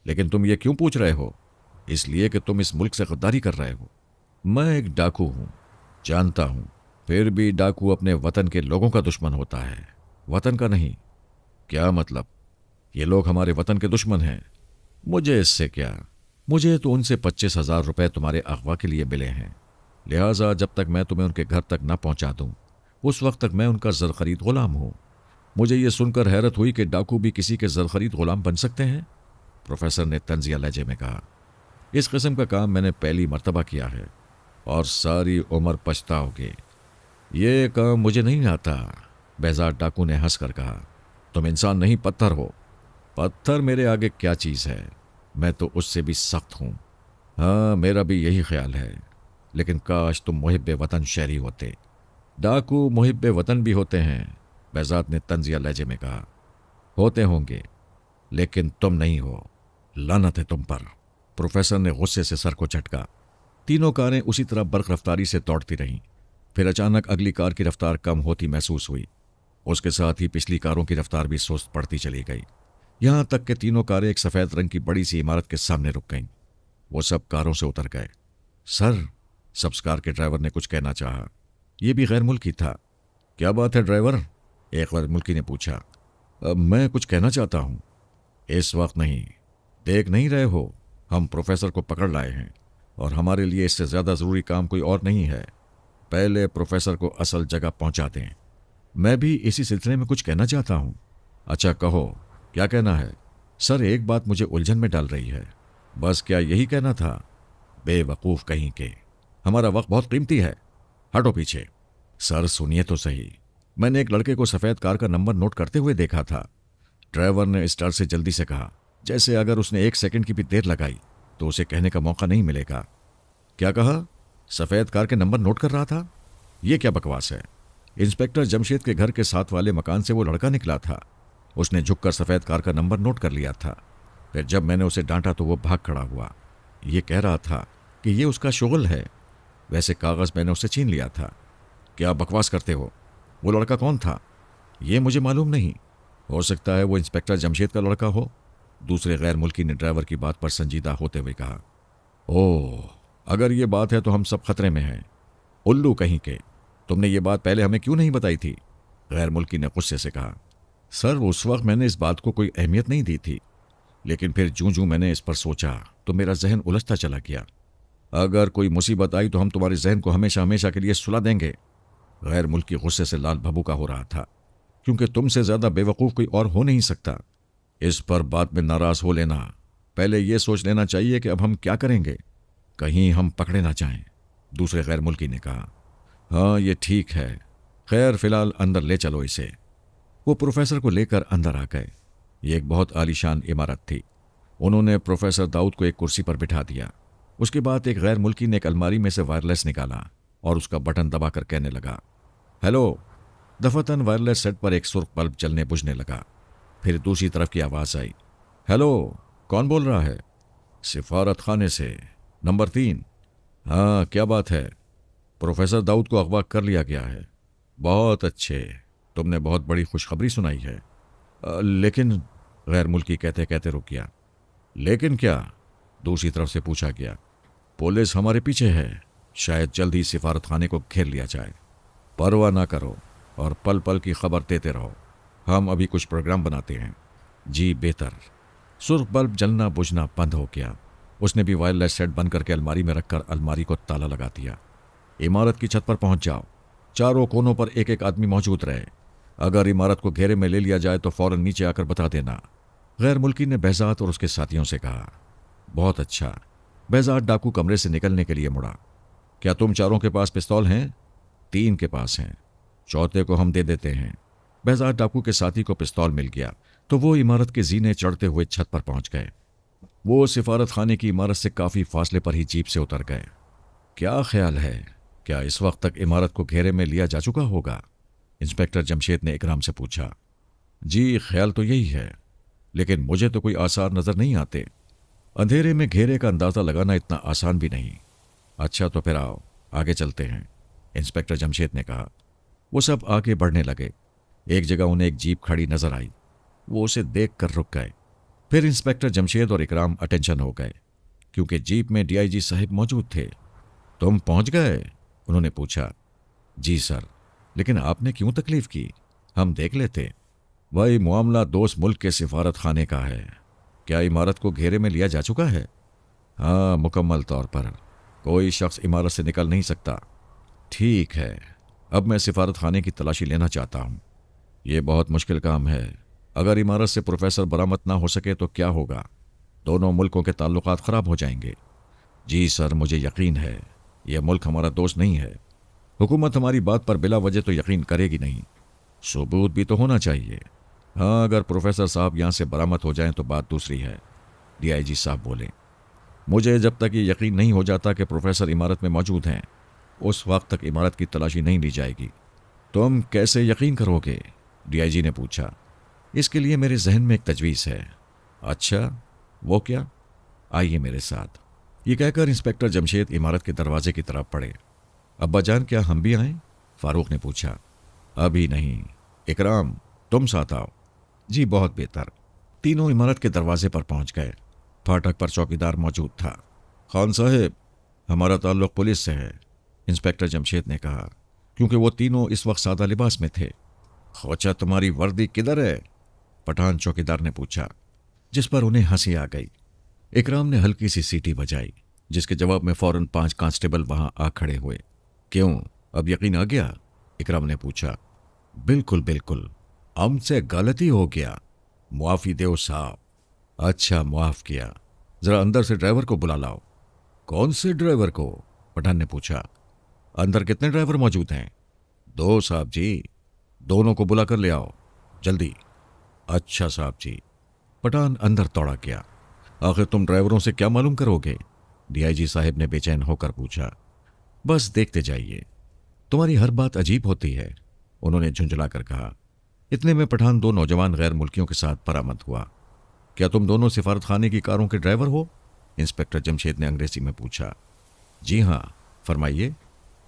लेकिन तुम ये क्यों पूछ रहे हो? इसलिए कि तुम इस मुल्क से गद्दारी कर रहे हो। मैं एक डाकू हूँ, जानता हूँ। फिर भी डाकू अपने वतन के लोगों का दुश्मन होता है, वतन का नहीं। क्या मतलब? ये लोग हमारे वतन के दुश्मन हैं? मुझे इससे क्या, मुझे तो उनसे 25,000 रुपये तुम्हारे अगवा के लिए मिले हैं, लिहाजा जब तक मैं तुम्हें उनके घर तक न पहुंचा दूं उस वक्त तक मैं उनका जर खरीद गुलाम हूं। मुझे ये सुनकर हैरत हुई कि डाकू भी किसी के जर खरीद गुलाम बन सकते हैं। प्रोफेसर ने तंजिया लहजे में कहा, इस किस्म का काम मैंने पहली मर्तबा किया है और सारी उम्र पछताओगे। ये काम मुझे नहीं आता। बेजार डाकू ने हंसकर कहा, तुम इंसान नहीं पत्थर हो। पत्थर मेरे आगे क्या चीज़ है, मैं तो उससे भी सख्त हूं। हाँ, मेरा भी यही ख्याल है, लेकिन काश तुम मुहिब्बे वतन शहरी होते। डाकू मुहिब्बे वतन भी होते हैं, बेजाद ने तंजिया लहजे में कहा। होते होंगे, लेकिन तुम नहीं हो। लानत है तुम पर। प्रोफेसर ने गुस्से से सर को झटका। तीनों कारें उसी तरह बर्क रफ्तारी से दौड़ती रहीं। फिर अचानक अगली कार की रफ्तार कम होती महसूस हुई। उसके साथ ही पिछली कारों की रफ्तार भी सुस्त पड़ती चली गई, यहां तक कि तीनों कारें एक सफ़ेद रंग की बड़ी सी इमारत के सामने रुक गईं। वो सब कारों से उतर गए। सर, सब्स कार के ड्राइवर ने कुछ कहना चाहा। यह भी गैर मुल्की था। क्या बात है ड्राइवर? एक गैर मुल्की ने पूछा। मैं कुछ कहना चाहता हूं। इस वक्त नहीं। देख नहीं रहे हो, हम प्रोफेसर को पकड़ लाए हैं और हमारे लिए इससे ज़्यादा ज़रूरी काम कोई और नहीं है। पहले प्रोफेसर को असल जगह पहुंचा दें। मैं भी इसी सिलसिले में कुछ कहना चाहता हूं। अच्छा कहो, क्या कहना है? सर, एक बात मुझे उलझन में डाल रही है। बस क्या यही कहना था? बेवकूफ़ कहीं के, हमारा वक्त बहुत कीमती है। हटो पीछे। सर सुनिए तो सही, मैंने एक लड़के को सफ़ेद कार का नंबर नोट करते हुए देखा था। ड्राइवर ने इस डर से जल्दी से कहा, जैसे अगर उसने 1 सेकंड की भी देर लगाई तो उसे कहने का मौका नहीं मिलेगा। क्या कहा? सफ़ेद कार के नंबर नोट कर रहा था? यह क्या बकवास है? इंस्पेक्टर जमशेद के घर के साथ वाले मकान से वो लड़का निकला था। उसने झुककर सफ़ेद कार का नंबर नोट कर लिया था। फिर जब मैंने उसे डांटा तो वो भाग खड़ा हुआ। ये कह रहा था कि ये उसका शुगल है। वैसे कागज़ मैंने उससे छीन लिया था। क्या बकवास करते हो? वो लड़का कौन था? ये मुझे मालूम नहीं। हो सकता है वो इंस्पेक्टर जमशेद का लड़का हो। दूसरे गैर मुल्की ने ड्राइवर की बात पर संजीदा होते हुए कहा। ओह, अगर ये बात है तो हम सब खतरे में हैं। उल्लू कहीं के, तुमने ये बात पहले हमें क्यों नहीं बताई थी? गैर मुल्की ने गुस्से से कहा। सर, उस वक्त मैंने इस बात को कोई अहमियत नहीं दी थी, लेकिन फिर जूं जूं मैंने इस पर सोचा तो मेरा जहन उलझता चला गया। अगर कोई मुसीबत आई तो हम तुम्हारे जहन को हमेशा हमेशा के लिए सुला देंगे। गैर मुल्की गुस्से से लाल भभूका हो रहा था, क्योंकि तुमसे ज्यादा बेवकूफ़ कोई और हो नहीं सकता। इस पर बाद में नाराज हो लेना, पहले यह सोच लेना चाहिए कि अब हम क्या करेंगे, कहीं हम पकड़े ना जाएं। दूसरे गैर मुल्की ने कहा। हाँ, ये ठीक है। खैर, फिलहाल अंदर ले चलो इसे। वो प्रोफेसर को लेकर अंदर आ गए। ये एक बहुत आलीशान इमारत थी। उन्होंने प्रोफेसर दाऊद को एक कुर्सी पर बिठा दिया। उसके बाद एक गैर मुल्की ने एक अलमारी में से वायरलेस निकाला और उसका बटन दबाकर कहने लगा, हेलो। दफातन वायरलेस सेट पर एक सुर्ख बल्ब जलने बुझने लगा। फिर दूसरी तरफ की आवाज़ आई, हेलो, कौन बोल रहा है? सिफारत खाने से, नंबर 3। हाँ, क्या बात है? प्रोफेसर दाऊद को अगवा कर लिया गया है। बहुत अच्छे, तुमने बहुत बड़ी खुशखबरी सुनाई है। लेकिन, गैर मुल्की कहते कहते रुक गया। लेकिन क्या? दूसरी तरफ से पूछा गया। पुलिस हमारे पीछे है, शायद जल्द ही सिफारत खाने को घेर लिया जाए। परवाह ना करो और पल पल की खबर देते रहो। हम अभी कुछ प्रोग्राम बनाते हैं। जी बेहतर। सुर्ख बल्ब जलना बुझना बंद हो गया। उसने भी वायरलेस सेट बंद करके अलमारी में रखकर अलमारी को ताला लगा दिया। इमारत की छत पर पहुंच जाओ। चारों कोनों पर एक एक आदमी मौजूद रहे। अगर इमारत को घेरे में ले लिया जाए तो फौरन नीचे आकर बता देना। गैर मुल्की ने बेहजाद और उसके साथियों से कहा। बहुत अच्छा। बेहजाद डाकू कमरे से निकलने के लिए मुड़ा। क्या तुम चारों के पास पिस्तौल हैं? 3 के पास हैं, चौथे को हम दे देते हैं। बेहजाद डाकू के साथी को पिस्तौल मिल गया तो वो इमारत के जीने चढ़ते हुए छत पर पहुंच गए। वो सिफारत खाने की इमारत से काफ़ी फासले पर ही जीप से उतर गए। क्या ख्याल है, क्या इस वक्त तक इमारत को घेरे में लिया जा चुका होगा? इंस्पेक्टर जमशेद ने इकराम से पूछा। जी, ख्याल तो यही है, लेकिन मुझे तो कोई आसार नज़र नहीं आते। अंधेरे में घेरे का अंदाज़ा लगाना इतना आसान भी नहीं। अच्छा, तो फिर आओ आगे चलते हैं, इंस्पेक्टर जमशेद ने कहा। वो सब आगे बढ़ने लगे। एक जगह उन्हें एक जीप खड़ी नजर आई। वो उसे देख कर रुक गए। फिर इंस्पेक्टर जमशेद और इकराम अटेंशन हो गए, क्योंकि जीप में डीआईजी साहब मौजूद थे। तुम पहुंच गए? उन्होंने पूछा। जी सर, लेकिन आपने क्यों तकलीफ की? हम देख लेते। वही मामला दोस्त मुल्क के सिफारत खाने का है। क्या इमारत को घेरे में लिया जा चुका है? हाँ, मुकम्मल तौर पर। कोई शख्स इमारत से निकल नहीं सकता। ठीक है, अब मैं सिफारत खाने की तलाशी लेना चाहता हूँ। ये बहुत मुश्किल काम है। अगर इमारत से प्रोफेसर बरामद ना हो सके तो क्या होगा? दोनों मुल्कों के ताल्लुकात ख़राब हो जाएंगे। जी सर, मुझे यकीन है यह मुल्क हमारा दोस्त नहीं है। हुकूमत हमारी बात पर बिला वजह तो यकीन करेगी नहीं। सबूत भी तो होना चाहिए। हाँ, अगर प्रोफेसर साहब यहाँ से बरामद हो जाएं तो बात दूसरी है। डीआईजी साहब बोले, मुझे जब तक ये यकीन नहीं हो जाता कि प्रोफेसर इमारत में मौजूद हैं, उस वक्त तक इमारत की तलाशी नहीं ली जाएगी। तुम कैसे यकीन करोगे? डीआईजी ने पूछा। इसके लिए मेरे जहन में एक तजवीज़ है। अच्छा, वो क्या? आइए मेरे साथ। ये कहकर इंस्पेक्टर जमशेद इमारत के दरवाजे की तरफ पड़े। अब्बा जान, क्या हम भी आएं? फारूक ने पूछा। अभी नहीं। इकराम, तुम साथ आओ। जी, बहुत बेहतर। तीनों इमारत के दरवाजे पर पहुंच गए। फाटक पर चौकीदार मौजूद था। खान साहब, हमारा ताल्लुक पुलिस से है, इंस्पेक्टर जमशेद ने कहा, क्योंकि वो तीनों इस वक्त सादा लिबास में थे। खोचा, तुम्हारी वर्दी किधर है? पठान चौकीदार ने पूछा, जिस पर उन्हें हंसी आ गई। इकराम ने हल्की सी सीटी बजाई, जिसके जवाब में फौरन 5 कांस्टेबल वहां आ खड़े हुए। क्यों, अब यकीन आ गया? इकराम ने पूछा। बिल्कुल बिल्कुल, हमसे गलती हो गया, मुआफ़ी दो साहब। अच्छा, मुआफ़ किया। ज़रा अंदर से ड्राइवर को बुला लाओ। कौन से ड्राइवर को? पठान ने पूछा। अंदर कितने ड्राइवर मौजूद हैं? 2 साहब जी। दोनों को बुला कर ले आओ, जल्दी। अच्छा साहब जी। पठान अंदर दौड़ा गया। आखिर तुम ड्राइवरों से क्या मालूम करोगे? डीआईजी साहब ने बेचैन होकर पूछा। बस देखते जाइए, तुम्हारी हर बात अजीब होती है, उन्होंने झुंझलाकर कहा। इतने में पठान 2 नौजवान गैर मुल्कियों के साथ बरामद हुआ। क्या तुम दोनों सिफारत खाने की कारों के ड्राइवर हो? इंस्पेक्टर जमशेद ने अंग्रेजी में पूछा। जी हाँ, फरमाइए,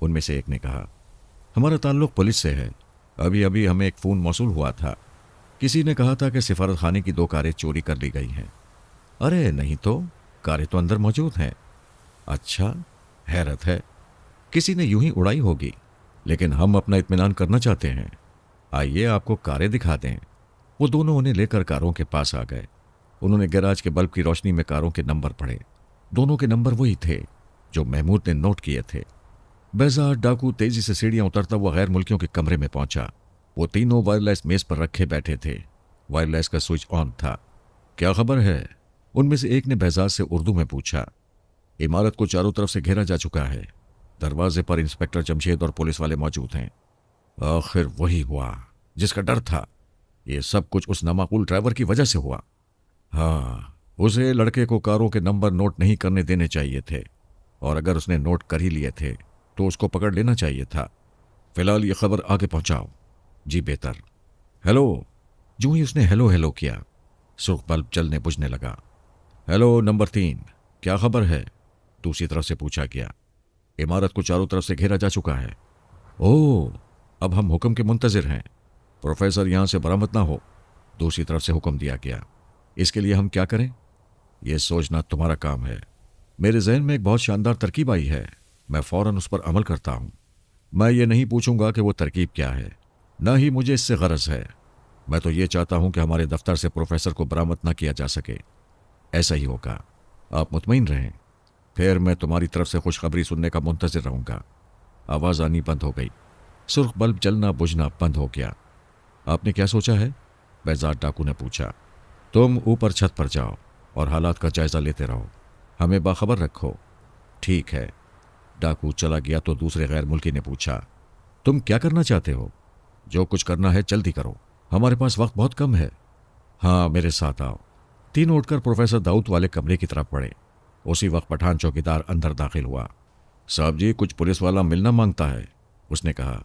उनमें से एक ने कहा। हमारा ताल्लुक पुलिस से है। अभी अभी हमें एक फ़ोन मौसूल हुआ था। किसी ने कहा था कि सिफारत खाने की 2 कारें चोरी कर ली गई हैं। अरे नहीं तो, कारें तो अंदर मौजूद हैं। अच्छा, हैरत है, किसी ने यूं ही उड़ाई होगी, लेकिन हम अपना इत्मीनान करना चाहते हैं। आइए आपको कारें दिखा दें। वो दोनों उन्हें लेकर कारों के पास आ गए। उन्होंने गैराज के बल्ब की रोशनी में कारों के नंबर पढ़े। दोनों के नंबर वही थे जो महमूद ने नोट किए थे। बेजार डाकू तेजी से सीढ़ियां उतरता हुआ गैर मुल्कियों के कमरे में पहुंचा। वो तीनों वायरलेस मेज पर रखे बैठे थे। वायरलेस का स्विच ऑन था। क्या खबर है? उनमें से एक ने बेजार से उर्दू में पूछा। इमारत को चारों तरफ से घेरा जा चुका है। दरवाजे पर इंस्पेक्टर जमशेद और पुलिस वाले मौजूद हैं। आखिर वही हुआ जिसका डर था। ये सब कुछ उस नामाकूल ड्राइवर की वजह से हुआ। हाँ, उसे लड़के को कारों के नंबर नोट नहीं करने देने चाहिए थे, और अगर उसने नोट कर ही लिए थे तो उसको पकड़ लेना चाहिए था। फिलहाल ये खबर आगे पहुंचाओ। जी बेहतर। हेलो। जो ही उसने हेलो हेलो किया, सुर्ख बल्ब जलने बुझने लगा। हेलो नंबर 3, क्या खबर है? दूसरी तरफ से पूछा गया। इमारत को चारों तरफ से घेरा जा चुका है। ओह, अब हम हुक्म के मुंतजिर हैं। प्रोफेसर यहां से बरामद ना हो, दूसरी तरफ से हुक्म दिया गया। इसके लिए हम क्या करें? यह सोचना तुम्हारा काम है। मेरे जहन में एक बहुत शानदार तरकीब आई है, मैं फौरन उस पर अमल करता हूं। मैं ये नहीं पूछूंगा कि वो तरकीब क्या है, ना ही मुझे इससे गरज है। मैं तो ये चाहता हूं कि हमारे दफ्तर से प्रोफेसर को बरामद ना किया जा सके। ऐसा ही होगा, आप मुतमईन रहें। फिर मैं तुम्हारी तरफ से खुशखबरी सुनने का मुंतजिर रहूंगा। आवाज़ आनी बंद हो गई। सुर्ख बल्ब जलना बुझना बंद हो गया। आपने क्या सोचा है? बेजार डाकू ने पूछा। तुम ऊपर छत पर जाओ और हालात का जायजा लेते रहो, हमें बाखबर रखो। ठीक है। डाकू चला गया तो दूसरे गैर मुल्की ने पूछा, तुम क्या करना चाहते हो? जो कुछ करना है जल्दी करो, हमारे पास वक्त बहुत कम है। हाँ, मेरे साथ आओ। तीनों उठकर प्रोफेसर दाऊद वाले कमरे की तरफ बढ़े। उसी वक्त पठान चौकीदार अंदर दाखिल हुआ। साहब जी, कुछ पुलिस वाला मिलना मांगता है, उसने कहा।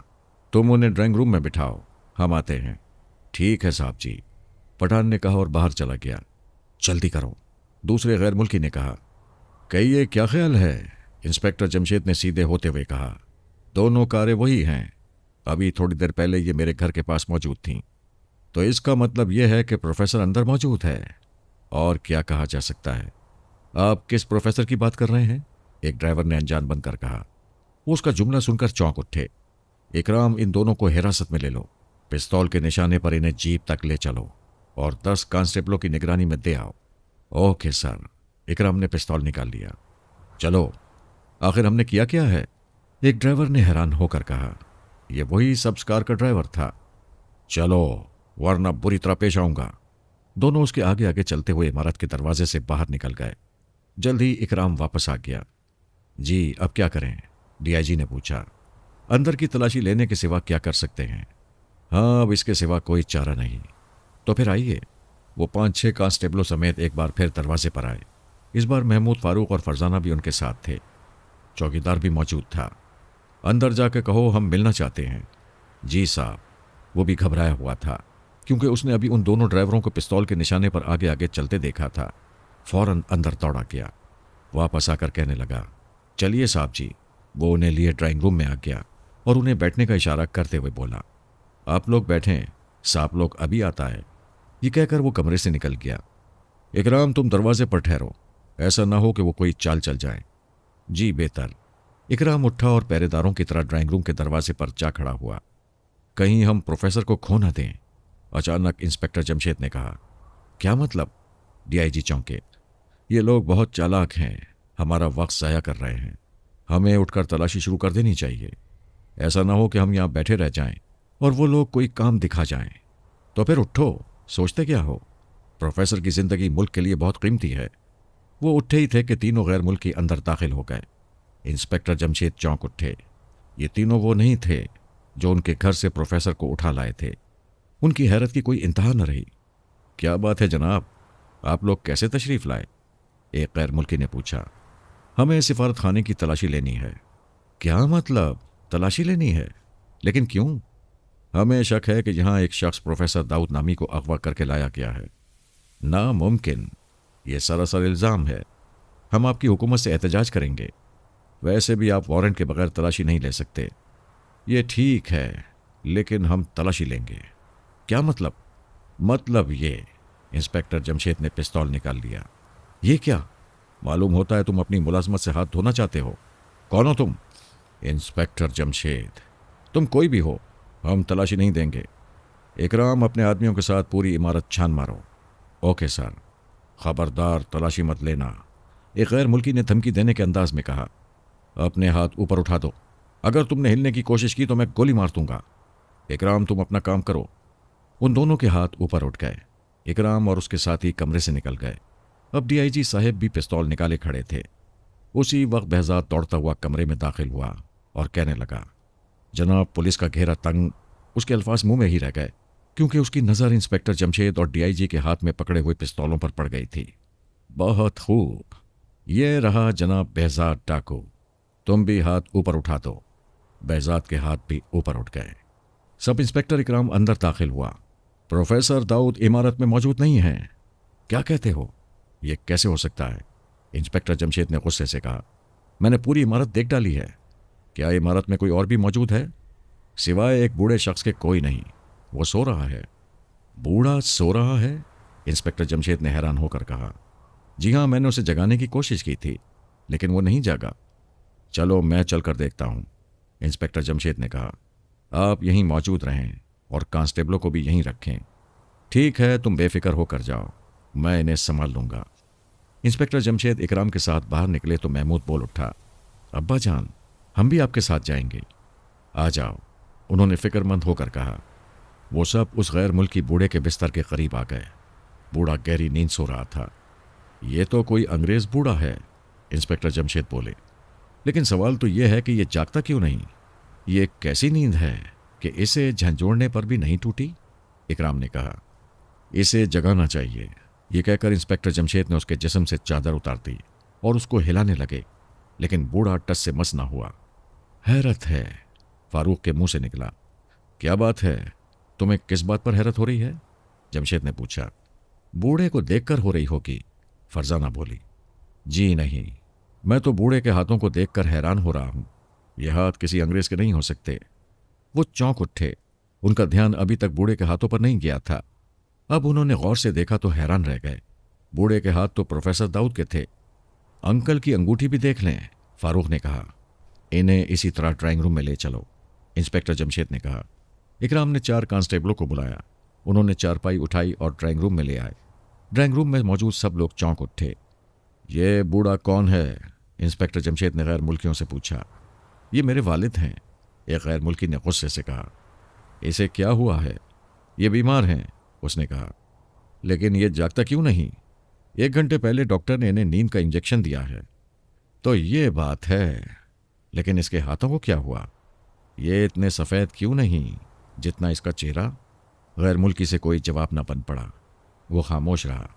तुम उन्हें ड्राइंग रूम में बिठाओ, हम आते हैं। ठीक है साहब जी, पठान ने कहा और बाहर चला गया। जल्दी करो, दूसरे गैर मुल्की ने कहा। कहिए, क्या ख्याल है? इंस्पेक्टर जमशेद ने सीधे होते हुए कहा। दोनों कारें वही हैं, अभी थोड़ी देर पहले ये मेरे घर के पास मौजूद थीं। तो इसका मतलब यह है कि प्रोफेसर अंदर मौजूद है। और क्या कहा जा सकता है? आप किस प्रोफेसर की बात कर रहे हैं? एक ड्राइवर ने अनजान बनकर कहा। वो उसका जुमला सुनकर चौंक उठे। इकराम, इन दोनों को हिरासत में ले लो, पिस्तौल के निशाने पर इन्हें जीप तक ले चलो और 10 कांस्टेबलों की निगरानी में दे आओ। Okay sir. इकराम ने पिस्तौल निकाल लिया। चलो, आखिर हमने किया क्या है? एक ड्राइवर ने हैरान होकर कहा। यह वही सब्ज कार का ड्राइवर था। चलो, वरना बुरी तरह पेश आऊंगा। दोनों उसके आगे आगे चलते हुए इमारत के दरवाजे से बाहर निकल गए। जल्द ही इकराम वापस आ गया। जी, अब क्या करें? डीआईजी ने पूछा। अंदर की तलाशी लेने के सिवा क्या कर सकते हैं? हाँ, अब इसके सिवा कोई चारा नहीं। तो फिर आइए। वो 5-6 कांस्टेबलों समेत एक बार फिर दरवाजे पर आए। इस बार महमूद, फारूक और फरजाना भी उनके साथ थे। चौकीदार भी मौजूद था। अंदर जाकर कहो हम मिलना चाहते हैं। जी साहब। वो भी घबराया हुआ था, क्योंकि उसने अभी उन दोनों ड्राइवरों को पिस्तौल के निशाने पर आगे आगे चलते देखा था। फौरन अंदर दौड़ा गया। वापस आकर कहने लगा, चलिए साहब जी। वो उन्हें लिए ड्राइंग रूम में आ गया और उन्हें बैठने का इशारा करते हुए बोला, आप लोग बैठें, साहब लोग अभी आता है। ये कहकर वो कमरे से निकल गया। इकराम, तुम दरवाजे पर ठहरो, ऐसा ना हो कि वो कोई चाल चल जाए। जी बेहतर। इकराम उठा और पहरेदारों की तरह ड्राइंग रूम के दरवाजे पर जा खड़ा हुआ। कहीं हम प्रोफेसर को खो न दें, अचानक इंस्पेक्टर जमशेद ने कहा। क्या मतलब? डीआईजी चौंके। ये लोग बहुत चालाक हैं, हमारा वक्त ज़ाया कर रहे हैं। हमें उठकर तलाशी शुरू कर देनी चाहिए। ऐसा ना हो कि हम यहाँ बैठे रह जाएं और वो लोग कोई काम दिखा जाएं। तो फिर उठो, सोचते क्या हो? प्रोफेसर की जिंदगी मुल्क के लिए बहुत कीमती है। वो उठे ही थे कि तीनों गैर मुल्की अंदर दाखिल हो गए। इंस्पेक्टर जमशेद चौंक उठे। ये तीनों वो नहीं थे जो उनके घर से प्रोफेसर को उठा लाए थे। उनकी हैरत की कोई इंतहा न रही। क्या बात है जनाब, आप लोग कैसे तशरीफ लाए? एक गैर मुल्की ने पूछा। हमें सिफारत खाने की तलाशी लेनी है। क्या मतलब, तलाशी लेनी है? लेकिन क्यों? हमें शक है कि यहाँ एक शख्स प्रोफेसर दाऊद नामी को अगवा करके लाया गया है। नामुमकिन, ये सरासर इल्ज़ाम है। हम आपकी हुकूमत से एहतजाज करेंगे। वैसे भी आप वारंट के बगैर तलाशी नहीं ले सकते। ये ठीक है, लेकिन हम तलाशी लेंगे। क्या मतलब? मतलब ये। इंस्पेक्टर जमशेद ने पिस्तौल निकाल लिया। ये क्या? मालूम होता है तुम अपनी मुलाजमत से हाथ धोना चाहते हो। कौन हो तुम? इंस्पेक्टर जमशेद। तुम कोई भी हो, हम तलाशी नहीं देंगे। इकराम, अपने आदमियों के साथ पूरी इमारत छान मारो। Okay sir. खबरदार, तलाशी मत लेना, एक गैर मुल्की ने धमकी देने के अंदाज में कहा। अपने हाथ ऊपर उठा दो, अगर तुमने हिलने की कोशिश की तो मैं गोली मार दूंगा। इकराम, तुम अपना काम करो। उन दोनों के हाथ ऊपर उठ गए। इकराम और उसके साथी कमरे से निकल गए। अब डीआईजी साहब भी पिस्तौल निकाले खड़े थे। उसी वक्त बहजाद दौड़ता हुआ कमरे में दाखिल हुआ और कहने लगा, जनाब, पुलिस का घेरा तंग। उसके अल्फाज मुंह में ही रह गए, क्योंकि उसकी नज़र इंस्पेक्टर जमशेद और डीआईजी के हाथ में पकड़े हुए पिस्तौलों पर पड़ गई थी। बहुत खूब, ये रहा जनाब बहजाद डाकू। तुम भी हाथ ऊपर उठा दो। बहजाद के हाथ भी ऊपर उठ गए। सब इंस्पेक्टर इकराम अंदर दाखिल हुआ। प्रोफेसर दाऊद इमारत में मौजूद नहीं है। क्या कहते हो? यह कैसे हो सकता है? इंस्पेक्टर जमशेद ने गुस्से से कहा। मैंने पूरी इमारत देख डाली है। क्या इमारत में कोई और भी मौजूद है? सिवाय एक बूढ़े शख्स के कोई नहीं। वो सो रहा है। बूढ़ा सो रहा है? इंस्पेक्टर जमशेद ने हैरान होकर कहा। जी हाँ, मैंने उसे जगाने की कोशिश की थी, लेकिन वो नहीं जागा। चलो, मैं चलकर देखता हूँ, इंस्पेक्टर जमशेद ने कहा। आप यहीं मौजूद रहें और कांस्टेबलों को भी यहीं रखें। ठीक है, तुम बेफिक्र होकर जाओ, मैं इन्हें संभाल लूँगा। इंस्पेक्टर जमशेद इकराम के साथ बाहर निकले तो महमूद बोल उठा, अब्बा जान, हम भी आपके साथ जाएंगे। आ जाओ, उन्होंने फिक्रमंद होकर कहा। वो सब उस गैर मुल्की बूढ़े के बिस्तर के करीब आ गए। बूढ़ा गहरी नींद सो रहा था। ये तो कोई अंग्रेज बूढ़ा है, इंस्पेक्टर जमशेद बोले। लेकिन सवाल तो यह है कि यह जागता क्यों नहीं? ये कैसी नींद है कि इसे झंझोड़ने पर भी नहीं टूटी? इकराम ने कहा। इसे जगाना चाहिए। ये कहकर इंस्पेक्टर जमशेद ने उसके जिस्म से चादर उतार दी और उसको हिलाने लगे, लेकिन बूढ़ा टस से मस ना हुआ। हैरत है, फारूक के मुंह से निकला। क्या बात है, तुम्हें किस बात पर हैरत हो रही है? जमशेद ने पूछा। बूढ़े को देखकर हो रही होगी, फरजाना बोली। जी नहीं, मैं तो बूढ़े के हाथों को देखकर हैरान हो रहा हूं। यह हाथ किसी अंग्रेज के नहीं हो सकते। वो चौंक उठे। उनका ध्यान अभी तक बूढ़े के हाथों पर नहीं गया था। अब उन्होंने गौर से देखा तो हैरान रह गए। बूढ़े के हाथ तो प्रोफेसर दाऊद के थे। अंकल की अंगूठी भी देख लें, फारूक ने कहा। इन्हें इसी तरह ड्राइंग रूम में ले चलो, इंस्पेक्टर जमशेद ने कहा। इकराम ने 4 कांस्टेबलों को बुलाया। उन्होंने चारपाई उठाई और ड्राइंग रूम में ले आए। ड्राइंग रूम में मौजूद सब लोग चौंक उठे। ये बूढ़ा कौन है? इंस्पेक्टर जमशेद ने गैर मुल्कियों से पूछा। ये मेरे वालिद हैं, एक गैर मुल्की ने गुस्से से कहा। इसे क्या हुआ है? ये बीमार हैं, उसने कहा। लेकिन ये जागता क्यों नहीं? 1 घंटे पहले डॉक्टर ने इन्हें नींद का इंजेक्शन दिया है। तो ये बात है। लेकिन इसके हाथों को क्या हुआ? ये इतने सफ़ेद क्यों नहीं जितना इसका चेहरा? गैर मुल्की से कोई जवाब न बन पड़ा। वो खामोश रहा।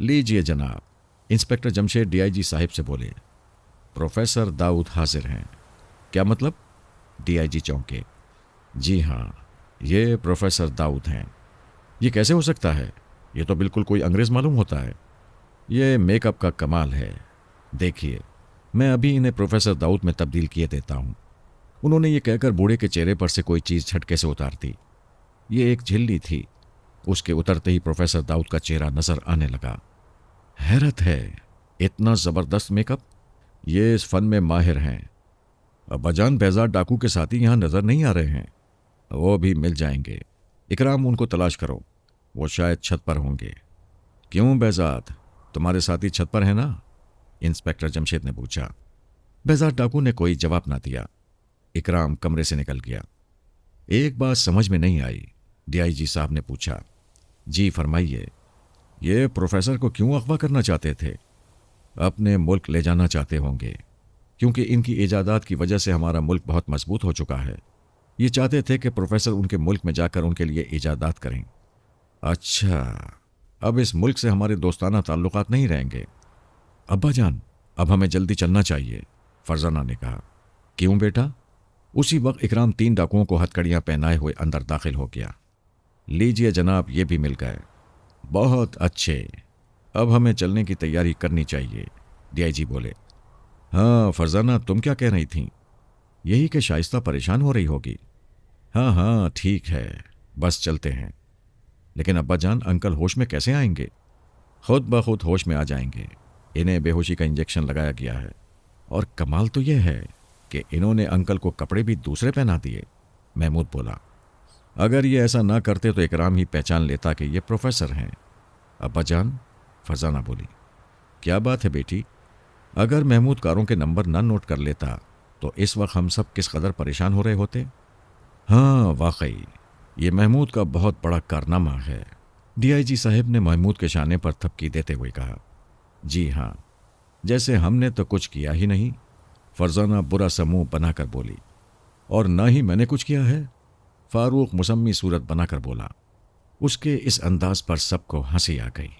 लीजिए जनाब, इंस्पेक्टर जमशेद डीआईजी साहिब से बोले। प्रोफेसर दाऊद हाजिर हैं। क्या मतलब? डीआईजी चौंके। जी हाँ, ये प्रोफेसर दाऊद हैं। ये कैसे हो सकता है? ये तो बिल्कुल कोई अंग्रेज़ मालूम होता है। ये मेकअप का कमाल है। देखिए, मैं अभी इन्हें प्रोफेसर दाऊद में तब्दील किए देता हूँ। उन्होंने ये कहकर बूढ़े के चेहरे पर से कोई चीज़ झटके से उतार दी। ये एक झिल्ली थी। उसके उतरते ही प्रोफेसर दाऊद का चेहरा नजर आने लगा। हैरत है, इतना ज़बरदस्त मेकअप। ये इस फन में माहिर हैं। अब्बाजान बेजार डाकू के साथी यहाँ नज़र नहीं आ रहे हैं। वो भी मिल जाएंगे। इकराम, उनको तलाश करो, वो शायद छत पर होंगे। क्यों बेजाद, तुम्हारे साथी छत पर है ना? इंस्पेक्टर जमशेद ने पूछा। बेजाद डाकू ने कोई जवाब ना दिया। इकराम कमरे से निकल गया। एक बात समझ में नहीं आई। डीआईजी साहब ने पूछा। जी फरमाइए। ये प्रोफेसर को क्यों अगवा करना चाहते थे? अपने मुल्क ले जाना चाहते होंगे, क्योंकि इनकी इजादात की वजह से हमारा मुल्क बहुत मजबूत हो चुका है। ये चाहते थे कि प्रोफेसर उनके मुल्क में जाकर उनके लिए इजादात करें। अच्छा, अब इस मुल्क से हमारे दोस्ताना ताल्लुकात नहीं रहेंगे। अब्बा जान, अब हमें जल्दी चलना चाहिए, फरजाना ने कहा। क्यों बेटा? उसी वक्त इकराम 3 डाकुओं को हथकड़ियां पहनाए हुए अंदर दाखिल हो गया। लीजिए जनाब, ये भी मिल गए। बहुत अच्छे, अब हमें चलने की तैयारी करनी चाहिए, डीआईजी बोले। हाँ फरजाना, तुम क्या कह रही थीं? यही कि शाइस्ता परेशान हो रही होगी। हाँ हाँ ठीक है, बस चलते हैं। लेकिन अब्बा जान, अंकल होश में कैसे आएंगे? खुद ब खुद होश में आ जाएंगे। इन्हें बेहोशी का इंजेक्शन लगाया गया है। और कमाल तो यह है कि इन्होंने अंकल को कपड़े भी दूसरे पहना दिए, महमूद बोला। अगर ये ऐसा ना करते तो इकराम ही पहचान लेता कि ये प्रोफेसर हैं। अब्बा जान, फरजाना बोली। क्या बात है बेटी? अगर महमूद कारों के नंबर ना नोट कर लेता तो इस वक्त हम सब किस कदर परेशान हो रहे होते। हाँ वाकई, ये महमूद का बहुत बड़ा कारनामा है, डीआईजी साहब ने महमूद के शाने पर थपकी देते हुए कहा। जी हाँ, जैसे हमने तो कुछ किया ही नहीं, फरजाना बुरा सा मुंह बनाकर बोली। और ना ही मैंने कुछ किया है, फारूक मुसम्मी सूरत बनाकर बोला। उसके इस अंदाज पर सबको हंसी आ गई।